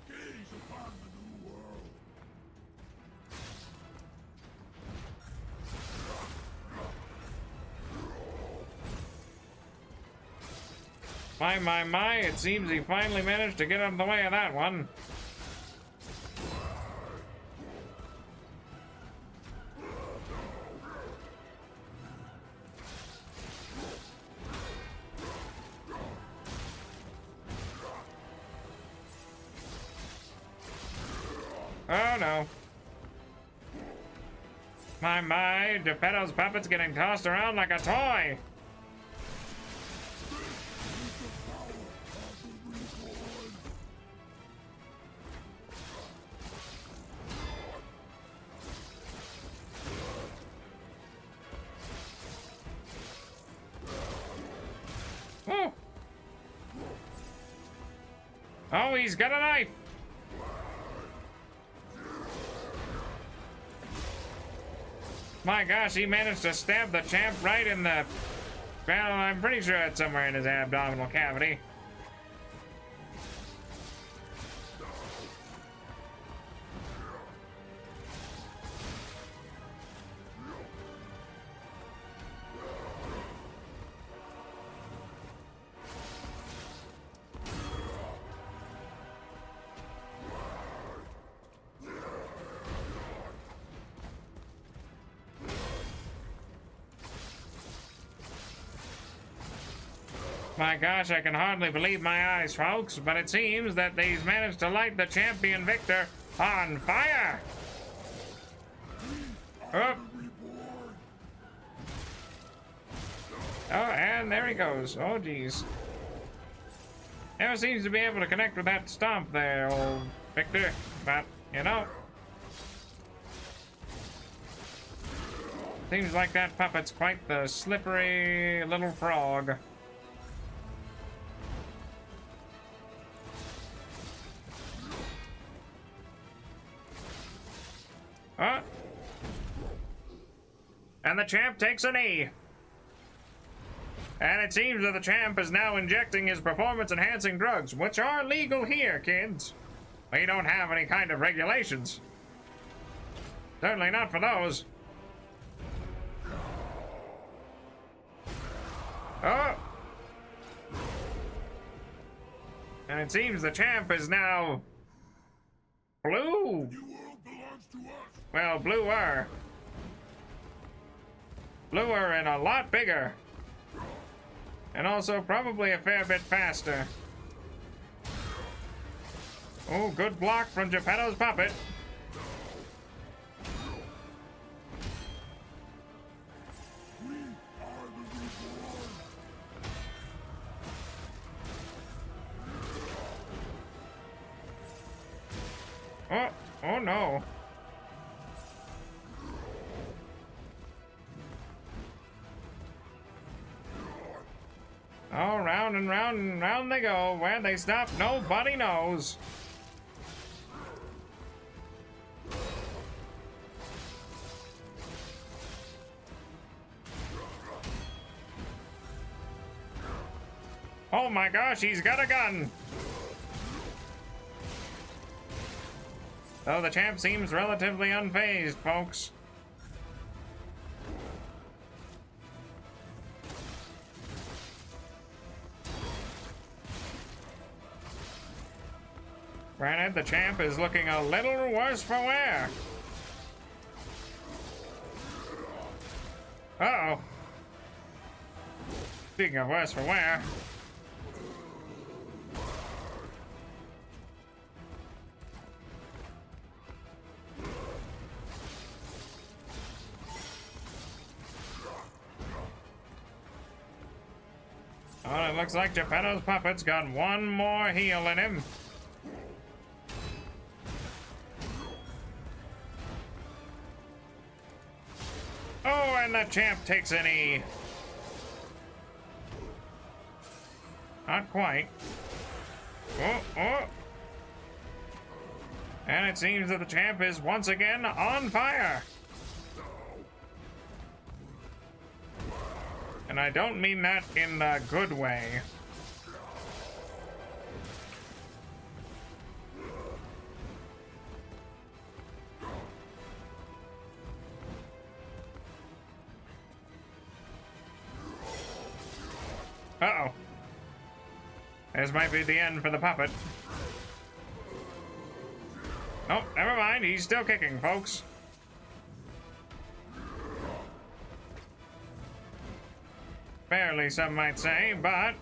Gaze upon the new world. My, it seems he finally managed to get out of the way of that one. Oh no. My, Geppetto's puppet's getting tossed around like a toy. Oh. Oh, he's got a knife. My gosh, he managed to stab the champ right in the... Well, I'm pretty sure it's somewhere in his abdominal cavity. My gosh, I can hardly believe my eyes, folks, but it seems that he's managed to light the champion Victor on fire! Oh. Oh, and there he goes. Oh, geez. Never seems to be able to connect with that stomp there, old Victor, but, you know. Seems like that puppet's quite the slippery little frog. Oh. And the champ takes a knee. And it seems that the champ is now injecting his performance-enhancing drugs, which are legal here, kids. We don't have any kind of regulations. Certainly not for those. Oh. And it seems the champ is now blue. Well, bluer. Bluer and a lot bigger. And also probably a fair bit faster. Oh, good block from Geppetto's puppet. Oh, oh no. Oh, round and round and round they go. Where they stop, nobody knows. Oh my gosh, he's got a gun. Though the champ seems relatively unfazed, folks. Granted, the champ is looking a little worse for wear. Uh-oh. Speaking of worse for wear. it looks like Geppetto's puppet's got one more heel in him. Oh, and the champ takes an E. Not quite. Oh, oh. And it seems that the champ is once again on fire. And I don't mean that in a good way. Uh-oh. This might be the end for the puppet. Oh, never mind. He's still kicking, folks. Barely, some might say, but...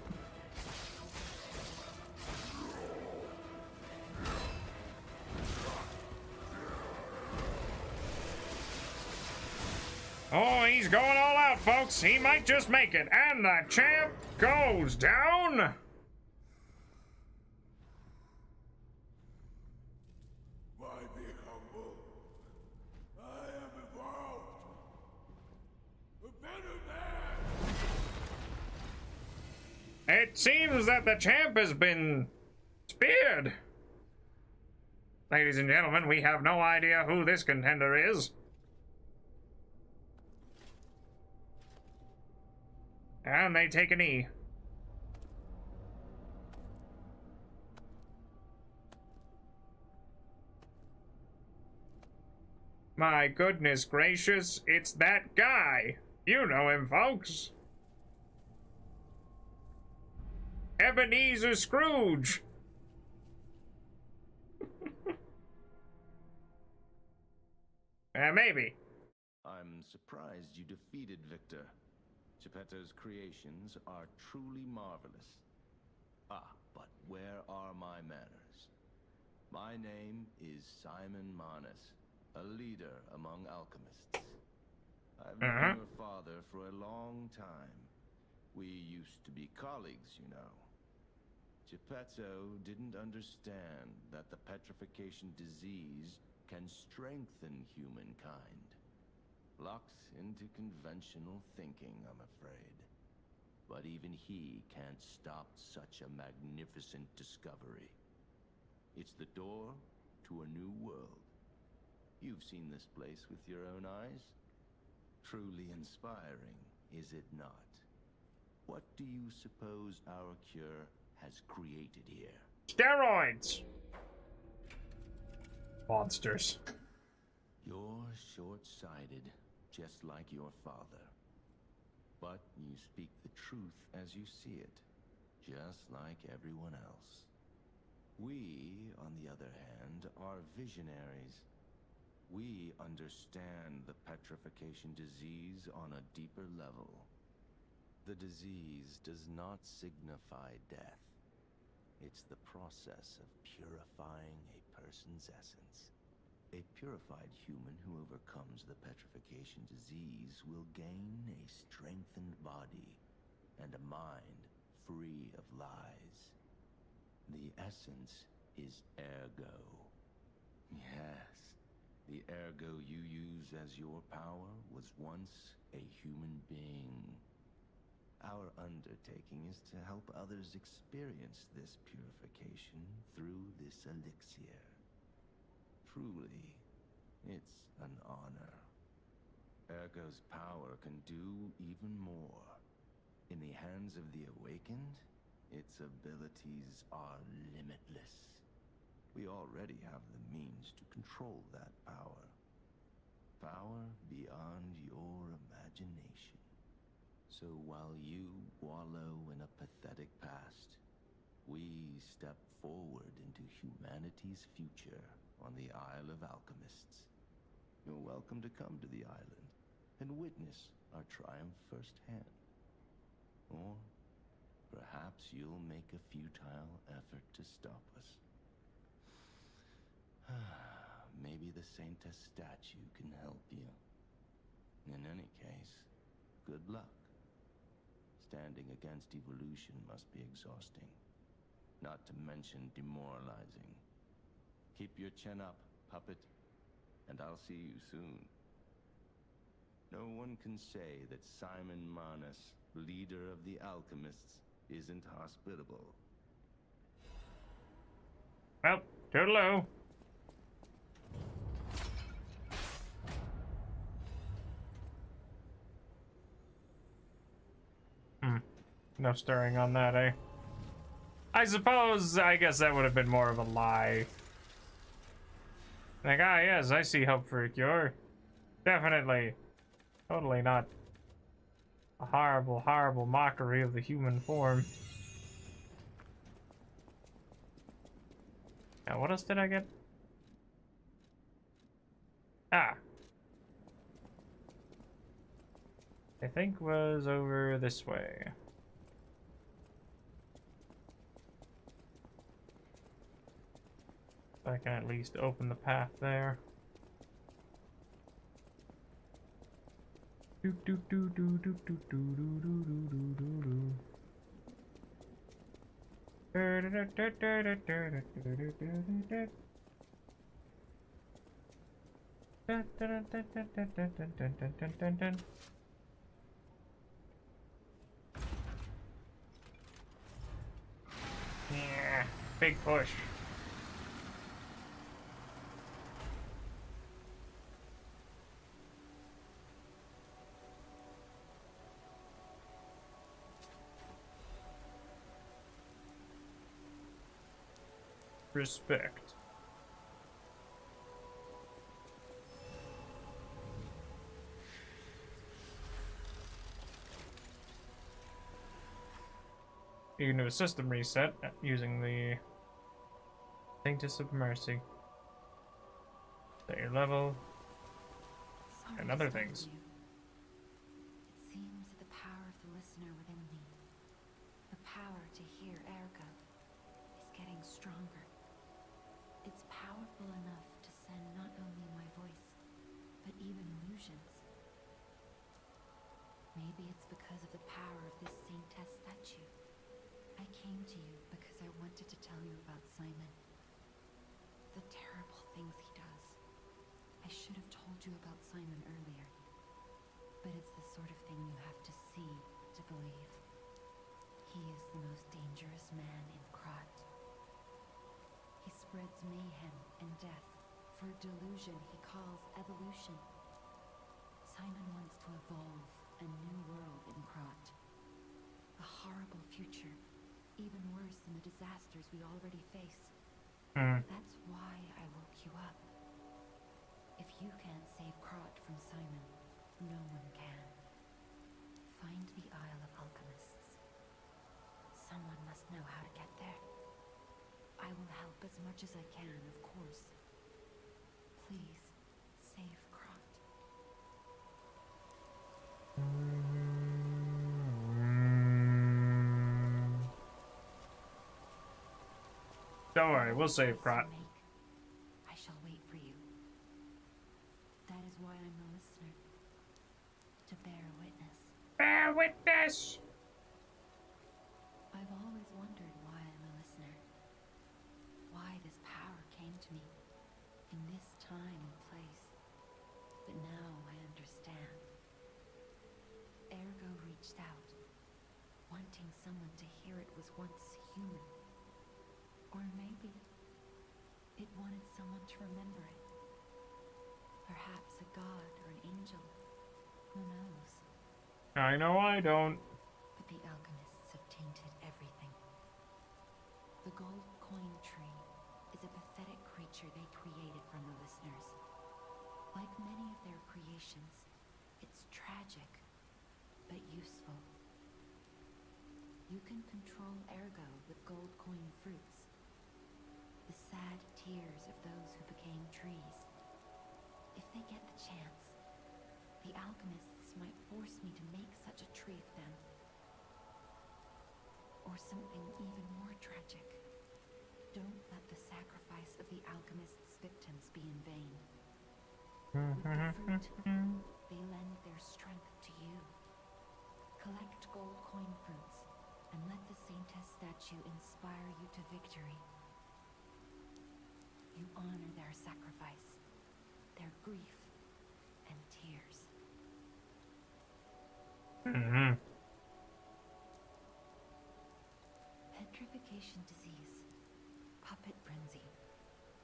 oh, he's going all out, folks. He might just make it. And the champ goes down. Why be humble? I am evolved. A better man. It seems that the champ has been speared. Ladies and gentlemen, we have no idea who this contender is. And they take a knee. My goodness gracious, it's that guy. You know him, folks. Ebenezer Scrooge. Maybe. I'm surprised you defeated Victor. Geppetto's creations are truly marvelous. Ah, but where are my manners? My name is Simon Manus, a leader among alchemists. I've known your father for a long time. We used to be colleagues, you know. Geppetto didn't understand that the petrification disease can strengthen humankind. Locked into conventional thinking, I'm afraid. But even he can't stop such a magnificent discovery. It's the door to a new world. You've seen this place with your own eyes. Truly inspiring, is it not? What do you suppose our cure has created here? Steroids! Monsters. You're short-sighted, just like your father. But you speak the truth as you see it, just like everyone else. We, on the other hand, are visionaries. We understand the petrification disease on a deeper level. The disease does not signify death. It's the process of purifying a person's essence. A purified human who overcomes the petrification disease will gain a strengthened body and a mind free of lies. The essence is ergo. Yes, the ergo you use as your power was once a human being. Our undertaking is to help others experience this purification through this elixir. Truly, it's an honor. Ergo's power can do even more. In the hands of the awakened, its abilities are limitless. We already have the means to control that power. Power beyond your imagination. So while you wallow in a pathetic past, we step forward into humanity's future on the Isle of Alchemists. You're welcome to come to the island and witness our triumph firsthand. Or perhaps you'll make a futile effort to stop us. Maybe the Saintess statue can help you. In any case, good luck. standing against evolution must be exhausting. Not to mention demoralizing. Keep your chin up, puppet, and I'll see you soon. No one can say that Simon Manus, leader of the alchemists, isn't hospitable. Well, toodaloo. No stirring on that, eh? I guess that would have been more of a lie. Like, ah, yes, I see hope for a cure. Definitely. Totally not a horrible, horrible mockery of the human form. Now, what else did I get? Ah. I think was over this way. I can at least open the path there. Do do do do do do do do do do do do. Yeah, big push. Respect. You can do a system reset using the Sanctus of Mercy. Set your level and other things. It seems that the power of the listener within me, the power to hear ergo, is getting stronger. It's powerful enough to send not only my voice, but even illusions. Maybe it's because of the power of this saintess statue. I came to you because I wanted to tell you about Simon. The terrible things he does. I should have told you about Simon earlier. But it's the sort of thing you have to see to believe. He is the most dangerous man in Krat. He spreads mayhem and death for a delusion he calls evolution. Simon wants to evolve a new world in Krat. A horrible future, even worse than the disasters we already face. That's why I woke you up. If you can't save Krat from Simon, no one can. Find the Isle of Alchemists. Someone must know how to get there. I will help as much as I can, of course. Please, save Krat. Don't worry, we'll save Krat. I shall wait for you. That is why I'm a listener. To bear witness. Bear witness! I've always wondered why I'm a listener. Why this power came to me in this time and place. But now I understand. Ergo reached out, wanting someone to hear it was once human. Or maybe it wanted someone to remember it. Perhaps a god or an angel. Who knows? I know I don't. But the alchemists have tainted everything. The gold coin tree is a pathetic creature they created from the listeners. Like many of their creations, it's tragic, but useful. You can control ergo with gold coin fruits. The sad tears of those who became trees. If they get the chance, the alchemists might force me to make such a tree for them. Or something even more tragic. Don't let the sacrifice of the alchemists' victims be in vain. With the fruit, they lend their strength to you. Collect gold coin fruits, and let the Saintess statue inspire you to victory. You honor their sacrifice, their grief, and tears. Mm-hmm. Petrification disease, puppet frenzy,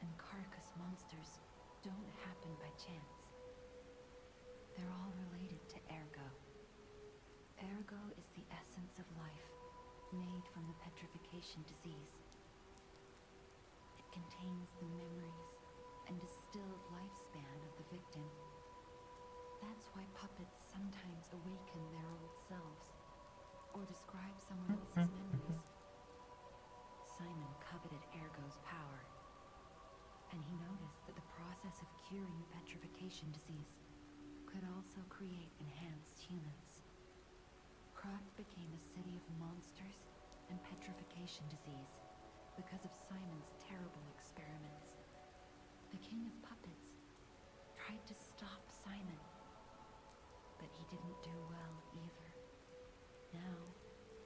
and carcass monsters don't happen by chance. They're all related to ergo. Ergo is the essence of life, made from the petrification disease. It contains the memories and distilled lifespan of the victim. That's why puppets sometimes awaken their old selves, or describe someone else's memories. Simon coveted Ergo's power, and he noticed that the process of curing petrification disease could also create enhanced humans. Krot became a city of monsters and petrification disease because of Simon's terrible experiments. The king of puppets tried to stop Simon, but he didn't do well either. Now,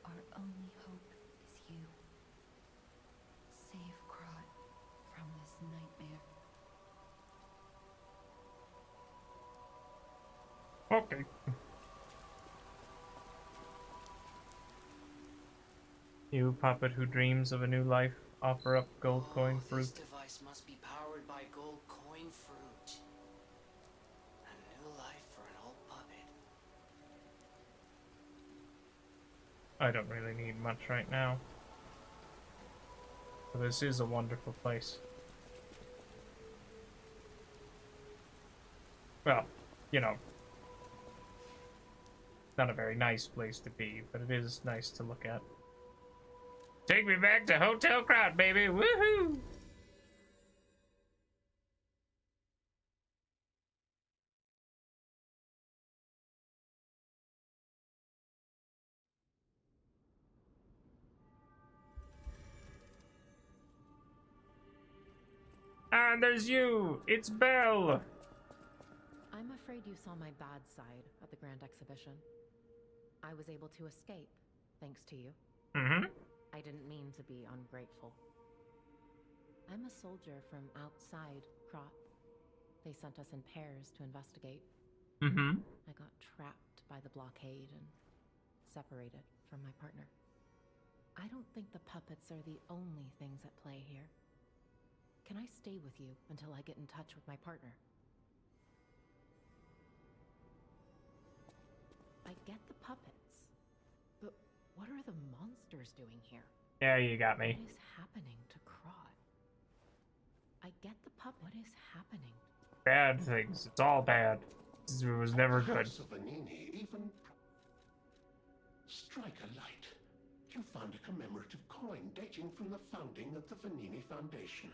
our only hope is you. Save Krot from this nightmare. Okay. You puppet who dreams of a new life, offer up gold coin fruit. This device must be powered by gold coin fruit. A new life for an old puppet. I don't really need much right now. But this is a wonderful place. Well, you know, not a very nice place to be, but it is nice to look at. Take me back to Hotel Krot, baby! Woohoo! And there's you! It's Belle! I'm afraid you saw my bad side at the Grand Exhibition. I was able to escape, thanks to you. Mm-hmm. I didn't mean to be ungrateful. I'm a soldier from outside Krot. They sent us in pairs to investigate. Mm-hmm. I got trapped by the blockade and separated from my partner. I don't think the puppets are the only things at play here. Can I stay with you until I get in touch with my partner? I get the puppets, but what are the monsters doing here? Yeah, you got me. What is happening to Krot? I get the puppet. What is happening? Bad things. It's all bad. It was never good. Even strike a light. You found a commemorative coin dating from the founding of the Vanini Foundation.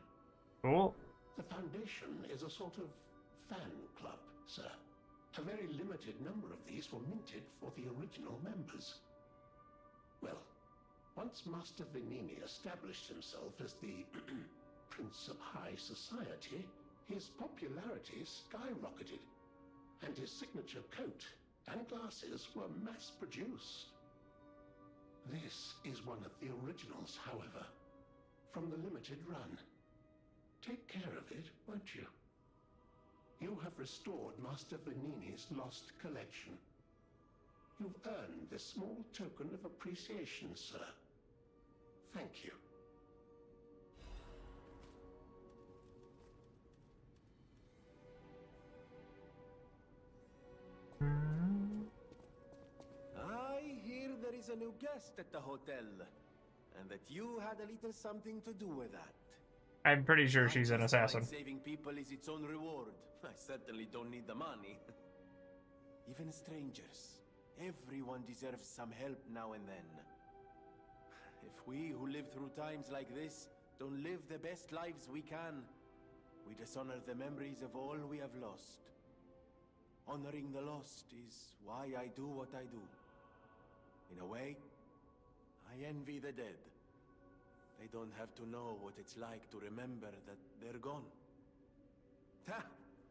Cool. The Foundation is a sort of fan club, sir. A very limited number of these were minted for the original members. Well, once Master Vanini established himself as the Prince of High Society, his popularity skyrocketed, and his signature coat and glasses were mass-produced. This is one of the originals, however, from the limited run. Take care of it, won't you? You have restored Master Vanini's lost collection. You've earned this small token of appreciation, sir. Thank you. I hear there is a new guest at the hotel, and that you had a little something to do with that. I'm pretty sure she's an assassin. Saving people is its own reward. I certainly don't need the money. Even strangers. Everyone deserves some help now and then. If we who live through times like this don't live the best lives we can, we dishonor the memories of all we have lost. Honoring the lost is why I do what I do. In a way, I envy the dead. They don't have to know what it's like to remember that they're gone. Ha!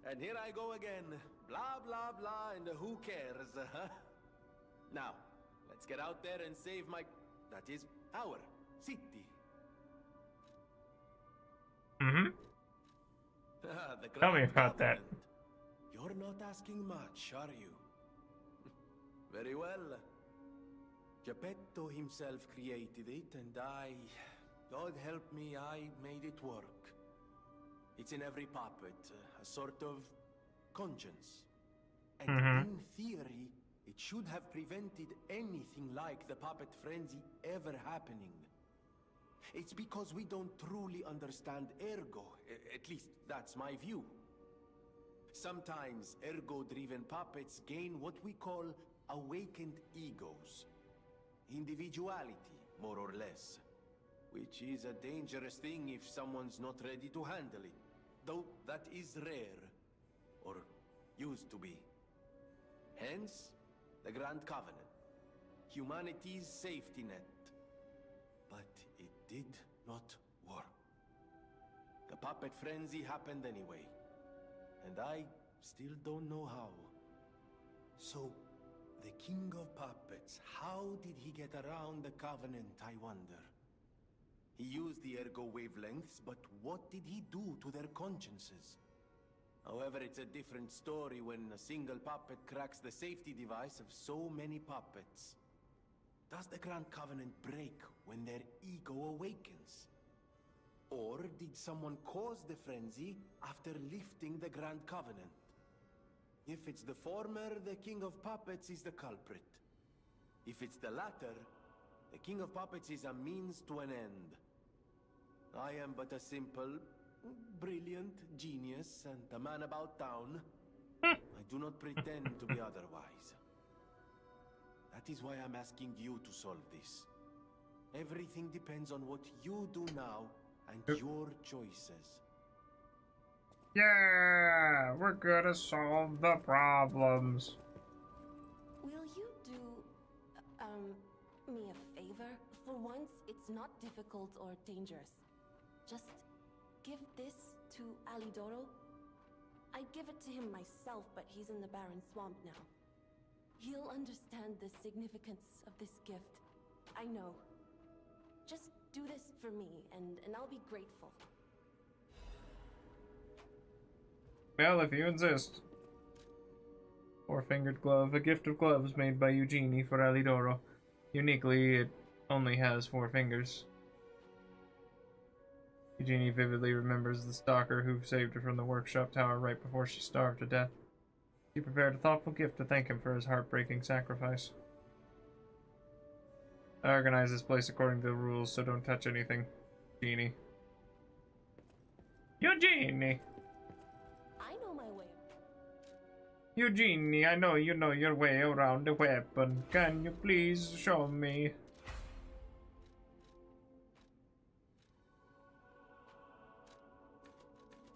And here I go again. Blah, blah, blah, and who cares, huh? Now, Let's get out there and save my... that is, our city. Mm-hmm. The Tell me Grand about that. Covenant. You're not asking much, are you? Very well. Geppetto himself created it, and God help me, I made it work. It's in every puppet, a sort of conscience. And in theory, it should have prevented anything like the puppet frenzy ever happening. It's because we don't truly understand ergo. At least, that's my view. Sometimes ergo-driven puppets gain what we call awakened egos. Individuality, more or less. Which is a dangerous thing if someone's not ready to handle it. Though that is rare. Or used to be. Hence, the Grand Covenant. Humanity's safety net. But it did not work. The puppet frenzy happened anyway. And I still don't know how. So, the King of Puppets, how did he get around the Covenant, I wonder? He used the ergo wavelengths, but what did he do to their consciences? However, it's a different story when a single puppet cracks the safety device of so many puppets. Does the Grand Covenant break when their ego awakens? Or did someone cause the frenzy after lifting the Grand Covenant? If it's the former, the King of Puppets is the culprit. If it's the latter, the King of Puppets is a means to an end. I am but a simple, brilliant genius and a man about town. I do not pretend to be otherwise. That is why I'm asking you to solve this. Everything depends on what you do now and your choices. Yeah, we're gonna solve the problems. Will you do, me a favor? For once, it's not difficult or dangerous. Just give this to Alidoro. I'd give it to him myself, but he's in the Barren Swamp now. He'll understand the significance of this gift. I know. Just do this for me, and I'll be grateful. Well, if you insist. Four-fingered glove, a gift of gloves made by Eugenie for Alidoro. Uniquely, it only has 4 fingers. Eugenie vividly remembers the stalker who saved her from the workshop tower right before she starved to death. She prepared a thoughtful gift to thank him for his heartbreaking sacrifice. I organize this place according to the rules, so don't touch anything, Genie. Eugenie! I know my way. Eugenie, I know you know your way around the weapon. Can you please show me?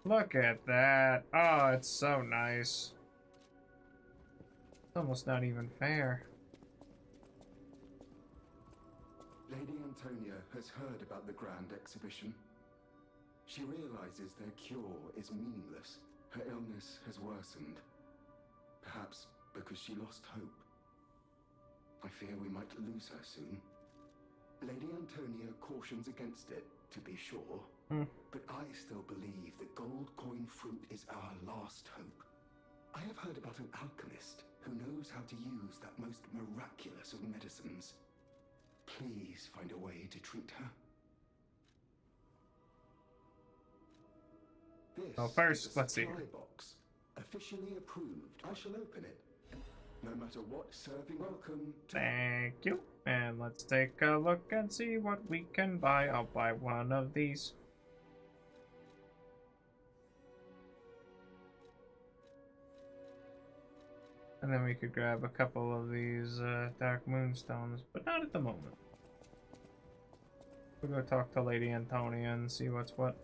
Look at that. Oh, it's so nice. It's almost not even fair. Lady Antonia has heard about the Grand Exhibition. She realizes their cure is meaningless. Her illness has worsened. Perhaps because she lost hope. I fear we might lose her soon. Lady Antonia cautions against it, to be sure. But I still believe the gold coin fruit is our last hope. I have heard about an alchemist who knows how to use that most miraculous of medicines. Please find a way to treat her. This well, first, is a let's see. supply box, officially approved. I shall open it. No matter what serving, welcome to... Thank you. And let's take a look and see what we can buy. I'll buy one of these. And then we could grab a couple of these dark moonstones, but not at the moment. We'll go talk to Lady Antonia and see what's what.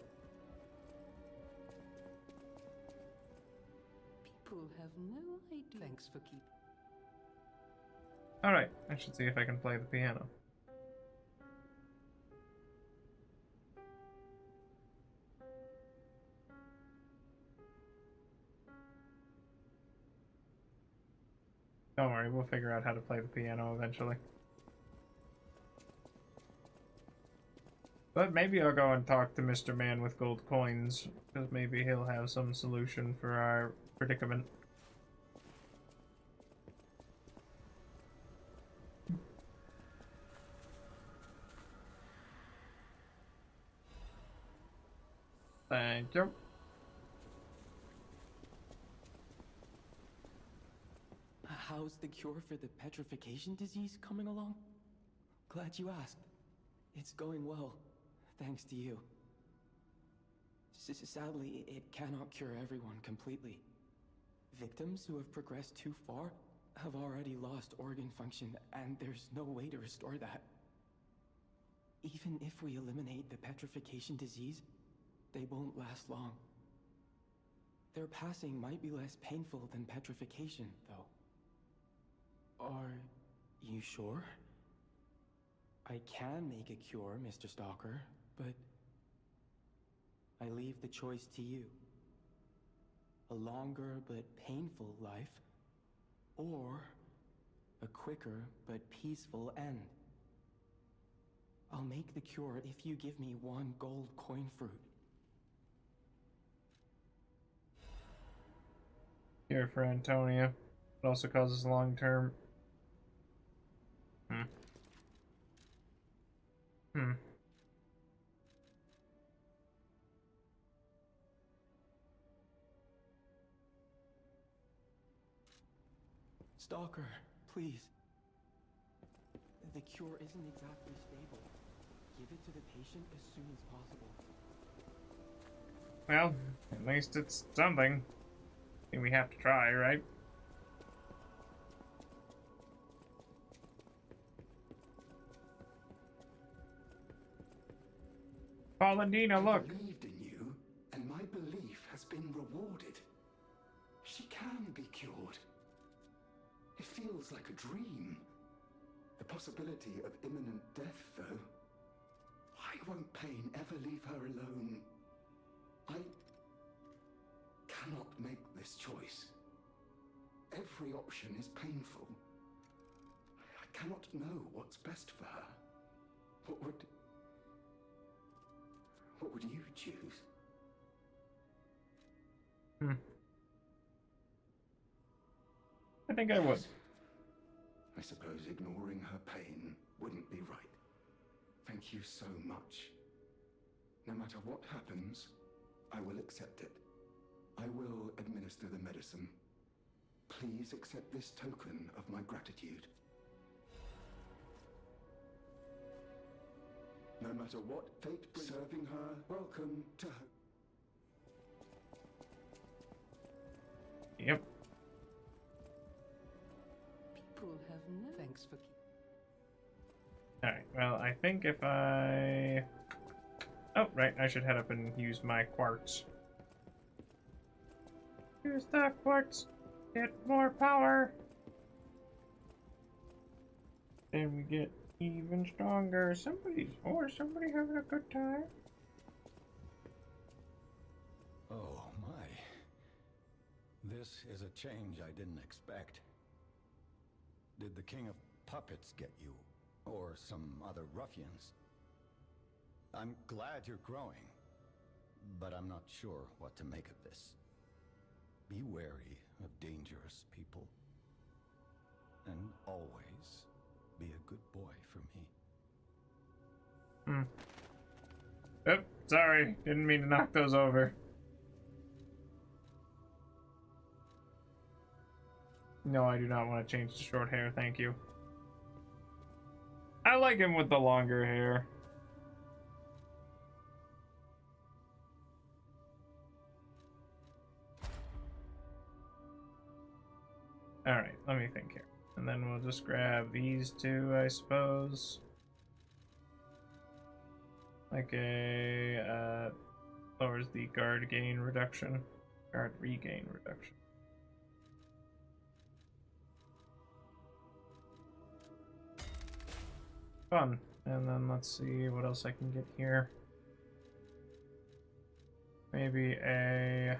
People have no idea. Thanks for keeping. Alright, I should see if I can play the piano. Don't worry, we'll figure out how to play the piano eventually. But maybe I'll go and talk to Mr. Man with gold coins, because maybe he'll have some solution for our predicament. Thank you. How's the cure for the petrification disease coming along? Glad you asked. It's going well, thanks to you. Sadly, it cannot cure everyone completely. Victims who have progressed too far have already lost organ function, and there's no way to restore that. Even if we eliminate the petrification disease, they won't last long. Their passing might be less painful than petrification, though. Are you sure? I can make a cure, Mr. Stalker, but I leave the choice to you. A longer but painful life, or a quicker but peaceful end. I'll make the cure if you give me 1 gold coin fruit. Here for Antonia. It also causes long-term. Stalker, please. The cure isn't exactly stable. Give it to the patient as soon as possible. Well, at least it's something. I think we have to try, right? Paulandina, look! I believed in you, and my belief has been rewarded. She can be cured. It feels like a dream. The possibility of imminent death, though. Why won't pain ever leave her alone? I cannot make this choice. Every option is painful. I cannot know what's best for her. What would you choose? I think I would. I suppose ignoring her pain wouldn't be right. Thank you so much. No matter what happens, I will accept it. I will administer the medicine. Please accept this token of my gratitude. No matter what fate brings, serving her, welcome to her. Yep. People have no thanks for. Alright, well, I think if I... Oh, right, I should head up and use my quartz. Use the quartz. Get more power. Then we get even stronger. Somebody having a good time. Oh my. This is a change I didn't expect. Did the King of Puppets get you? Or some other ruffians? I'm glad you're growing, but I'm not sure what to make of this. Be wary of dangerous people. And always be a good boy for me. Oh, sorry. Didn't mean to knock those over. No, I do not want to change to short hair, thank you. I like him with the longer hair. Alright, let me think here. And then we'll just grab these two, I suppose. Like a, lowers the guard gain reduction. Guard regain reduction. Fun. And then let's see what else I can get here. Maybe a...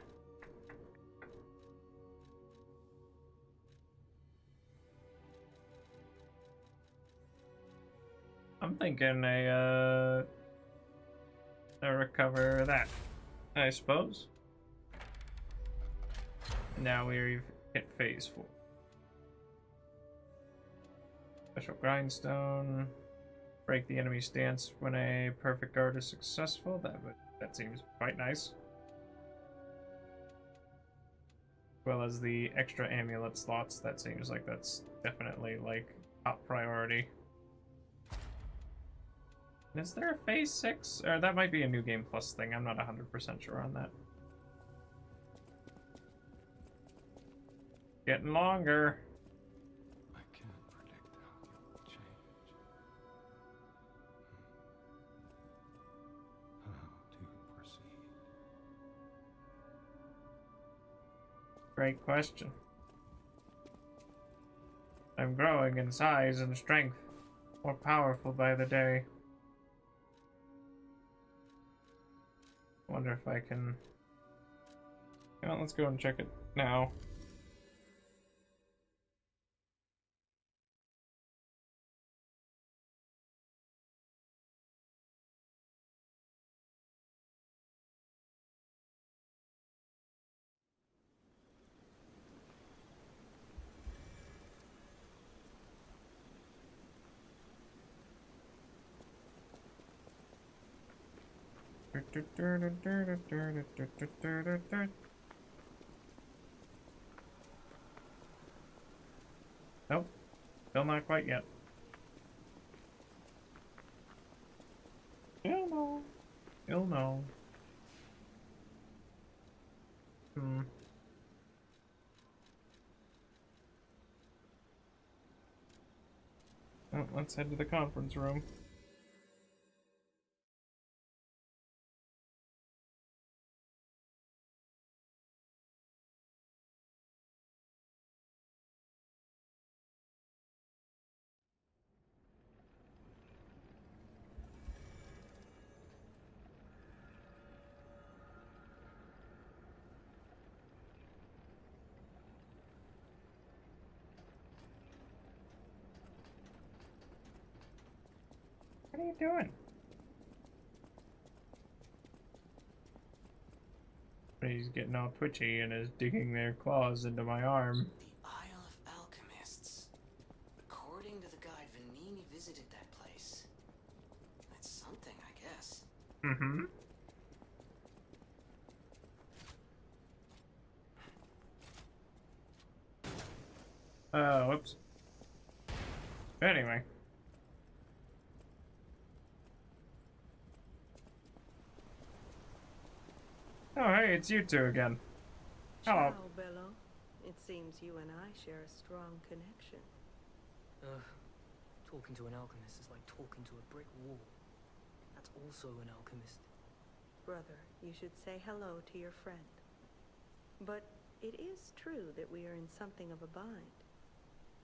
I'm thinking a, recover that, I suppose. Now we've hit phase 4. Special grindstone. Break the enemy stance when a perfect guard is successful. That seems quite nice. As well as the extra amulet slots. That seems like that's definitely like top priority. Is there a phase 6? Or that might be a new game plus thing. I'm not 100% sure on that. Getting longer. I can't predict how you'll change. How to proceed? Great question. I'm growing in size and strength, more powerful by the day. Wonder if I can... Well, let's go and check it now. Nope, still not quite yet. Still no. Still no. Well, let's head to the conference room. What are you doing? He's getting all twitchy and is digging their claws into my arm. The Isle of Alchemists. According to the guide, Vanini visited that place. That's something, I guess. Mm-hmm. Whoops. Anyway. Oh, hey, it's you two again. Hello. Ciao, Bello. It seems you and I share a strong connection. Talking to an alchemist is like talking to a brick wall. That's also an alchemist. Brother, you should say hello to your friend. But it is true that we are in something of a bind.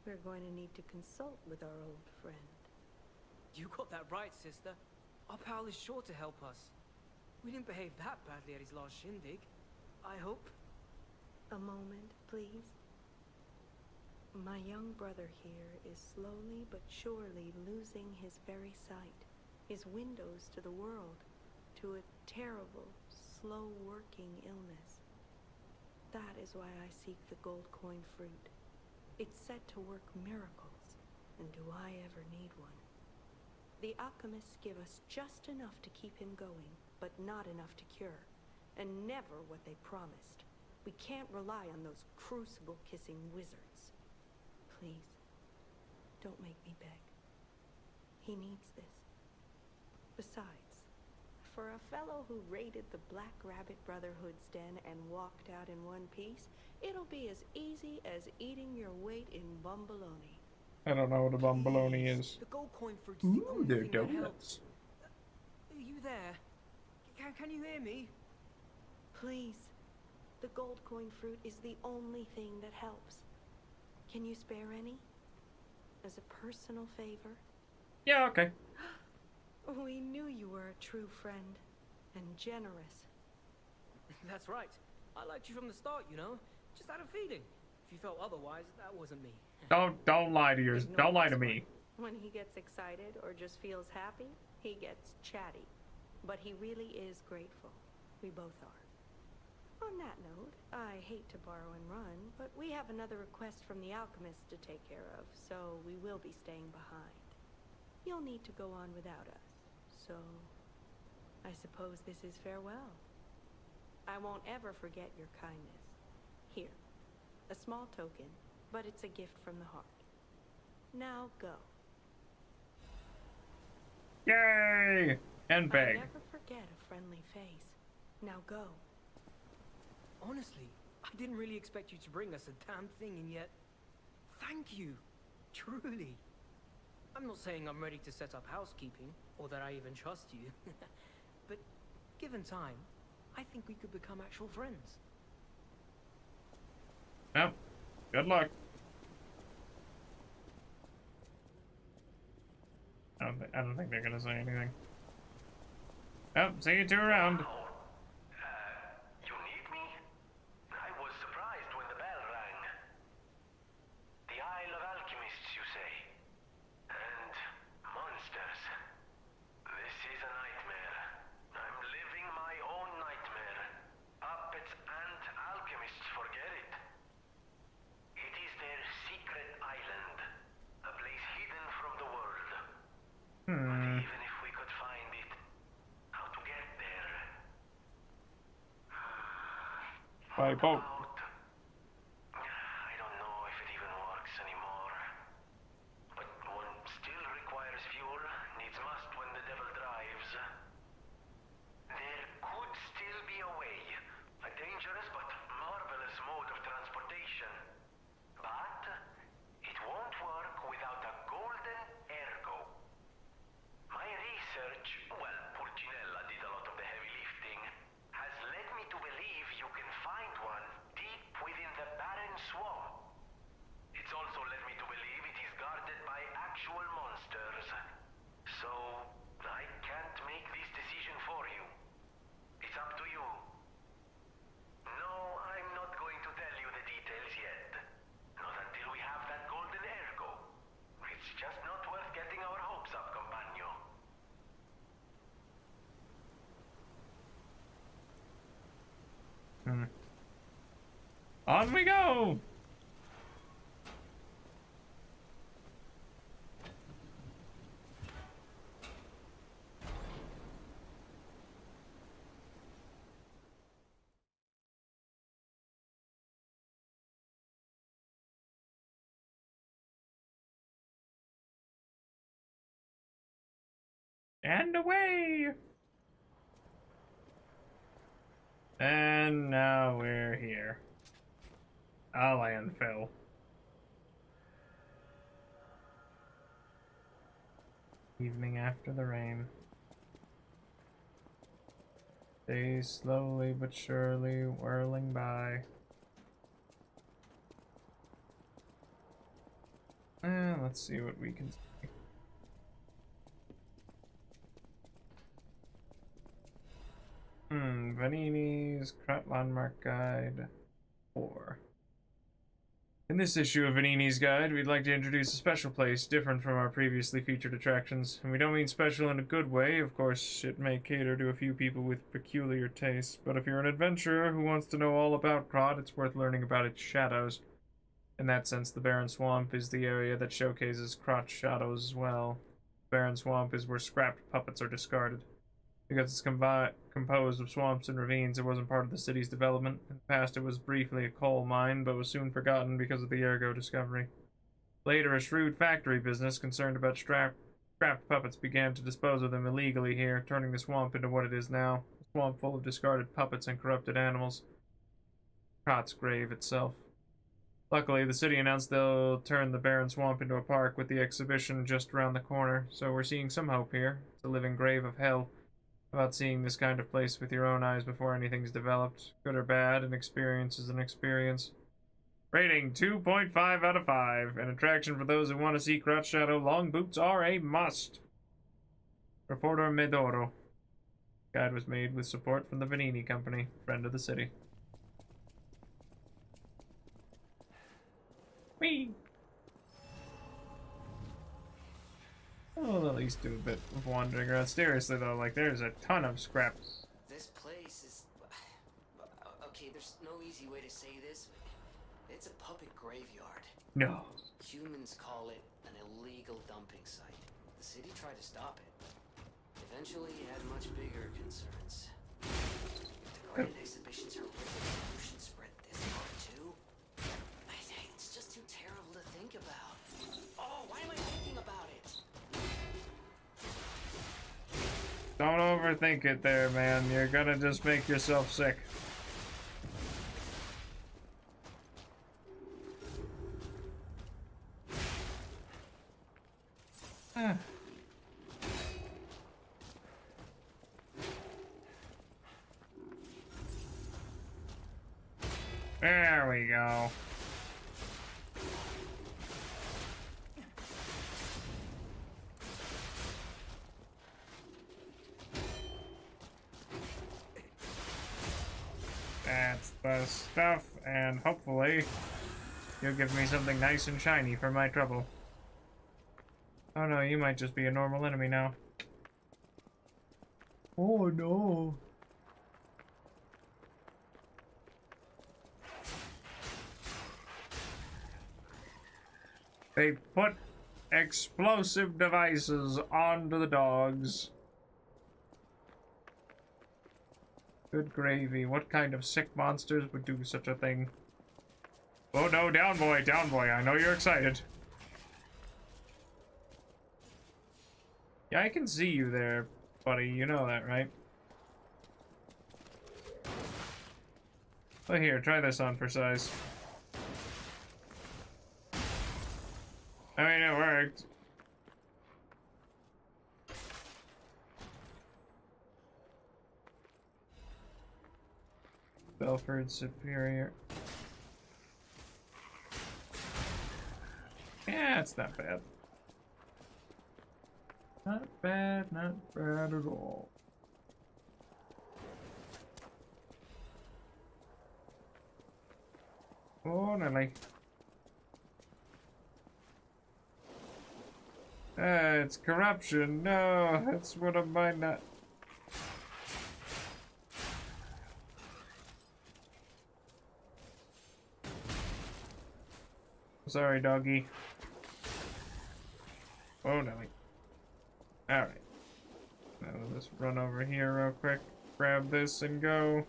We're going to need to consult with our old friend. You got that right, sister. Our pal is sure to help us. We didn't behave that badly at his last shindig. I hope. A moment, please. My young brother here is slowly but surely losing his very sight, his windows to the world, to a terrible, slow-working illness. That is why I seek the gold coin fruit. It's said to work miracles, and do I ever need one? The alchemists give us just enough to keep him going, but not enough to cure, and never what they promised. We can't rely on those crucible-kissing wizards. Please, don't make me beg. He needs this. Besides, for a fellow who raided the Black Rabbit Brotherhood's den and walked out in one piece, it'll be as easy as eating your weight in bumbaloni. I don't know what a bumbaloni is. The gold coin fruit is the only they're thing that helps. donuts. Are you there? Can you hear me? Please. The gold coin fruit is the only thing that helps. Can you spare any? As a personal favor? Yeah, okay. We knew you were a true friend. And generous. That's right. I liked you from the start, you know. Just had a feeling. If you felt otherwise, that wasn't me. Don't lie to yours. Don't lie to me. When he gets excited or just feels happy, he gets chatty. but he really is grateful. We both are. On that note, I hate to borrow and run, but we have another request from the alchemist to take care of, so we will be staying behind. You'll need to go on without us, so I suppose this is farewell. I won't ever forget your kindness. Here, a small token, but it's a gift from the heart. Now go. Yay! And beg. I never forget a friendly face. Now go. Honestly, I didn't really expect you to bring us a damn thing, and yet... Thank you. Truly. I'm not saying I'm ready to set up housekeeping, or that I even trust you. But given time, I think we could become actual friends. Yep. Good luck. I don't think they're gonna say anything. Oh, see you two around. You need me? I was surprised when the bell rang. The Isle of Alchemists, you say? And monsters. This is a nightmare. I'm living my own nightmare. Puppets and alchemists forget it. It is their secret island. A place hidden from the world. But even if we could find it, how to get there? By boat. I don't know if it even works anymore. But one still requires fuel, needs must when the devil drives. There could still be a way. A dangerous but marvelous mode of transportation. But it won't work without a golden ergo. My research, well, Pulcinella did a lot of the heavy lifting, has led me to believe you can find one deep within the barren swamp. It's also led me to believe it is guarded by actual monsters. So, I can't make this decision for you. It's up to you. No, I'm not going to tell you the details yet. Not until we have that golden ergo. It's just not worth getting our hopes up, compagno. On we go! And away! And now we're here. A landfill. Evening after the rain. Days slowly but surely whirling by. Let's see what we can see. Vanini's Crop Landmark Guide 4. In this issue of Vanini's Guide, we'd like to introduce a special place different from our previously featured attractions. And we don't mean special in a good way, of course it may cater to a few people with peculiar tastes, but if you're an adventurer who wants to know all about Krot, it's worth learning about its shadows. In that sense, the Barren Swamp is the area that showcases Krot's shadows as well. The Barren Swamp is where scrapped puppets are discarded. Because it's composed of swamps and ravines, it wasn't part of the city's development. In the past, it was briefly a coal mine, but was soon forgotten because of the ergo discovery. Later, a shrewd factory business concerned about scrapped puppets began to dispose of them illegally here, turning the swamp into what it is now. A swamp full of discarded puppets and corrupted animals. Krot's grave itself. Luckily, the city announced they'll turn the barren swamp into a park with the exhibition just around the corner, so we're seeing some hope here. It's a living grave of hell. About seeing this kind of place with your own eyes before anything's developed. Good or bad, an experience is an experience. Rating 2.5 out of 5. An attraction for those who want to see Krot's shadow. Long boots are a must. Reporter Medoro. Guide was made with support from the Vanini Company, friend of the city. Whee! I'll at least do a bit of wandering around. Seriously though, like there's a ton of scrap. This place is... Okay, there's no easy way to say this. It's a puppet graveyard. No. Humans call it an illegal dumping site. The city tried to stop it. Eventually, it had much bigger concerns. If the grand exhibitions are real, the pollution spread this far too. It's just too terrible to think about. Oh, why am I thinking about it? Don't overthink it there, man. You're gonna just make yourself sick. There we go. That's the stuff, and hopefully you'll give me something nice and shiny for my trouble. Oh no, you might just be a normal enemy now. Oh no. They put explosive devices onto the dogs. Good gravy. What kind of sick monsters would do such a thing? Oh no, down boy, I know you're excited. Yeah, I can see you there, buddy. You know that, right? Oh, here, try this on for size. I mean, it worked. Belford Superior. Yeah, it's not bad. Not bad, not bad at all. Oh, Nelly. It's corruption. No, that's one of my not. Sorry, doggy. Oh, Nelly. Alright. Now let's run over here real quick. Grab this and go.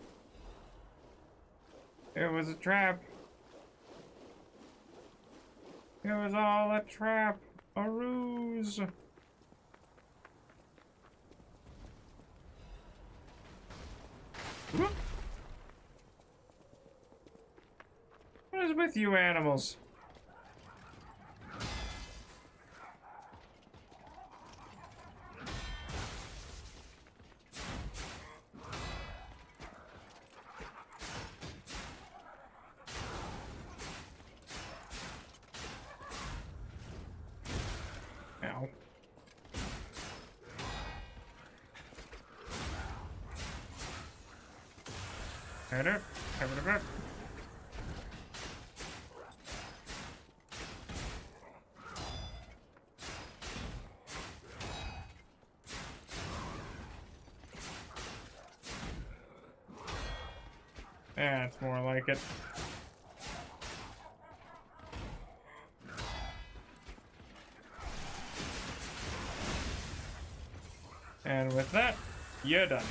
It was a trap. It was all a trap. A ruse. Whoop. What is with you animals? Ow. Hit it. Have it a bit. That's more like it. And with that, you're done.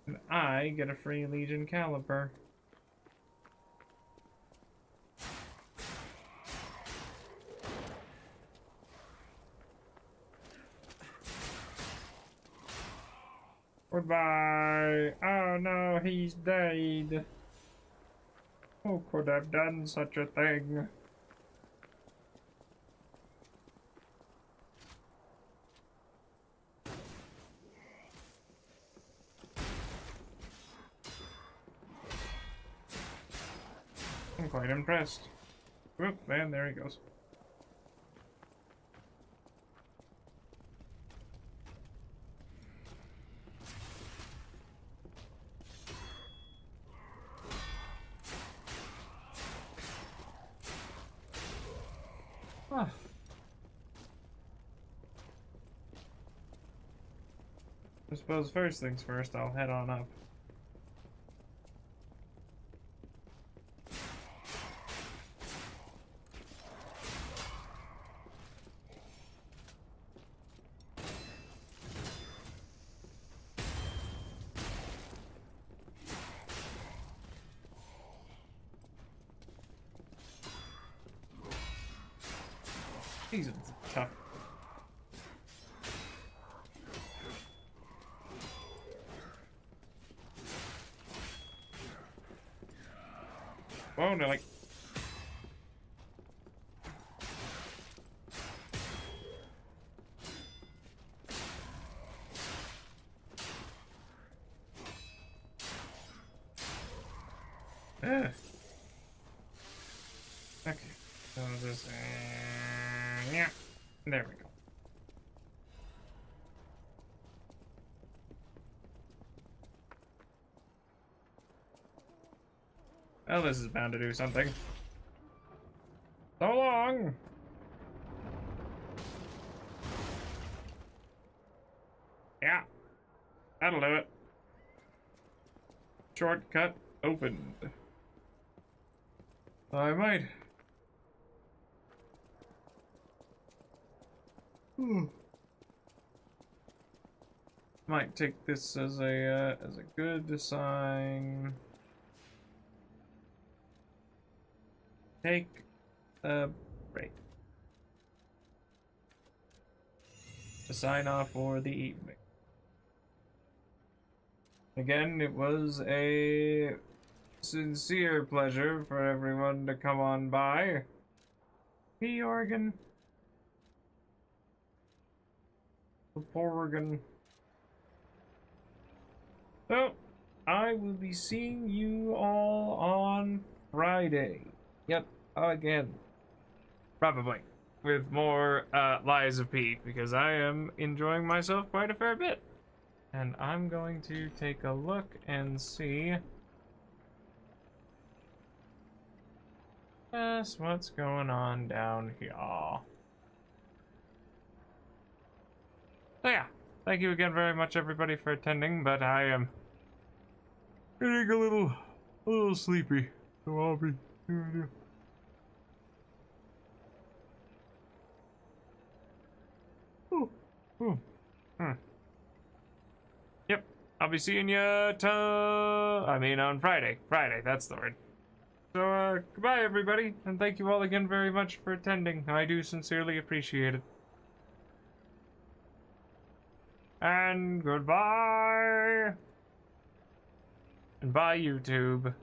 And I get a free Legion caliper. Goodbye. Oh no, he's dead. Who could have done such a thing? I'm quite impressed. Whoop, and there he goes. I suppose first things first, I'll head on up. These are tough. Oh, no, like. Okay. So this. Yeah. There we go. Well, this is bound to do something. So long! Yeah. That'll do it. Shortcut opened. I might. Might take this as a good sign. Take a break. To sign off for the evening. Again, it was a sincere pleasure for everyone to come on by. P. Oregon. Oregon. So, I will be seeing you all on Friday. Yep, again. Probably. With more Lies of Pete, because I am enjoying myself quite a fair bit. And I'm going to take a look and see just what's going on down here. So yeah, thank you again very much everybody for attending, but I am getting a little sleepy, so I'll be doing Yep, I'll be seeing you on Friday. Friday, that's the word. So, goodbye everybody, and thank you all again very much for attending. I do sincerely appreciate it. And goodbye! And bye, YouTube.